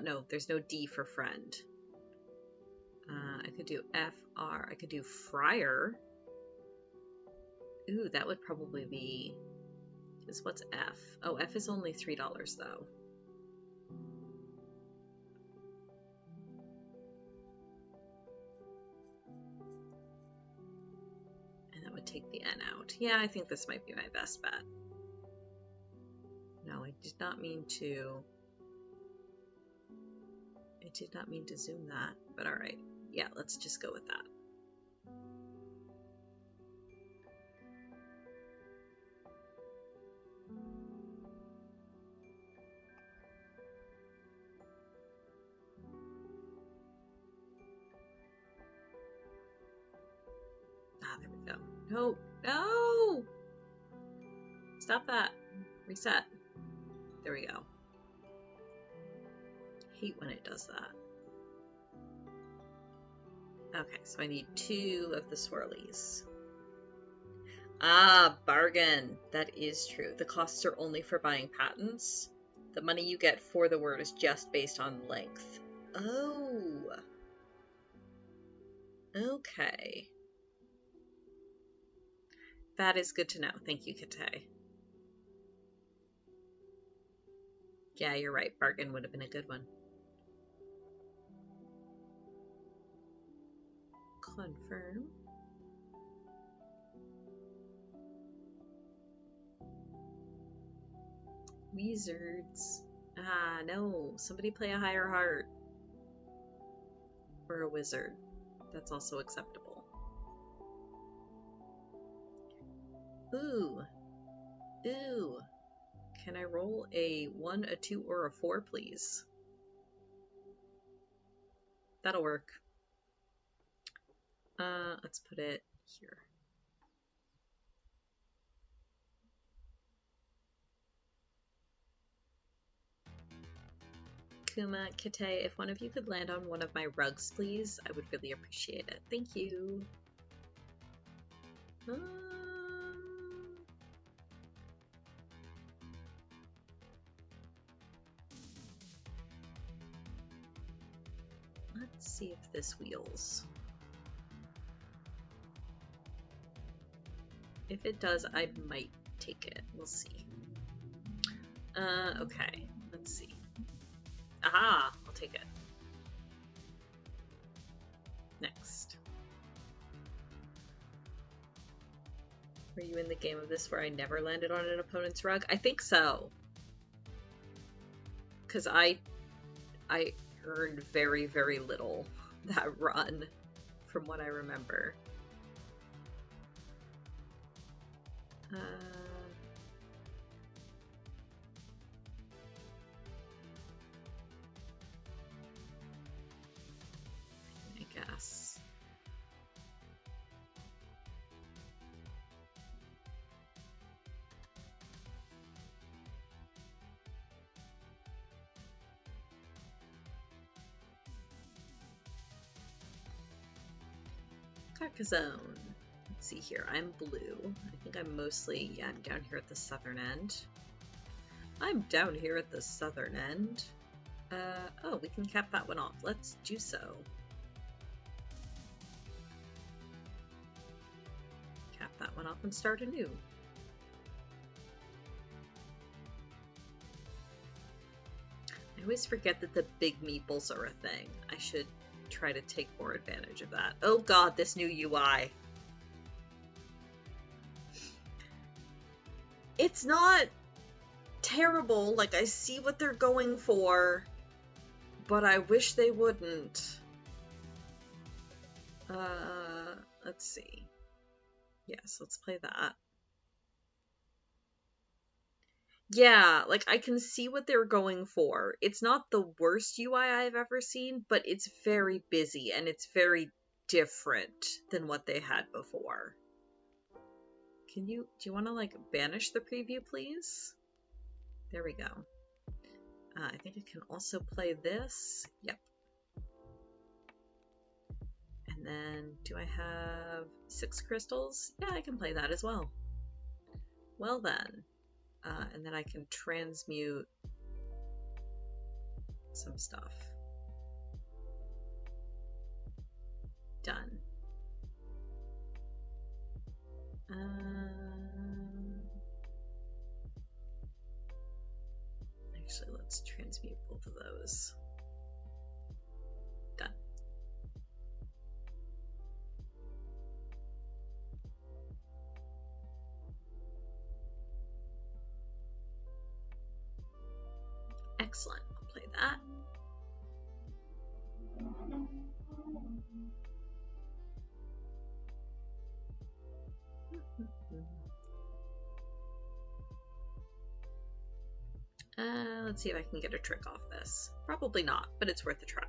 No, there's no D for friend. I could do F, R. I could do friar. Ooh, that would probably be... Because what's F? Oh, F is only $3, though. take the N out. Yeah, I think this might be my best bet. No, I did not mean to... I did not mean to zoom that, but alright. Yeah, let's just go with that. Ah, there we go. No, no! Stop that. Reset. There we go. Hate when it does that. Okay, so I need 2 of the swirlies. Ah, bargain. That is true. The costs are only for buying patents. The money you get for the word is just based on length. Oh. Okay. That is good to know. Thank you, Kate. Yeah, you're right. Bargain would have been a good one. Confirm. Wizards. Ah, no. Somebody play a higher heart. Or a wizard. That's also acceptable. Ooh. Ooh. Can I roll a 1, a 2, or a 4, please? That'll work. Let's put it here. Kuma, Kite, if one of you could land on one of my rugs, please, I would really appreciate it. Thank you. Let's see if this wheels. If it does, I might take it. We'll see. Okay. Let's see. Aha! I'll take it. Next. Were you in the game of this where I never landed on an opponent's rug? I think so. Because I earned very, very little that run, from what I remember. I guess. Carcassonne. Let's see here. I'm blue. I think I'm mostly, yeah, I'm down here at the southern end. I'm down here at the southern end. Oh, we can cap that one off. Let's do so. Cap that one off and start anew. I always forget that the big meeples are a thing. I should try to take more advantage of that. Oh god, this new UI. It's not terrible. Like, I see what they're going for, but I wish they wouldn't. Let's see. Yes, let's play that. Yeah, like, I can see what they're going for. It's not the worst UI I've ever seen, but it's very busy and it's very different than what they had before. Do you want to, like, banish the preview, please? There we go. I think I can also play this. Yep. And then, do I have 6 crystals? Yeah, I can play that as well. Well then. And then I can transmute some stuff. Done. Actually, let's transmute both of those. Done. Excellent. I'll play that. Let's see if I can get a trick off this. Probably not, but it's worth a try.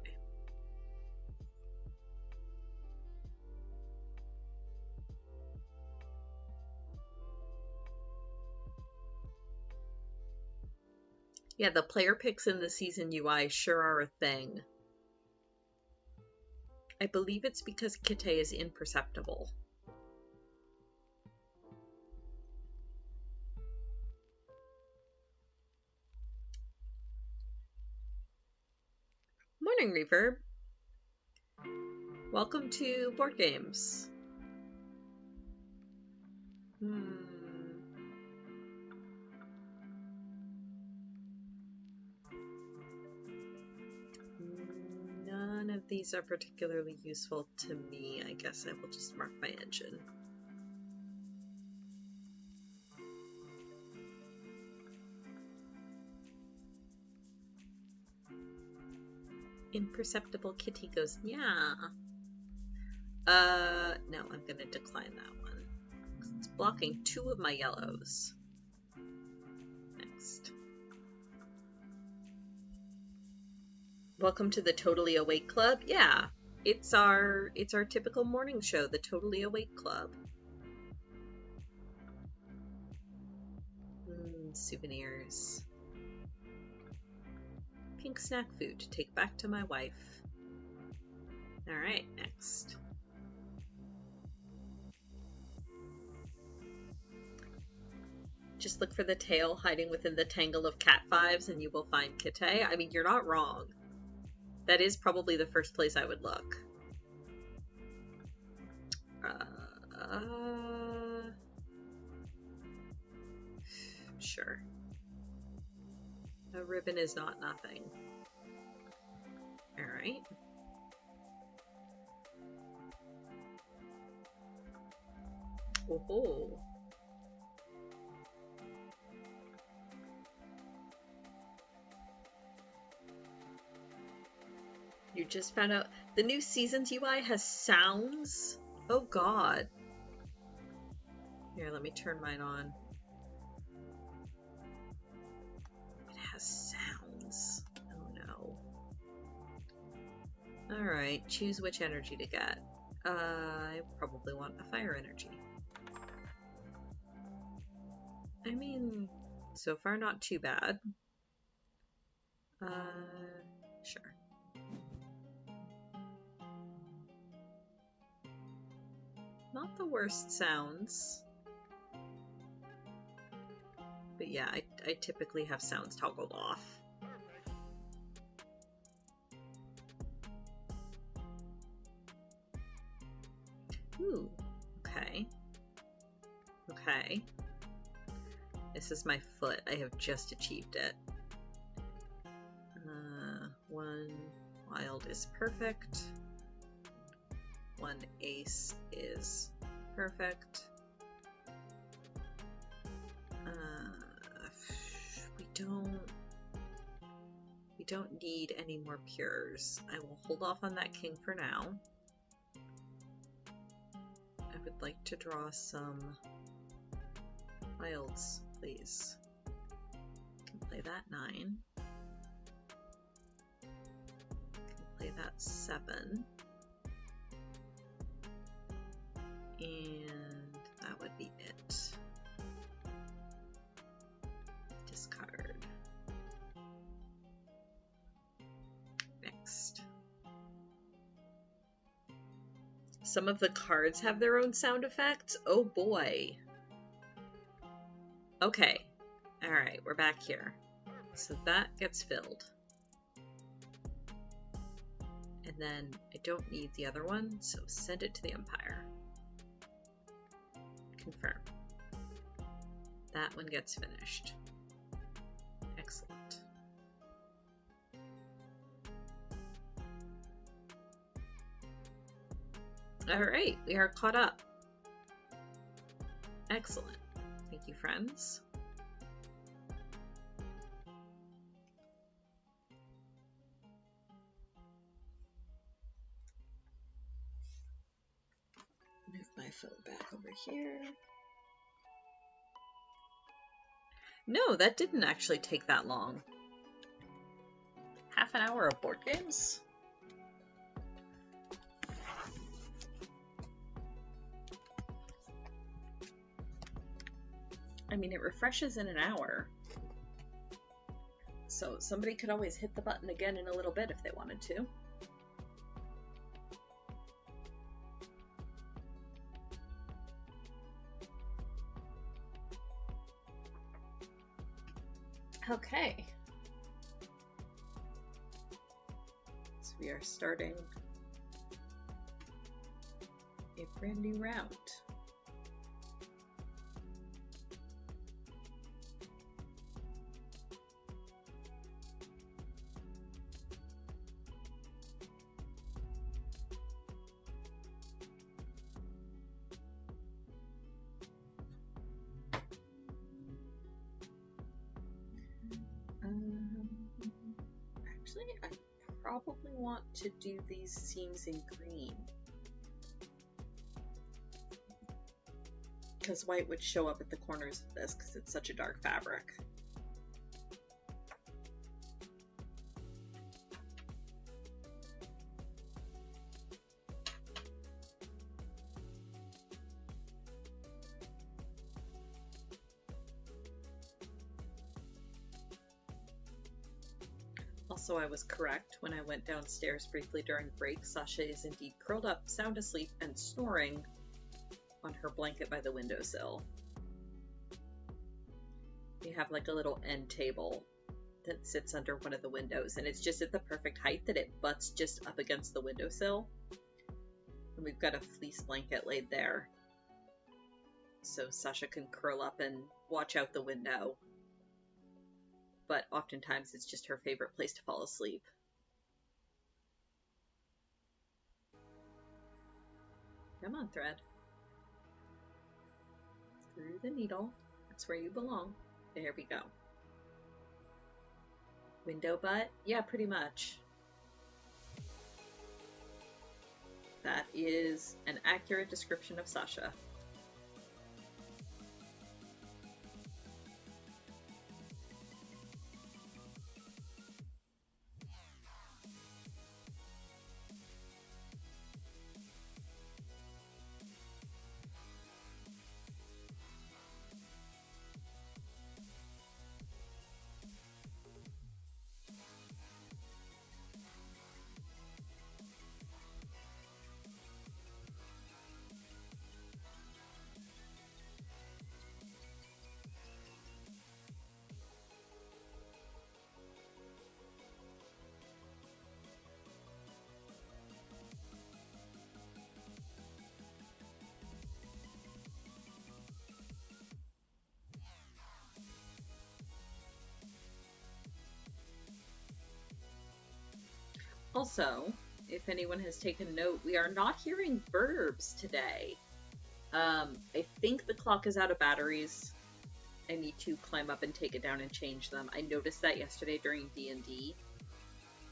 Yeah, the player picks in the season UI sure are a thing. I believe it's because Kite is imperceptible. Morning, Reverb. Welcome to Board Games. None of these are particularly useful to me. I guess I will just mark my engine. Imperceptible kitty goes, yeah. No, I'm gonna decline that one. It's blocking 2 of my yellows. Next. Welcome to the Totally Awake Club. Yeah, it's our typical morning show, the Totally Awake Club. Souvenirs. Pink snack food to take back to my wife. Alright, next. Just look for the tail hiding within the tangle of cat fives and you will find Kite. I mean, you're not wrong. That is probably the first place I would look. Sure. A ribbon is not nothing. Alright. Oh. You just found out the new season's UI has sounds? Oh god. Here, let me turn mine on. It has sounds. Oh no. Alright, choose which energy to get. I probably want a fire energy. I mean, so far not too bad. Sure. Not the worst sounds. But yeah, I typically have sounds toggled off. Ooh, okay. Okay. This is my foot. I have just achieved it. 1 wild is perfect. 1 ace is perfect. We don't need any more pures. I will hold off on that king for now. I would like to draw some wilds, please. Can play that 9. Can play that 7. And that would be it. Discard. Next. Some of the cards have their own sound effects. Oh boy. Okay. Alright, we're back here. So that gets filled. And then I don't need the other one, so send it to the Empire. Confirm. That one gets finished. Excellent. Alright, we are caught up. Excellent. Thank you, friends. phone back over here. No, that didn't actually take that long. Half an hour of board games? I mean, it refreshes in an hour. So somebody could always hit the button again in a little bit if they wanted to. Okay. So we are starting a brand new round. Actually, I probably want to do these seams in green, because white would show up at the corners of this because it's such a dark fabric. Also, I was correct when I went downstairs briefly during break. Sasha is indeed curled up, sound asleep, and snoring on her blanket by the windowsill. We have like a little end table that sits under one of the windows, and it's just at the perfect height that it butts just up against the windowsill. And we've got a fleece blanket laid there, so Sasha can curl up and watch out the window. But oftentimes it's just her favorite place to fall asleep. Come on, thread. Through the needle. That's where you belong. There we go. Window butt? Yeah, pretty much. That is an accurate description of Sasha. Also, if anyone has taken note, we are not hearing verbs today. I think the clock is out of batteries. I need to climb up and take it down and change them. I noticed that yesterday during D&D,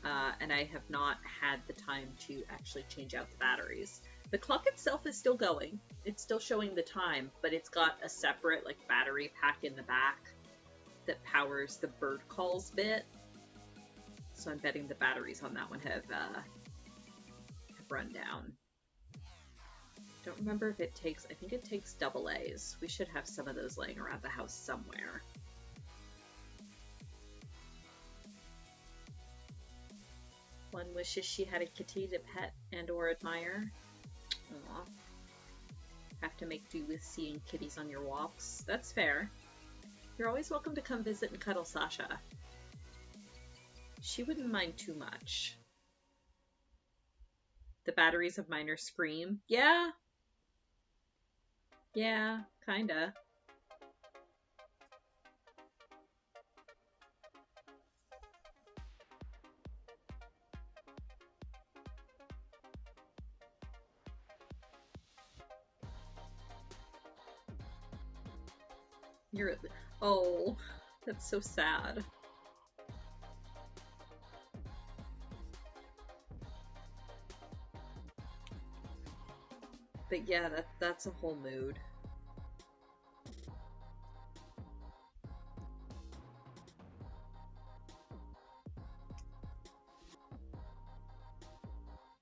and I have not had the time to actually change out the batteries. The clock itself is still going. It's still showing the time, but it's got a separate like battery pack in the back that powers the bird calls bit. So I'm betting the batteries on that one have run down. Don't remember if it takes, I think it takes AA's. We should have some of those laying around the house somewhere. One wishes she had a kitty to pet and or admire. Aww. Have to make do with seeing kitties on your walks. That's fair. You're always welcome to come visit and cuddle Sasha. She wouldn't mind too much. The batteries of mine are Scream. Yeah. Yeah, kinda. You're... Oh, that's so sad. But yeah, that's a whole mood.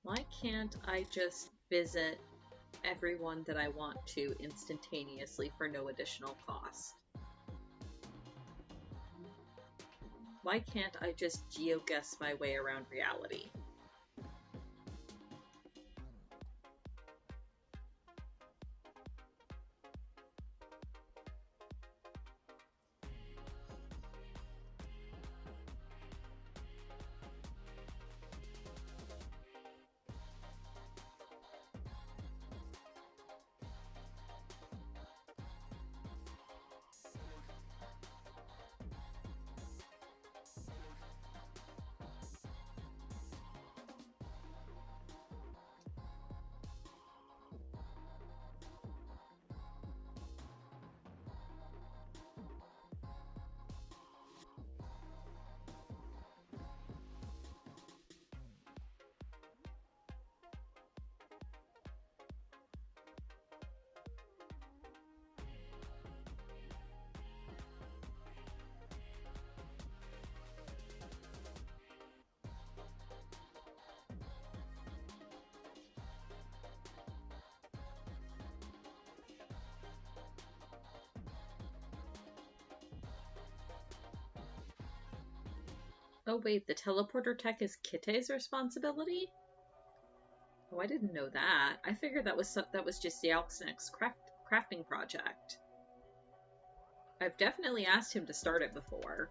Why can't I just visit everyone that I want to instantaneously for no additional cost? Why can't I just geoguess my way around reality? Oh wait, the teleporter tech is Kitte's responsibility? Oh, I didn't know that. I figured that was just Yalksnick's crafting project. I've definitely asked him to start it before.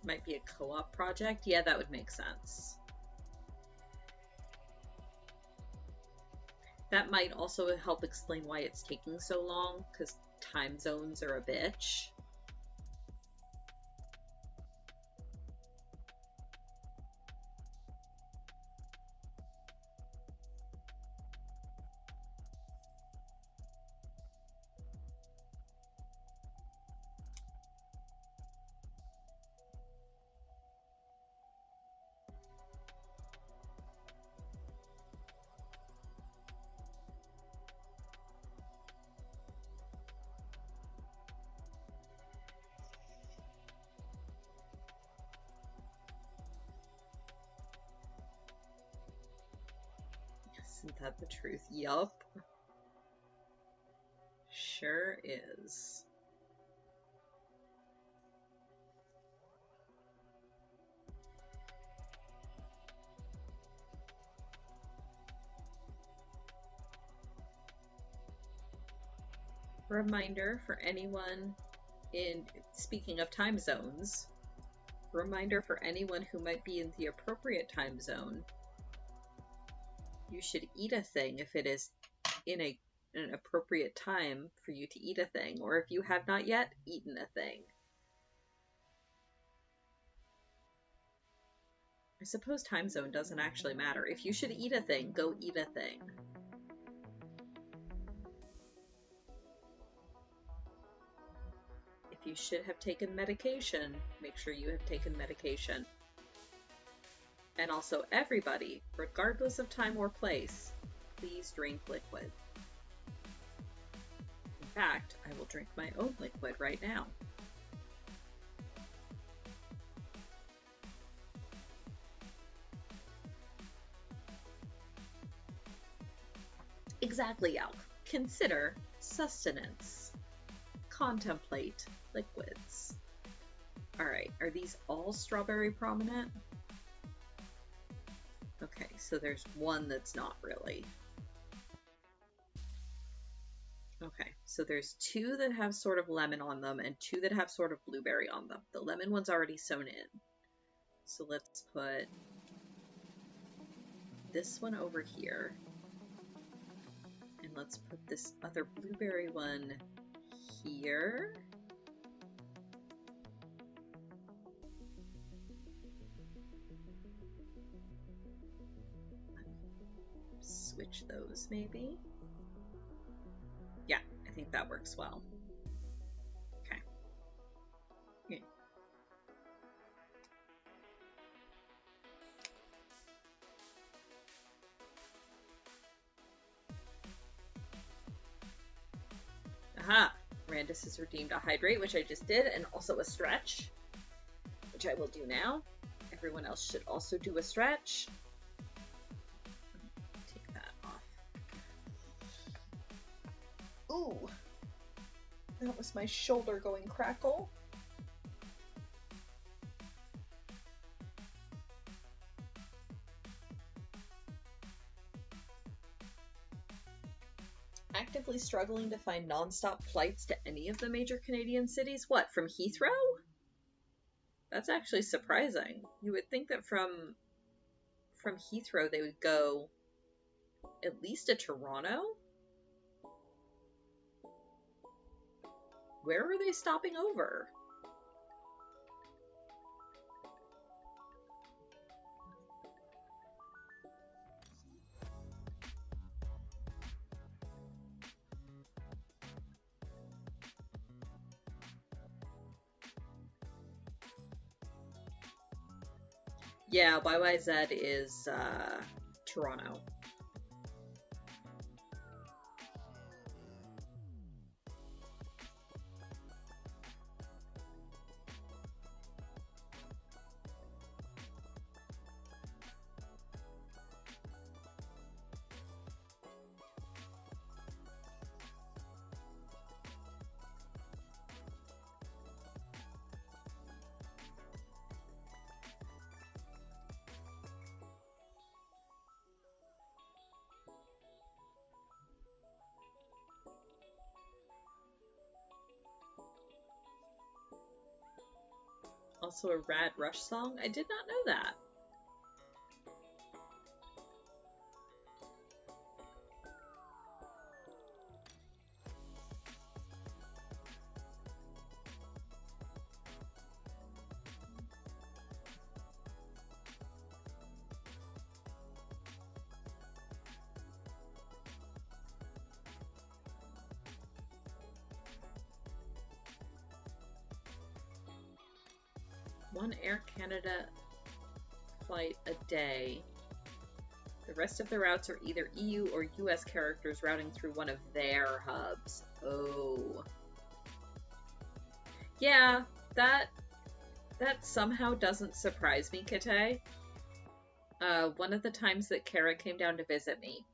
Might be a co-op project? Yeah, that would make sense. That might also help explain why it's taking so long, because time zones are a bitch. Isn't that the truth? Yup. Sure is. Reminder for anyone speaking of time zones, reminder for anyone who might be in the appropriate time zone. You should eat a thing if it is in an appropriate time for you to eat a thing, or if you have not yet eaten a thing. I suppose time zone doesn't actually matter. If you should eat a thing, go eat a thing. If you should have taken medication, make sure you have taken medication. And also, everybody, regardless of time or place, please drink liquid. In fact, I will drink my own liquid right now. Exactly, Alk. Consider sustenance. Contemplate liquids. Alright, are these all strawberry prominent? Okay, so there's one that's not really. Okay, So there's two that have sort of lemon on them and two that have sort of blueberry on them. The lemon one's already sewn in. So let's put this one over here. And let's put this other blueberry one here. Switch those maybe. Yeah, I think that works well. Okay. Yeah. Aha! Randus has redeemed a hydrate, which I just did, and also a stretch, which I will do now. Everyone else should also do a stretch. Take that off. Ooh! That was my shoulder going crackle. Actively struggling to find non-stop flights to any of the major Canadian cities? What, from Heathrow? That's actually surprising. You would think that from Heathrow they would go at least to Toronto? Where are they stopping over? Yeah, YYZ is Toronto. Also a Rad Rush song? I did not know that. One Air Canada flight a day. The rest of the routes are either EU or US characters routing through one of their hubs. Oh. Yeah, that somehow doesn't surprise me, Kite. One of the times that Kara came down to visit me,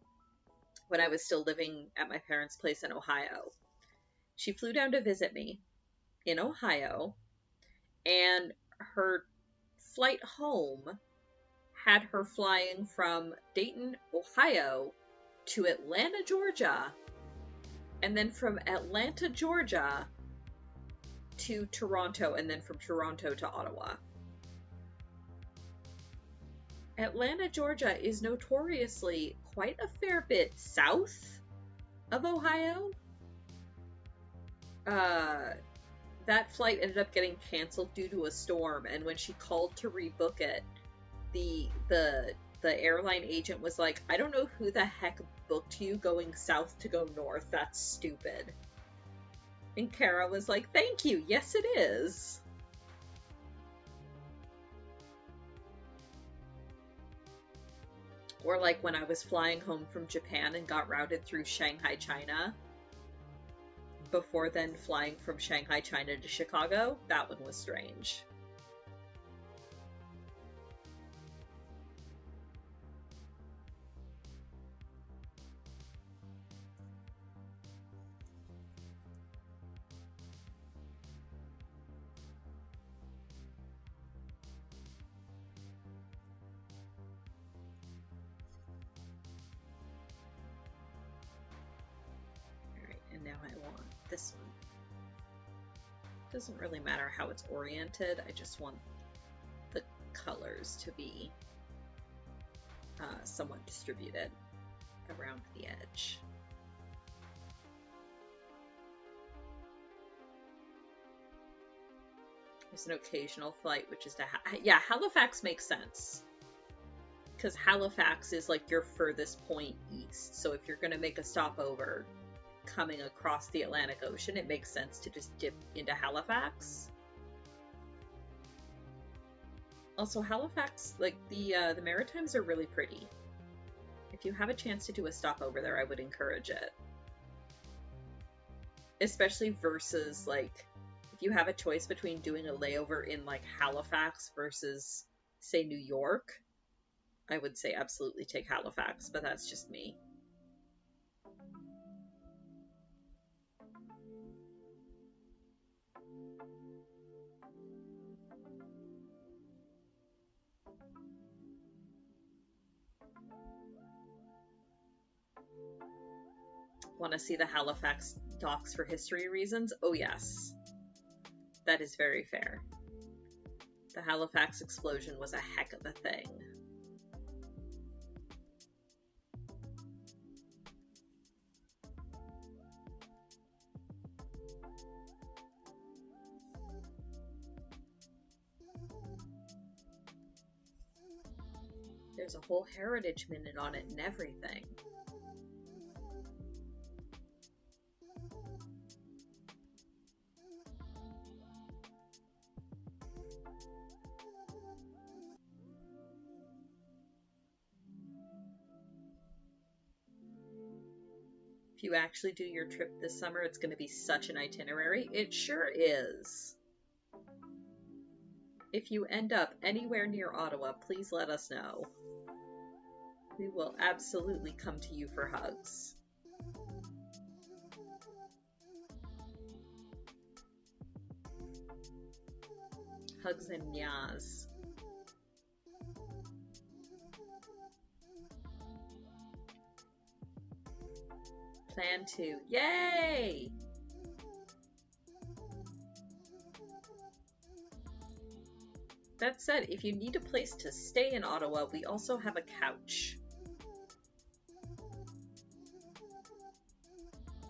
when I was still living at my parents' place in Ohio, she flew down to visit me in Ohio, and her flight home had her flying from Dayton, Ohio to Atlanta, Georgia, and then from Atlanta, Georgia to Toronto, and then from Toronto to Ottawa. Atlanta, Georgia is notoriously quite a fair bit south of Ohio. That flight ended up getting canceled due to a storm, and when she called to rebook it, the airline agent was like, I don't know who the heck booked you going south to go north. That's stupid. And Kara was like, thank you. Yes, it is. Or like when I was flying home from Japan and got routed through Shanghai, China, before then flying from Shanghai, China to Chicago. That one was strange. Alright, and now I want this one. Doesn't really matter how it's oriented, I just want the colors to be somewhat distributed around the edge. There's an occasional flight, which is to yeah, Halifax makes sense. Because Halifax is like your furthest point east. So if you're going to make a stopover coming across the Atlantic Ocean, it makes sense to just dip into Halifax. Also, Halifax, like the Maritimes are really pretty. If you have a chance to do a stopover there, I would encourage it. Especially versus like, if you have a choice between doing a layover in like Halifax versus, say, New York, I would say absolutely take Halifax, but that's just me. Want to see the Halifax docks for history reasons? Oh yes. That is very fair. The Halifax explosion was a heck of a thing. There's a whole heritage minute on it and everything. If you actually do your trip this summer, it's going to be such an itinerary. It sure is. If you end up anywhere near Ottawa, please let us know. We will absolutely come to you for hugs. Hugs and nyas. Plan to. Yay! That said, if you need a place to stay in Ottawa, we also have a couch.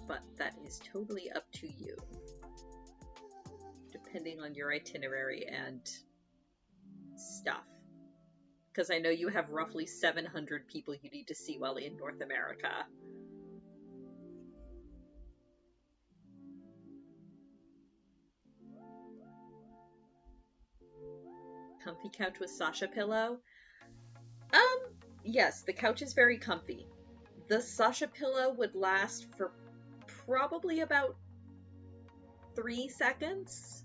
But that is totally up to you, depending on your itinerary and stuff. Because I know you have roughly 700 people you need to see while in North America. Comfy couch with Sasha pillow? Yes, the couch is very comfy. The Sasha pillow would last for probably about 3 seconds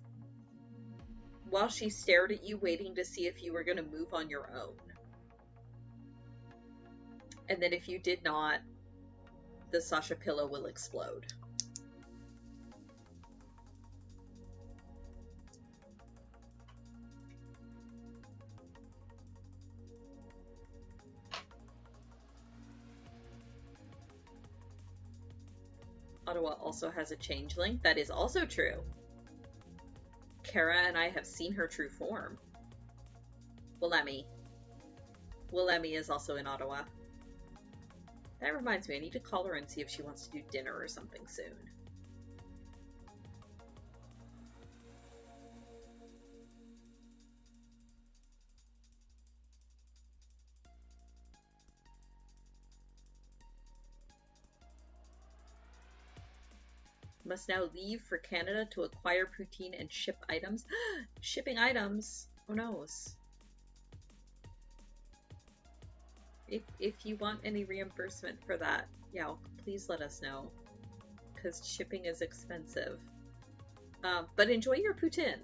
while she stared at you, waiting to see if you were going to move on your own. And then if you did not, the Sasha pillow will explode. Ottawa also has a changeling. That is also true. Kara and I have seen her true form. Willemi. Willemi is also in Ottawa. That reminds me, I need to call her and see if she wants to do dinner or something soon. Must now leave for Canada to acquire poutine and ship items. Shipping items? Who knows? If you want any reimbursement for that, yeah, please let us know. Because shipping is expensive. But enjoy your poutine.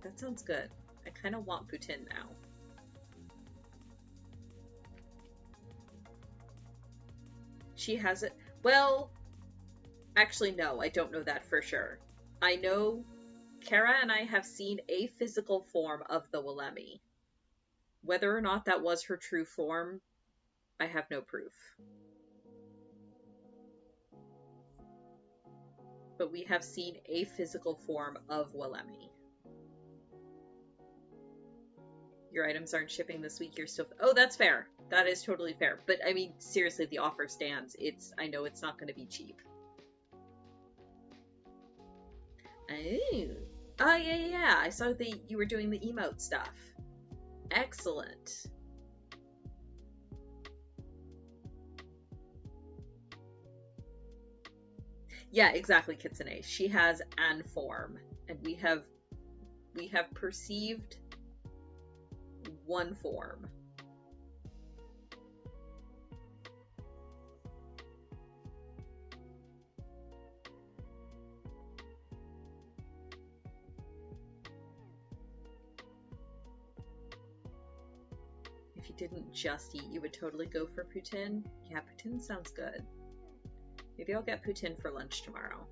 That sounds good. I kind of want poutine now. She has it. Well, actually, no, I don't know that for sure. I know Kara and I have seen a physical form of the Willemi. Whether or not that was her true form, I have no proof. but we have seen a physical form of Walemi. Your items aren't shipping this week, you're still... Oh, that's fair. That is totally fair. But, I mean, seriously, the offer stands. I know it's not going to be cheap. Oh, yeah. I saw that you were doing the emote stuff. Excellent. Yeah, exactly, Kitsune. She has an form, and we have perceived one form. If you didn't just eat, you would totally go for poutine? Yeah, poutine sounds good. Maybe I'll get poutine for lunch tomorrow.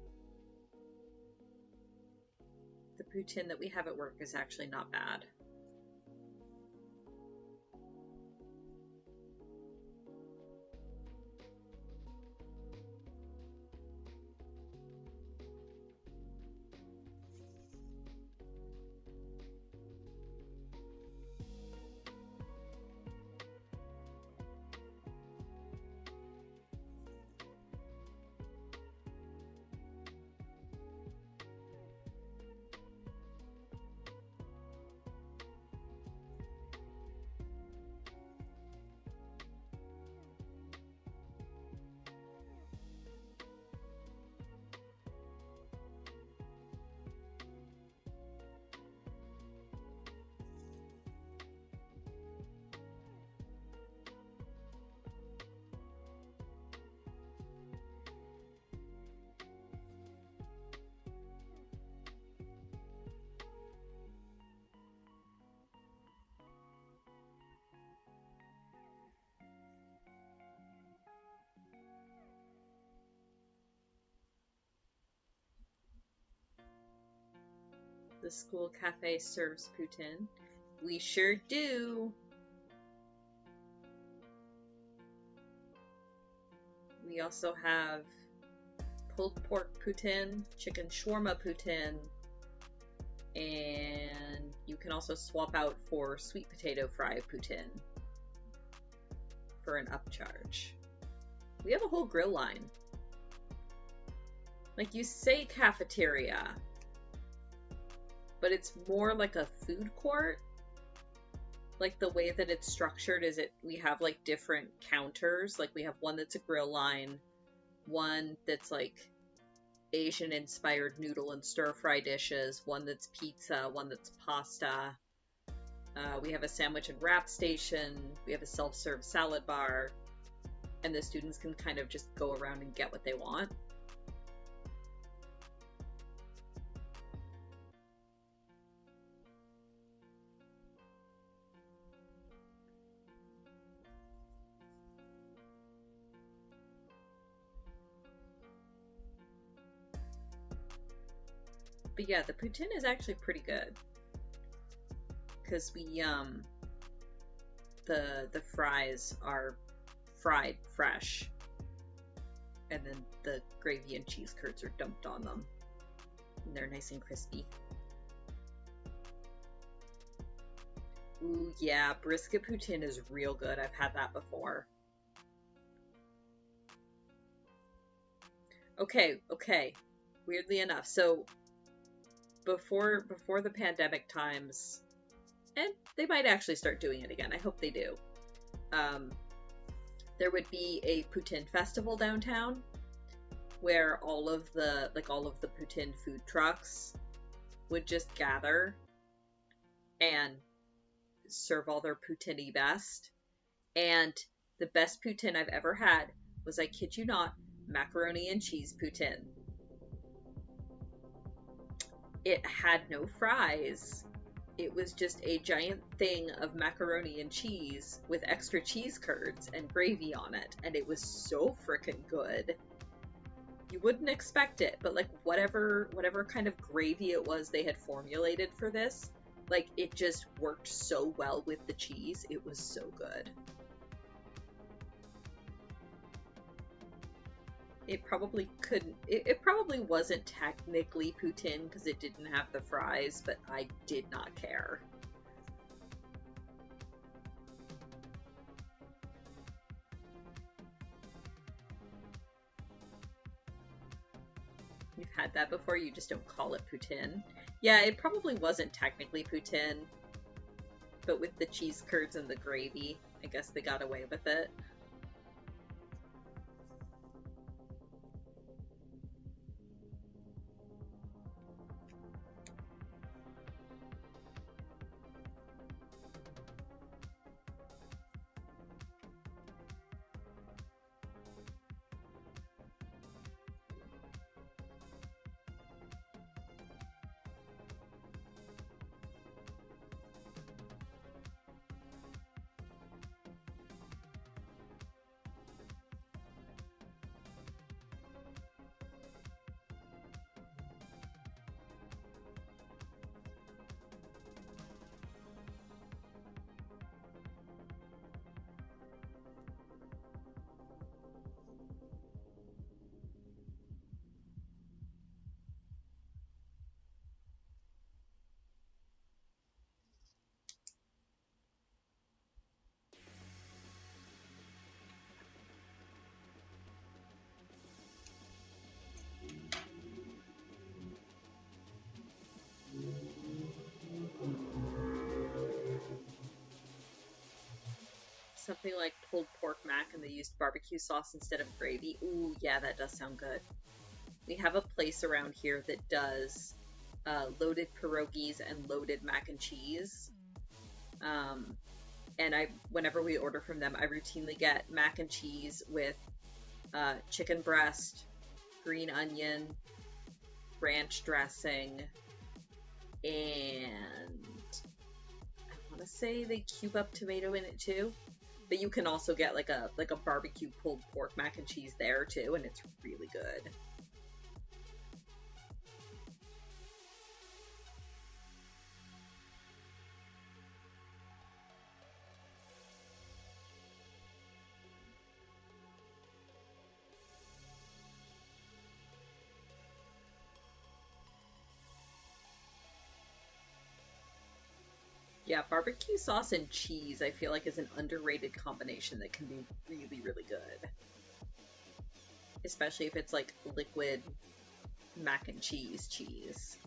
The poutine that we have at work is actually not bad. The school cafe serves poutine. We sure do. We also have pulled pork poutine, chicken shawarma poutine, and you can also swap out for sweet potato fry poutine for an upcharge. We have a whole grill line. Like, you say cafeteria, but it's more like a food court. Like, the way that it's structured is we have like different counters. Like, we have one that's a grill line, one that's like Asian inspired noodle and stir fry dishes, one that's pizza, one that's pasta. We have a sandwich and wrap station, we have a self-serve salad bar, and the students can kind of just go around and get what they want. But yeah, the poutine is actually pretty good. Because the fries are fried fresh. And then the gravy and cheese curds are dumped on them. And they're nice and crispy. Ooh, yeah, brisket poutine is real good. I've had that before. Okay. Weirdly enough, so before the pandemic times, and they might actually start doing it again, I hope they do, there would be a poutine festival downtown where all of the poutine food trucks would just gather and serve all their poutine best. And the best poutine I've ever had was, I kid you not, macaroni and cheese poutine. It had no fries. It was just a giant thing of macaroni and cheese with extra cheese curds and gravy on it, and it was so frickin' good. You wouldn't expect it, but like whatever kind of gravy it was they had formulated for this, like, it just worked so well with the cheese. It was so good. It probably couldn't. It probably wasn't technically poutine because it didn't have the fries, but I did not care. You've had that before, you just don't call it poutine. Yeah, it probably wasn't technically poutine, but with the cheese curds and the gravy, I guess they got away with it. Something like pulled pork mac and they used barbecue sauce instead of gravy. Ooh, yeah, that does sound good. We have a place around here that does loaded pierogies and loaded mac and cheese. And whenever we order from them, I routinely get mac and cheese with chicken breast, green onion, ranch dressing, and I want to say they cube up tomato in it too. But you can also get like a barbecue pulled pork mac and cheese there too, and it's really good. Yeah, barbecue sauce and cheese I feel like is an underrated combination that can be really, really good. Especially if it's like liquid mac and cheese cheese.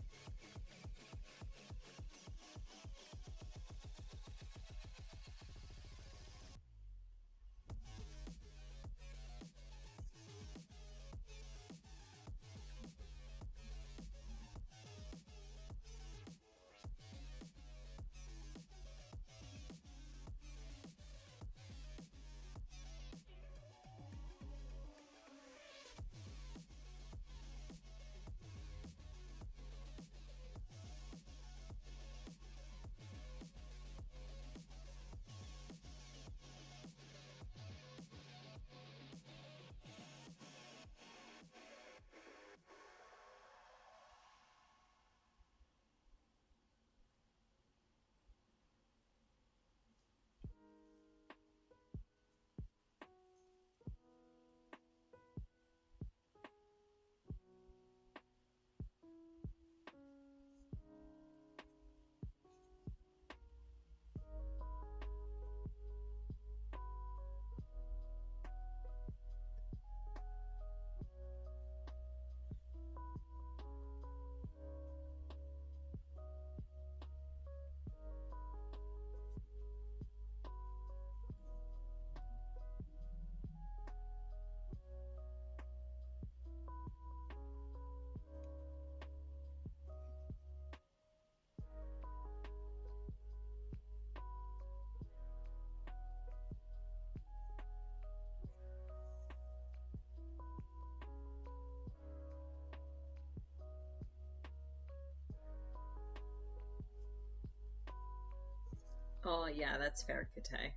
Oh yeah, that's fair, Kate.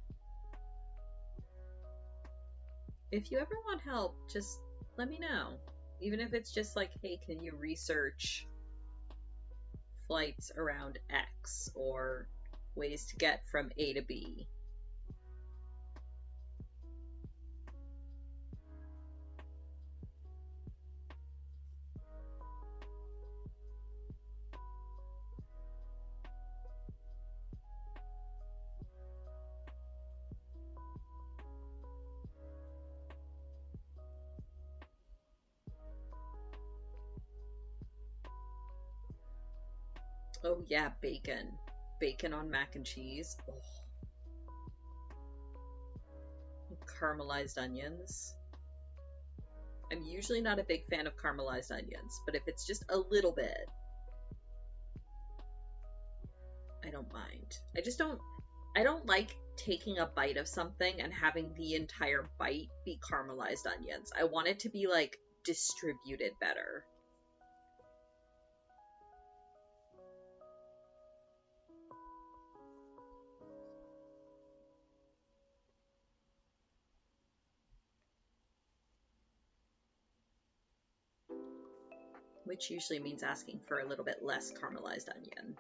If you ever want help, just let me know. Even if it's just like, hey, can you research flights around X or ways to get from A to B? Oh yeah, bacon. Bacon on mac and cheese. Oh. Caramelized onions. I'm usually not a big fan of caramelized onions, but if it's just a little bit, I don't mind. I don't like taking a bite of something and having the entire bite be caramelized onions. I want it to be like distributed better. Which usually means asking for a little bit less caramelized onion.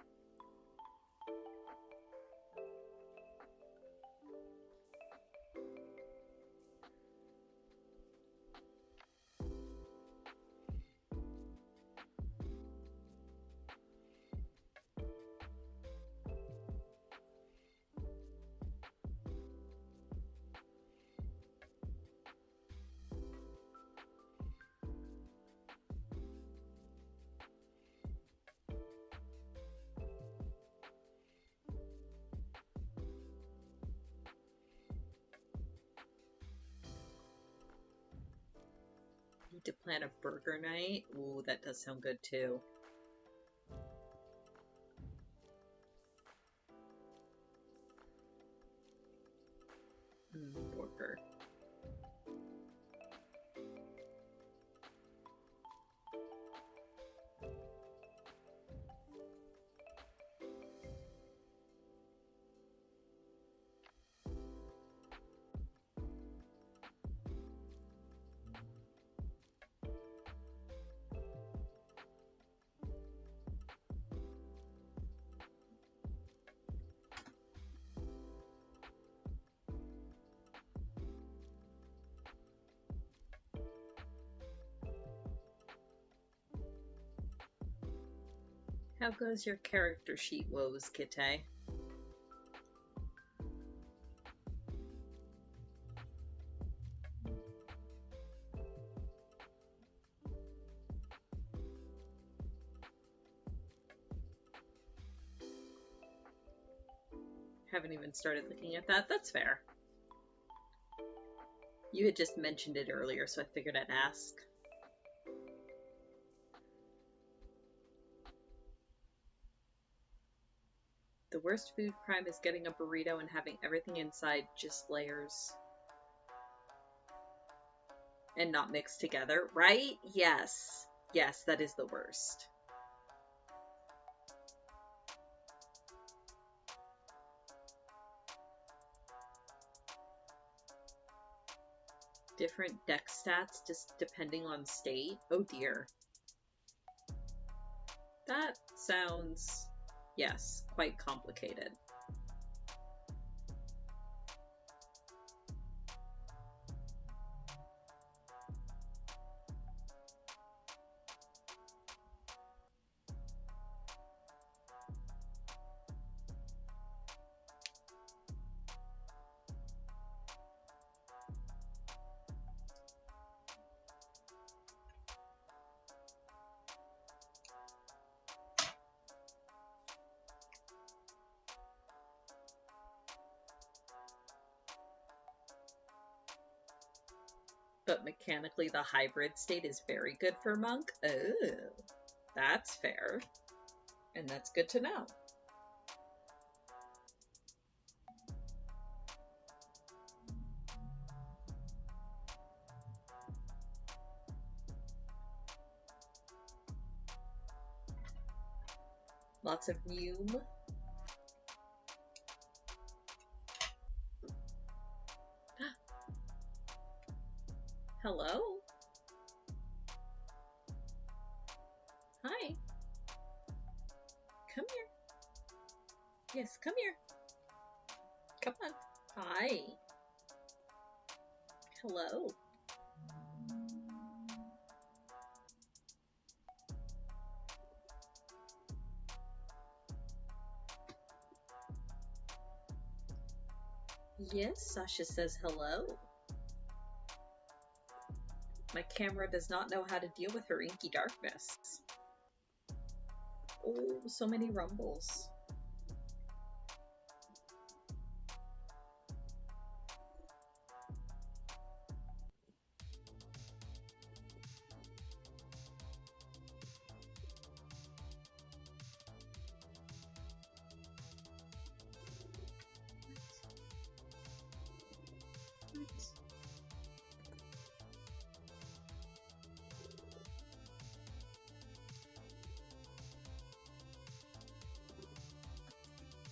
Need to plan a burger night. Ooh, that does sound good too. Burger. How goes your character sheet woes, Kite? Haven't even started looking at that. That's fair. You had just mentioned it earlier, so I figured I'd ask. The worst food crime is getting a burrito and having everything inside just layers. And not mixed together, right? Yes. Yes, that is the worst. Different deck stats just depending on state. Oh dear. That sounds, yes, quite complicated. But mechanically the hybrid state is very good for Monk? Oh, that's fair. And that's good to know. Lots of Mume. Hello? Hi. Come here. Yes, come here. Come on. Hi. Hello. Yes, Sasha says hello. My camera does not know how to deal with her inky darkness. Oh, so many rumbles.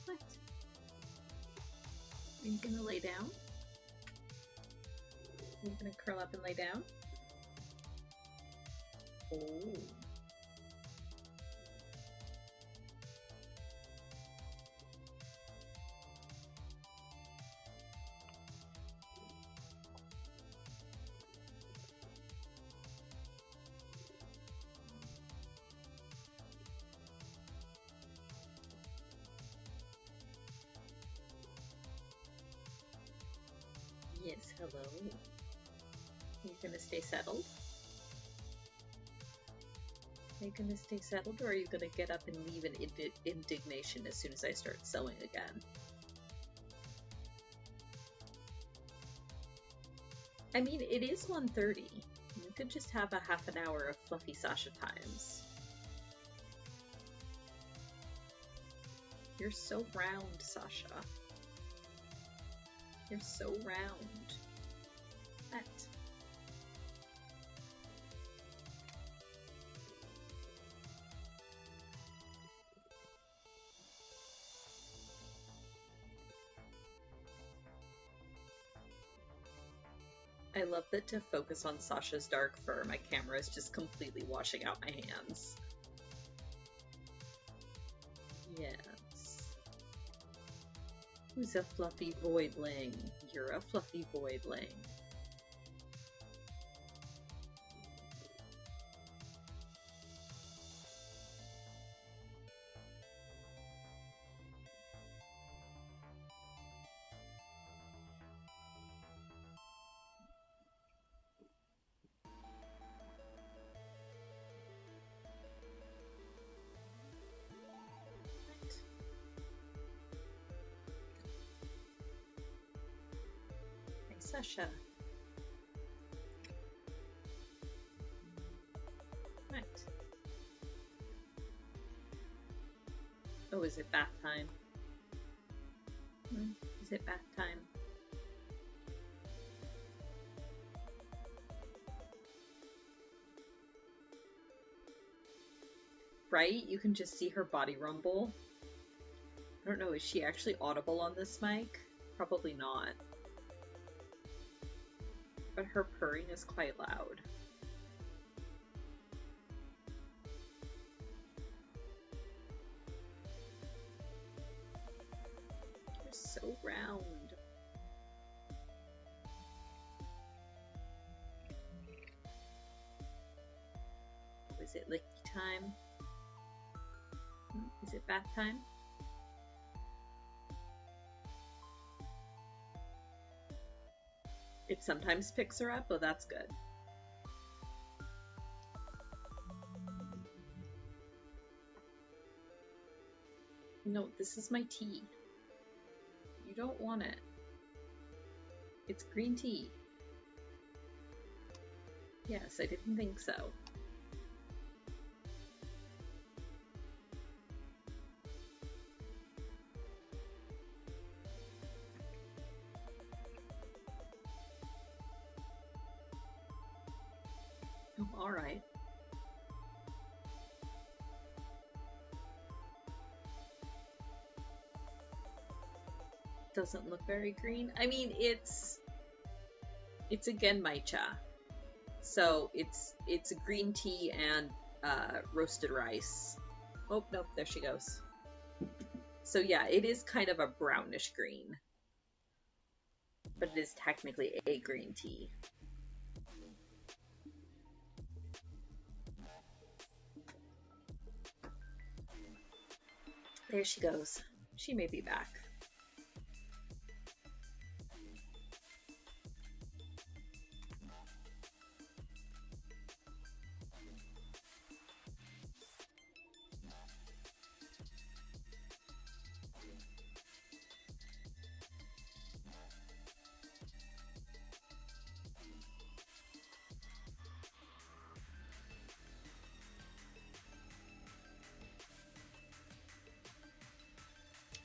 What? Are you gonna lay down? Are you gonna curl up and lay down? Oh. Yes, hello. You gonna stay settled? Are you gonna stay settled, or are you gonna get up and leave in indignation as soon as I start sewing again? I mean, it is 1:30. You could just have a half an hour of fluffy Sasha times. You're so round, Sasha. You're so round. What? I love that to focus on Sasha's dark fur, my camera is just completely washing out my hands. Yes. Who's a fluffy voidling? You're a fluffy voidling. Sasha. Right. Oh, is it bath time? Is it bath time? Right? You can just see her body rumble. I don't know, is she actually audible on this mic? Probably not. But her purring is quite loud. You're so round. Is it licky time? Is it bath time? It sometimes picks her up. Oh, that's good. No, this is my tea. You don't want it. It's green tea. Yes, I didn't think so. Oh, all right. Doesn't look very green. I mean, it's again matcha, so it's green tea and roasted rice. Oh nope, there she goes. So yeah, it is kind of a brownish green, but it is technically a green tea. There she goes. She may be back.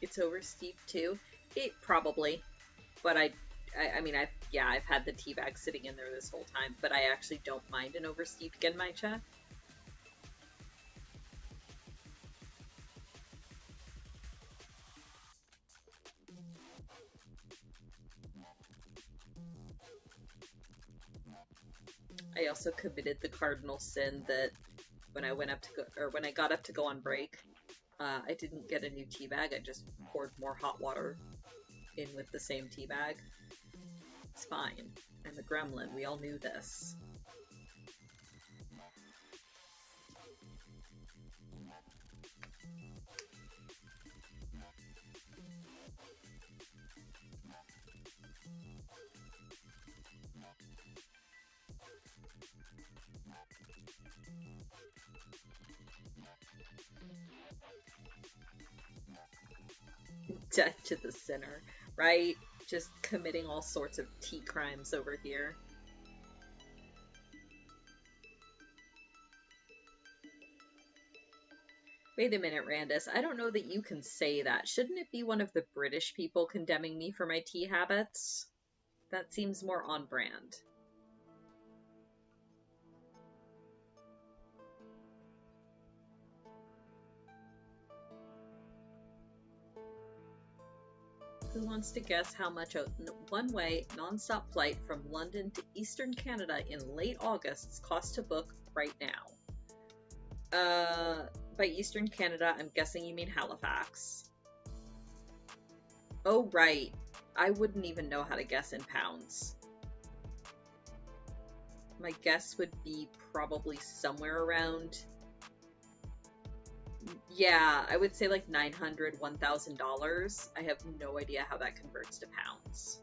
It's over steep too. It probably, but I mean, I've had the tea bag sitting in there this whole time, but I actually don't mind an oversteeped genmaicha. I also committed the cardinal sin that when I went up to go, or when I got up to go on break, I didn't get a new tea bag. I just poured more hot water in with the same tea bag. It's fine. I'm a gremlin. We all knew this. Death to the sinner, right? Just committing all sorts of tea crimes over here. Wait a minute, Randus. I don't know that you can say that. Shouldn't it be one of the British people condemning me for my tea habits? That seems more on brand. Who wants to guess how much a one-way, non-stop flight from London to Eastern Canada in late August costs to book right now? By Eastern Canada, I'm guessing you mean Halifax. Oh, right. I wouldn't even know how to guess in pounds. My guess would be probably somewhere around... Yeah, I would say like $900, $1,000. I have no idea how that converts to pounds.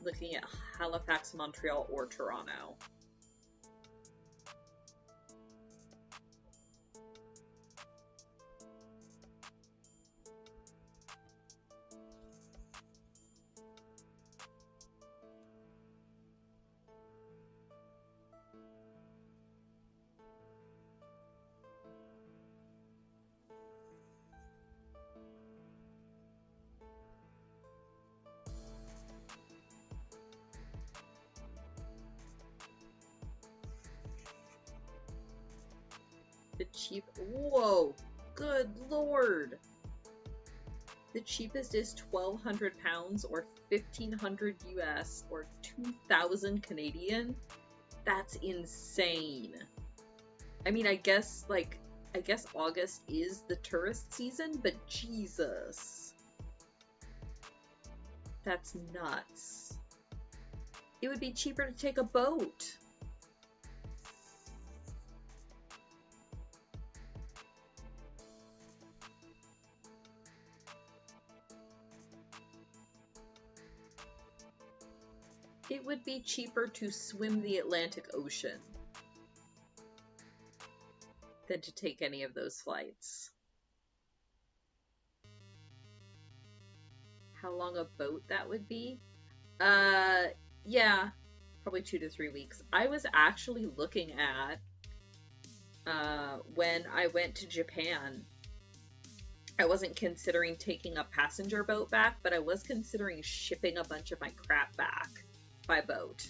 Looking at Halifax, Montreal, or Toronto. The cheap... Whoa! Good lord! The cheapest is 1,200 pounds or 1,500 US or 2,000 Canadian? That's insane. I mean, I guess August is the tourist season, but Jesus. That's nuts. It would be cheaper to take a boat. It would be cheaper to swim the Atlantic Ocean than to take any of those flights. How long a boat that would be? Yeah, probably 2 to 3 weeks. I was actually looking at, when I went to Japan, I wasn't considering taking a passenger boat back, but I was considering shipping a bunch of my crap back by boat.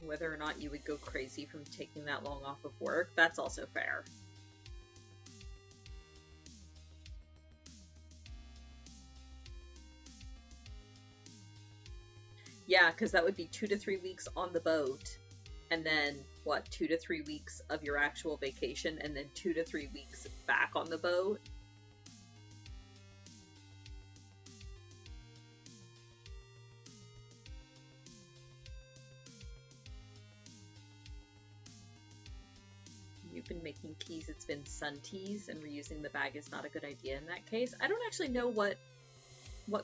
Whether or not you would go crazy from taking that long off of work, that's also fair. Yeah, because that would be 2 to 3 weeks on the boat, and then, what, 2 to 3 weeks of your actual vacation, and then 2 to 3 weeks back on the boat? You've been making teas, it's been sun teas, and reusing the bag is not a good idea in that case. I don't actually know what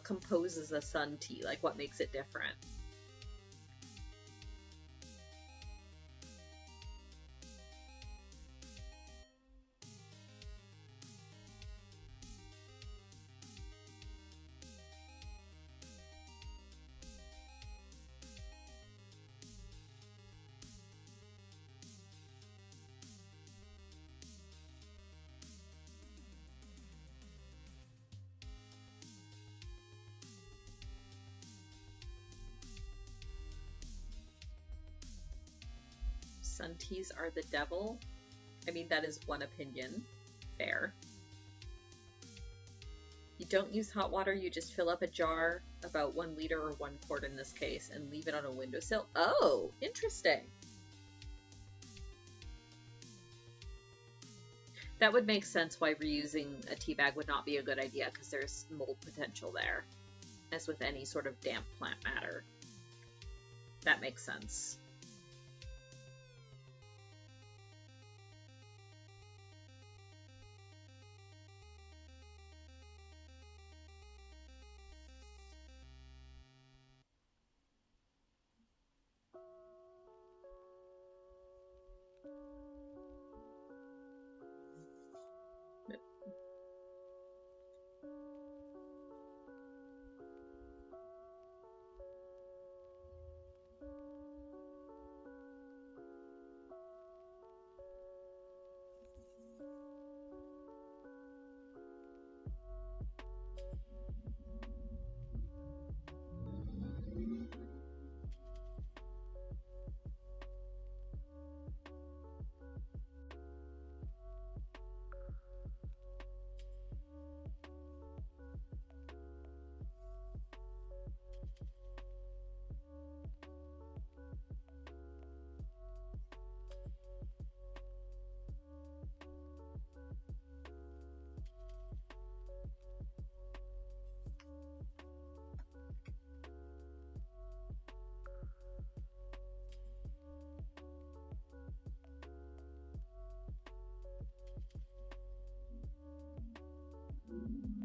composes a sun tea, like what makes it different. sun teas are the devil. I mean, that is one opinion. Fair. You don't use hot water, you just fill up a jar, about 1 liter or 1 quart in this case, and leave it on a windowsill. Oh, interesting. That would make sense why reusing a tea bag would not be a good idea, because there's mold potential there, as with any sort of damp plant matter. That makes sense.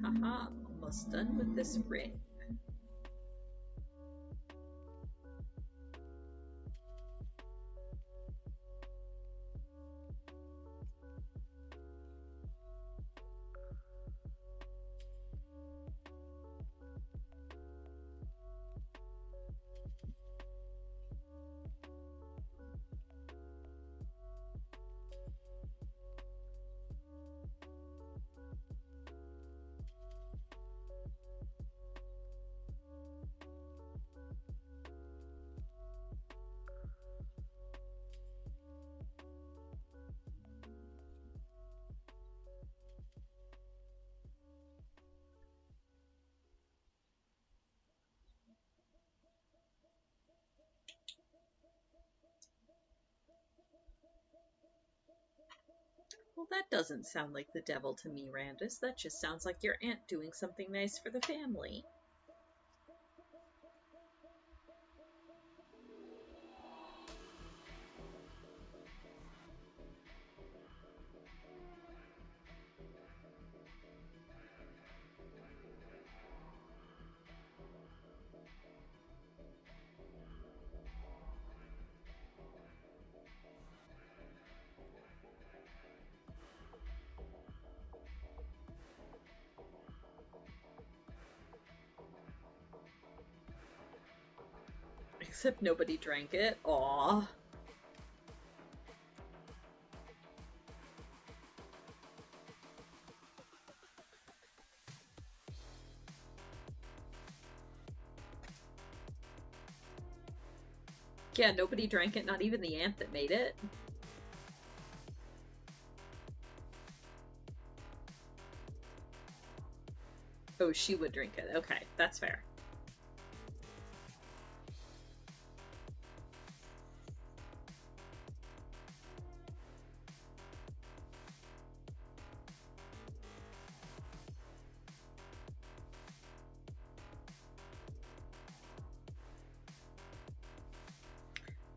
Haha, almost done with this ring. Well, that doesn't sound like the devil to me, Randus. That just sounds like your aunt doing something nice for the family. Except nobody drank it. Aww. Yeah, nobody drank it, not even the aunt that made it. Oh, she would drink it. Okay, that's fair.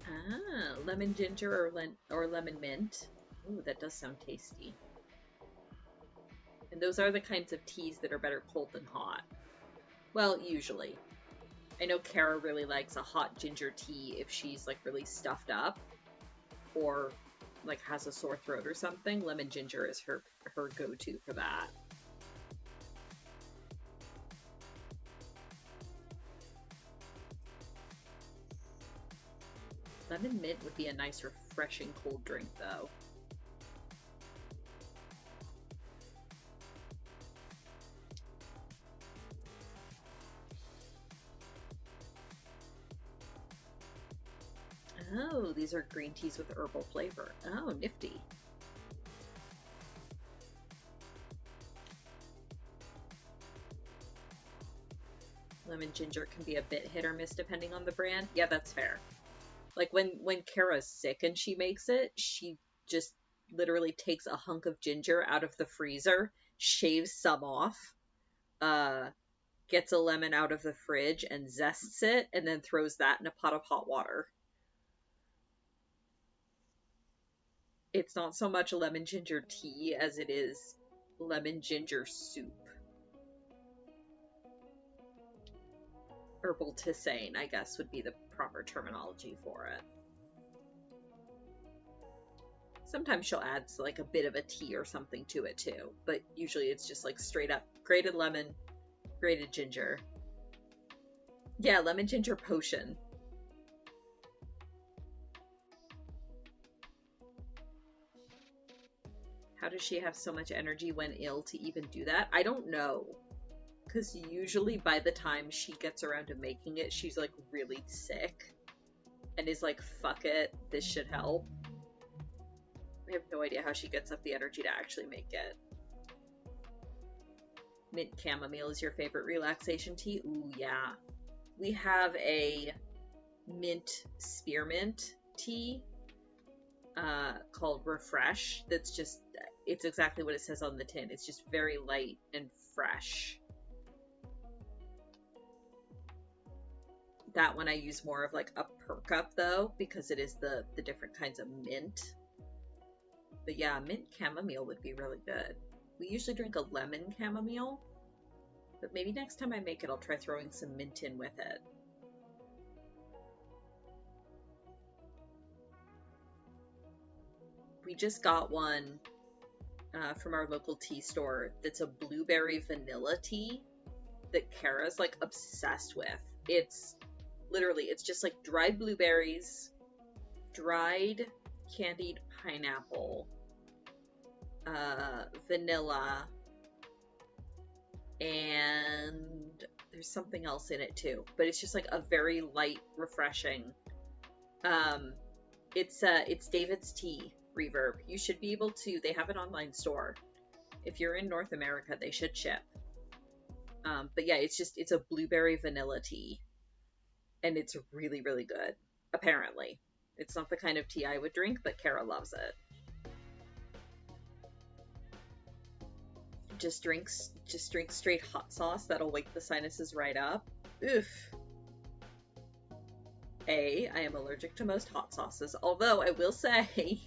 Ah, lemon ginger or lemon mint. Ooh, that does sound tasty. And those are the kinds of teas that are better cold than hot. Well, usually. I know Kara really likes a hot ginger tea if she's like really stuffed up or like has a sore throat or something. Lemon ginger is her go-to for that. Lemon mint would be a nice refreshing cold drink though. Oh, these are green teas with herbal flavor. Oh, nifty. Lemon ginger can be a bit hit or miss depending on the brand. Yeah, that's fair. Like when Kara's sick and she makes it, she just literally takes a hunk of ginger out of the freezer, shaves some off, uh, gets a lemon out of the fridge and zests it, and then throws that in a pot of hot water. It's not so much lemon ginger tea as it is lemon ginger soup. Herbal tisane, I guess, would be the proper terminology for it. Sometimes she'll add like a bit of a tea or something to it too, but usually it's just like straight up grated lemon, grated ginger. Yeah, lemon ginger potion. How does she have so much energy when ill to even do that? I don't know. Because usually by the time she gets around to making it, she's like really sick. And is like, fuck it, this should help. I have no idea how she gets up the energy to actually make it. Mint chamomile is your favorite relaxation tea? Ooh, yeah. We have a mint spearmint tea called Refresh that's just, it's exactly what it says on the tin. It's just very light and fresh. That one I use more of like a perk up though, because it is the different kinds of mint. But yeah, mint chamomile would be really good. We usually drink a lemon chamomile, but maybe next time I make it, I'll try throwing some mint in with it. We just got one from our local tea store that's a blueberry vanilla tea that Kara's like obsessed with. It's literally, it's just like dried blueberries, dried candied pineapple, vanilla, and there's something else in it too, but it's just like a very light, refreshing. It's David's Tea Reverb. You should be able to, they have an online store. If you're in North America, they should ship. But yeah, it's a blueberry vanilla tea. And it's really, really good, apparently. It's not the kind of tea I would drink, but Kara loves it. Just drink straight hot sauce. That'll wake the sinuses right up. Oof. I am allergic to most hot sauces, although I will say,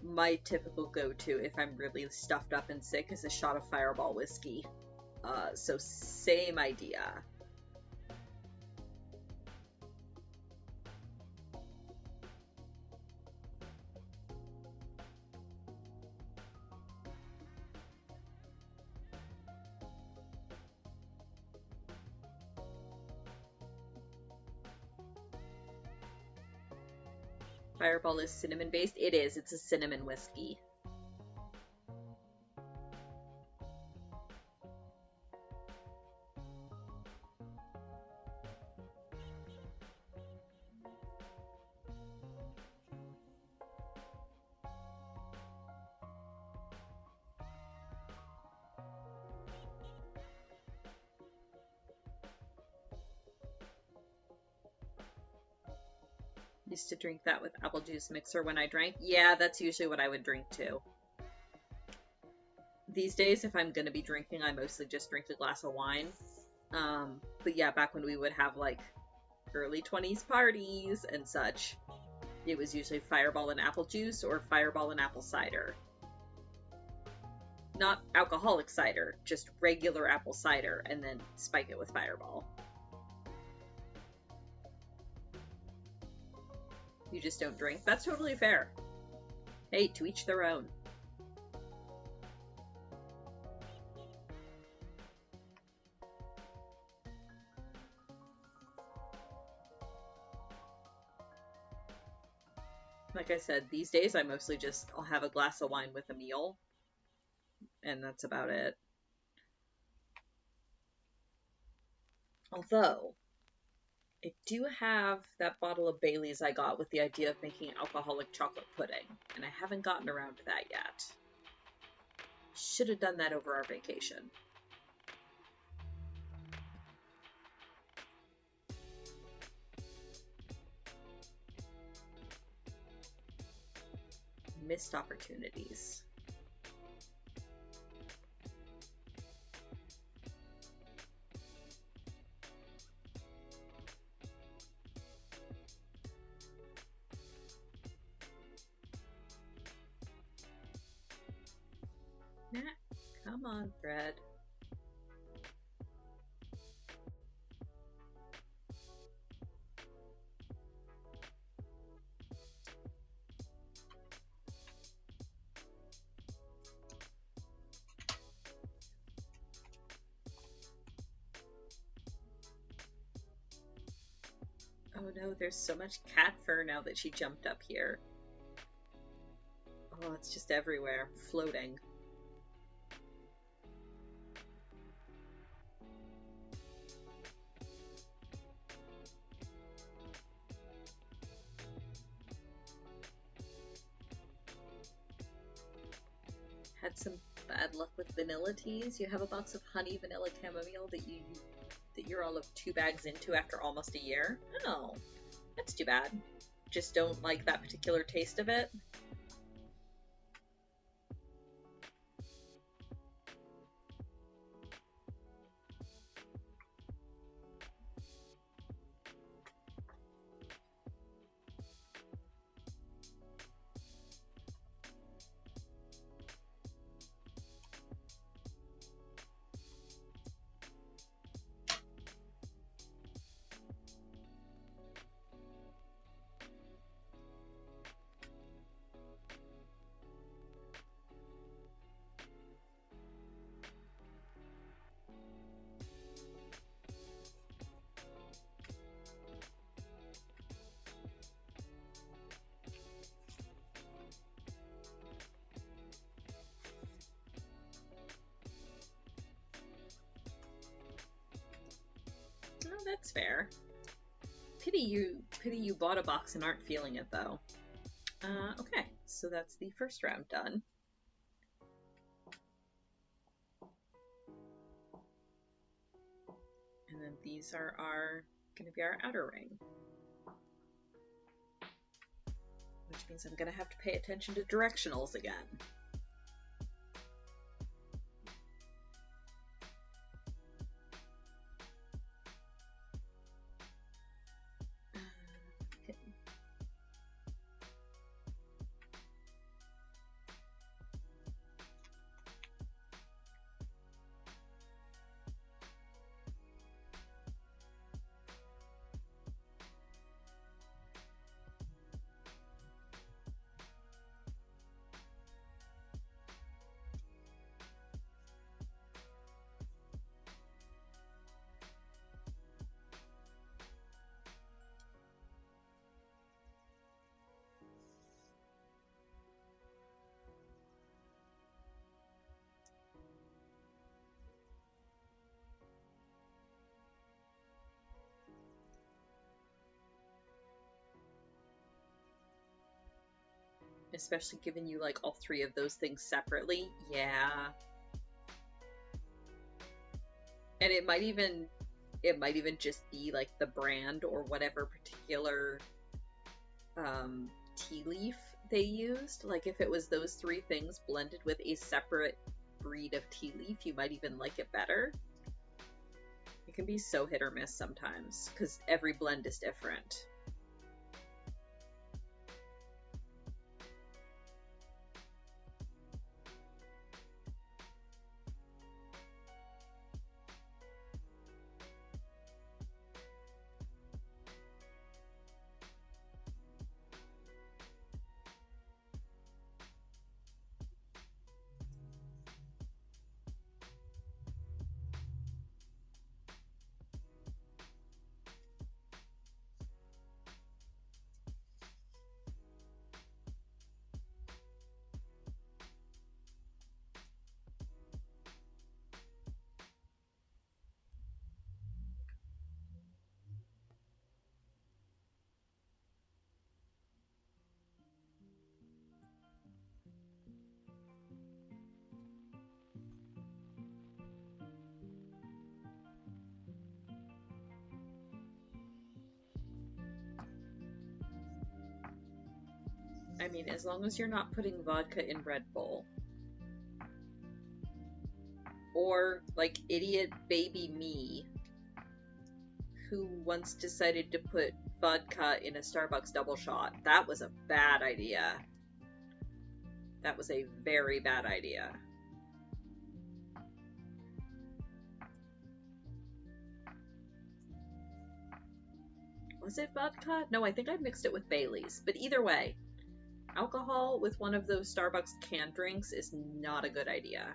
my typical go-to if I'm really stuffed up and sick is a shot of Fireball whiskey. So same idea. Fireball is cinnamon based. It is. It's a cinnamon whiskey. Used to drink that with apple juice mixer when I drank. Yeah, that's usually what I would drink too. These days, if I'm gonna be drinking, I mostly just drink a glass of wine. But yeah, back when we would have like early 20s parties and such, it was usually Fireball and apple juice or Fireball and apple cider. Not alcoholic cider, just regular apple cider, and then spike it with Fireball. You just don't drink. That's totally fair. Hey, to each their own. Like I said, these days I mostly just, I'll have a glass of wine with a meal, and that's about it. Although, I do have that bottle of Bailey's I got with the idea of making alcoholic chocolate pudding, and I haven't gotten around to that yet. Should have done that over our vacation. Missed opportunities. Nah, come on, Fred. Oh no, there's so much cat fur now that she jumped up here. Oh, it's just everywhere, floating. Had some bad luck with vanilla teas. You have a box of honey vanilla chamomile that you're all of 2 bags into after almost a year. Oh, that's too bad. Just don't like that particular taste of it. Oh, that's fair. Pity you bought a box and aren't feeling it though. Okay, so that's the first round done. And then these are gonna be our outer ring. Which means I'm gonna have to pay attention to directionals again. Especially given you like all 3 of those things separately. Yeah. And it might even just be like the brand or whatever particular tea leaf they used. Like if it was those 3 things blended with a separate breed of tea leaf, you might even like it better. It can be so hit or miss sometimes because every blend is different. I mean, as long as you're not putting vodka in Red Bull. Or, like, idiot baby me, who once decided to put vodka in a Starbucks double shot. That was a bad idea. That was a very bad idea. Was it vodka? No, I think I mixed it with Bailey's. But either way, alcohol with one of those Starbucks canned drinks is not a good idea.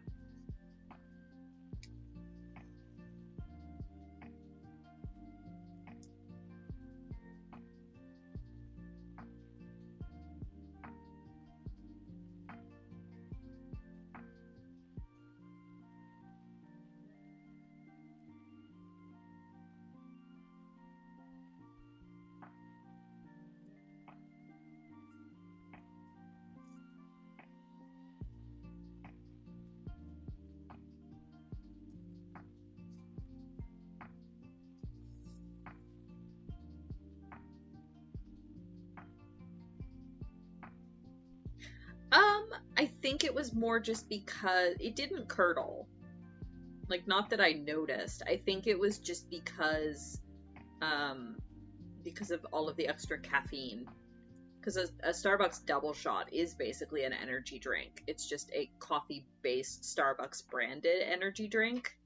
I think it was more just because it didn't curdle. Like, not that I noticed. I think it was just because of all of the extra caffeine. Because a Starbucks double shot is basically an energy drink. It's just a coffee-based Starbucks branded energy drink.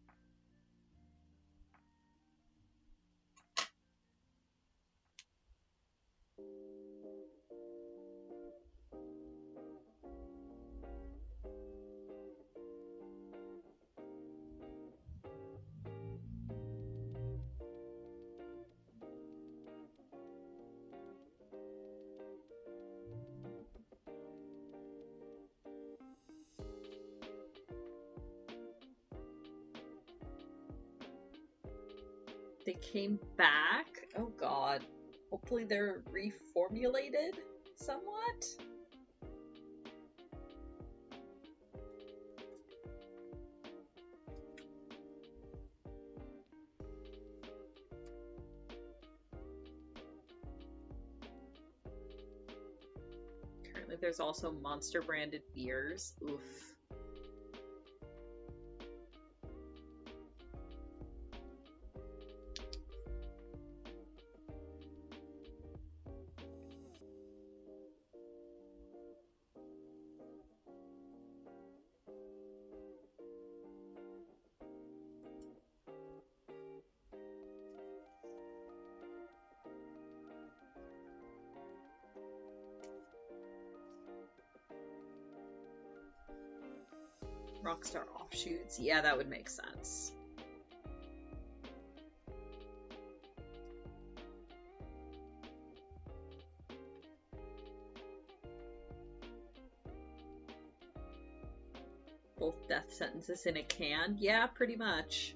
They came back. Oh god. Hopefully they're reformulated somewhat. Currently there's also Monster branded beers. Oof. Rockstar offshoots. Yeah, that would make sense. Both death sentences in a can? Yeah, pretty much.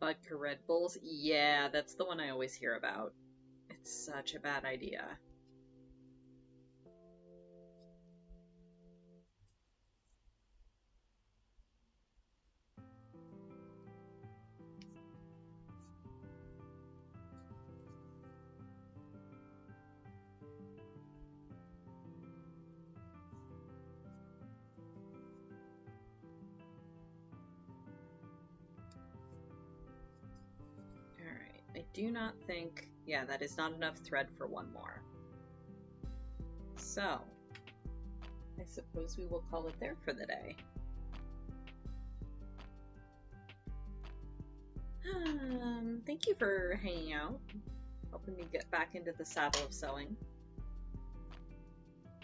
Vodka Red Bulls? Yeah, that's the one I always hear about. It's such a bad idea. Alright, I do not think... Yeah, that is not enough thread for one more. So, I suppose we will call it there for the day. Thank you for hanging out, helping me get back into the saddle of sewing.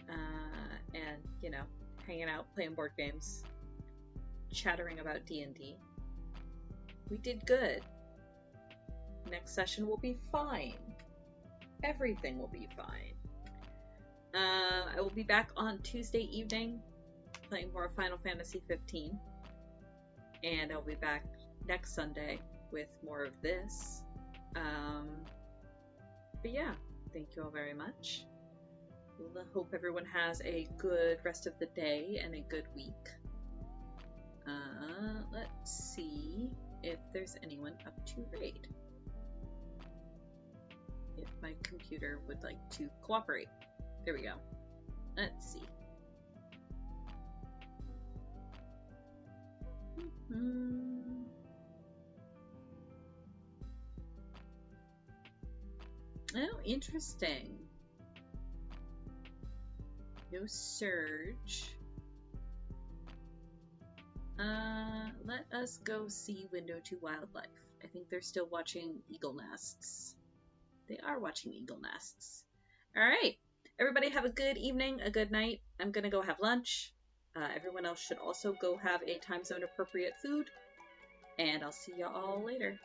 And, you know, hanging out, playing board games, chattering about D&D. We did good. Next session will be fine. Everything will be fine. I will be back on Tuesday evening playing more Final Fantasy 15. And I'll be back next Sunday with more of this. But yeah, thank you all very much. Hope everyone has a good rest of the day and a good week. Let's see if there's anyone up to raid. If my computer would like to cooperate. There we go. Let's see. Oh, interesting. No surge. Let us go see Window to Wildlife. I think they're still watching eagle nests. They are watching eagle nests. Alright. Everybody have a good evening, a good night. I'm gonna go have lunch. Everyone else should also go have a time zone appropriate food. And I'll see y'all later.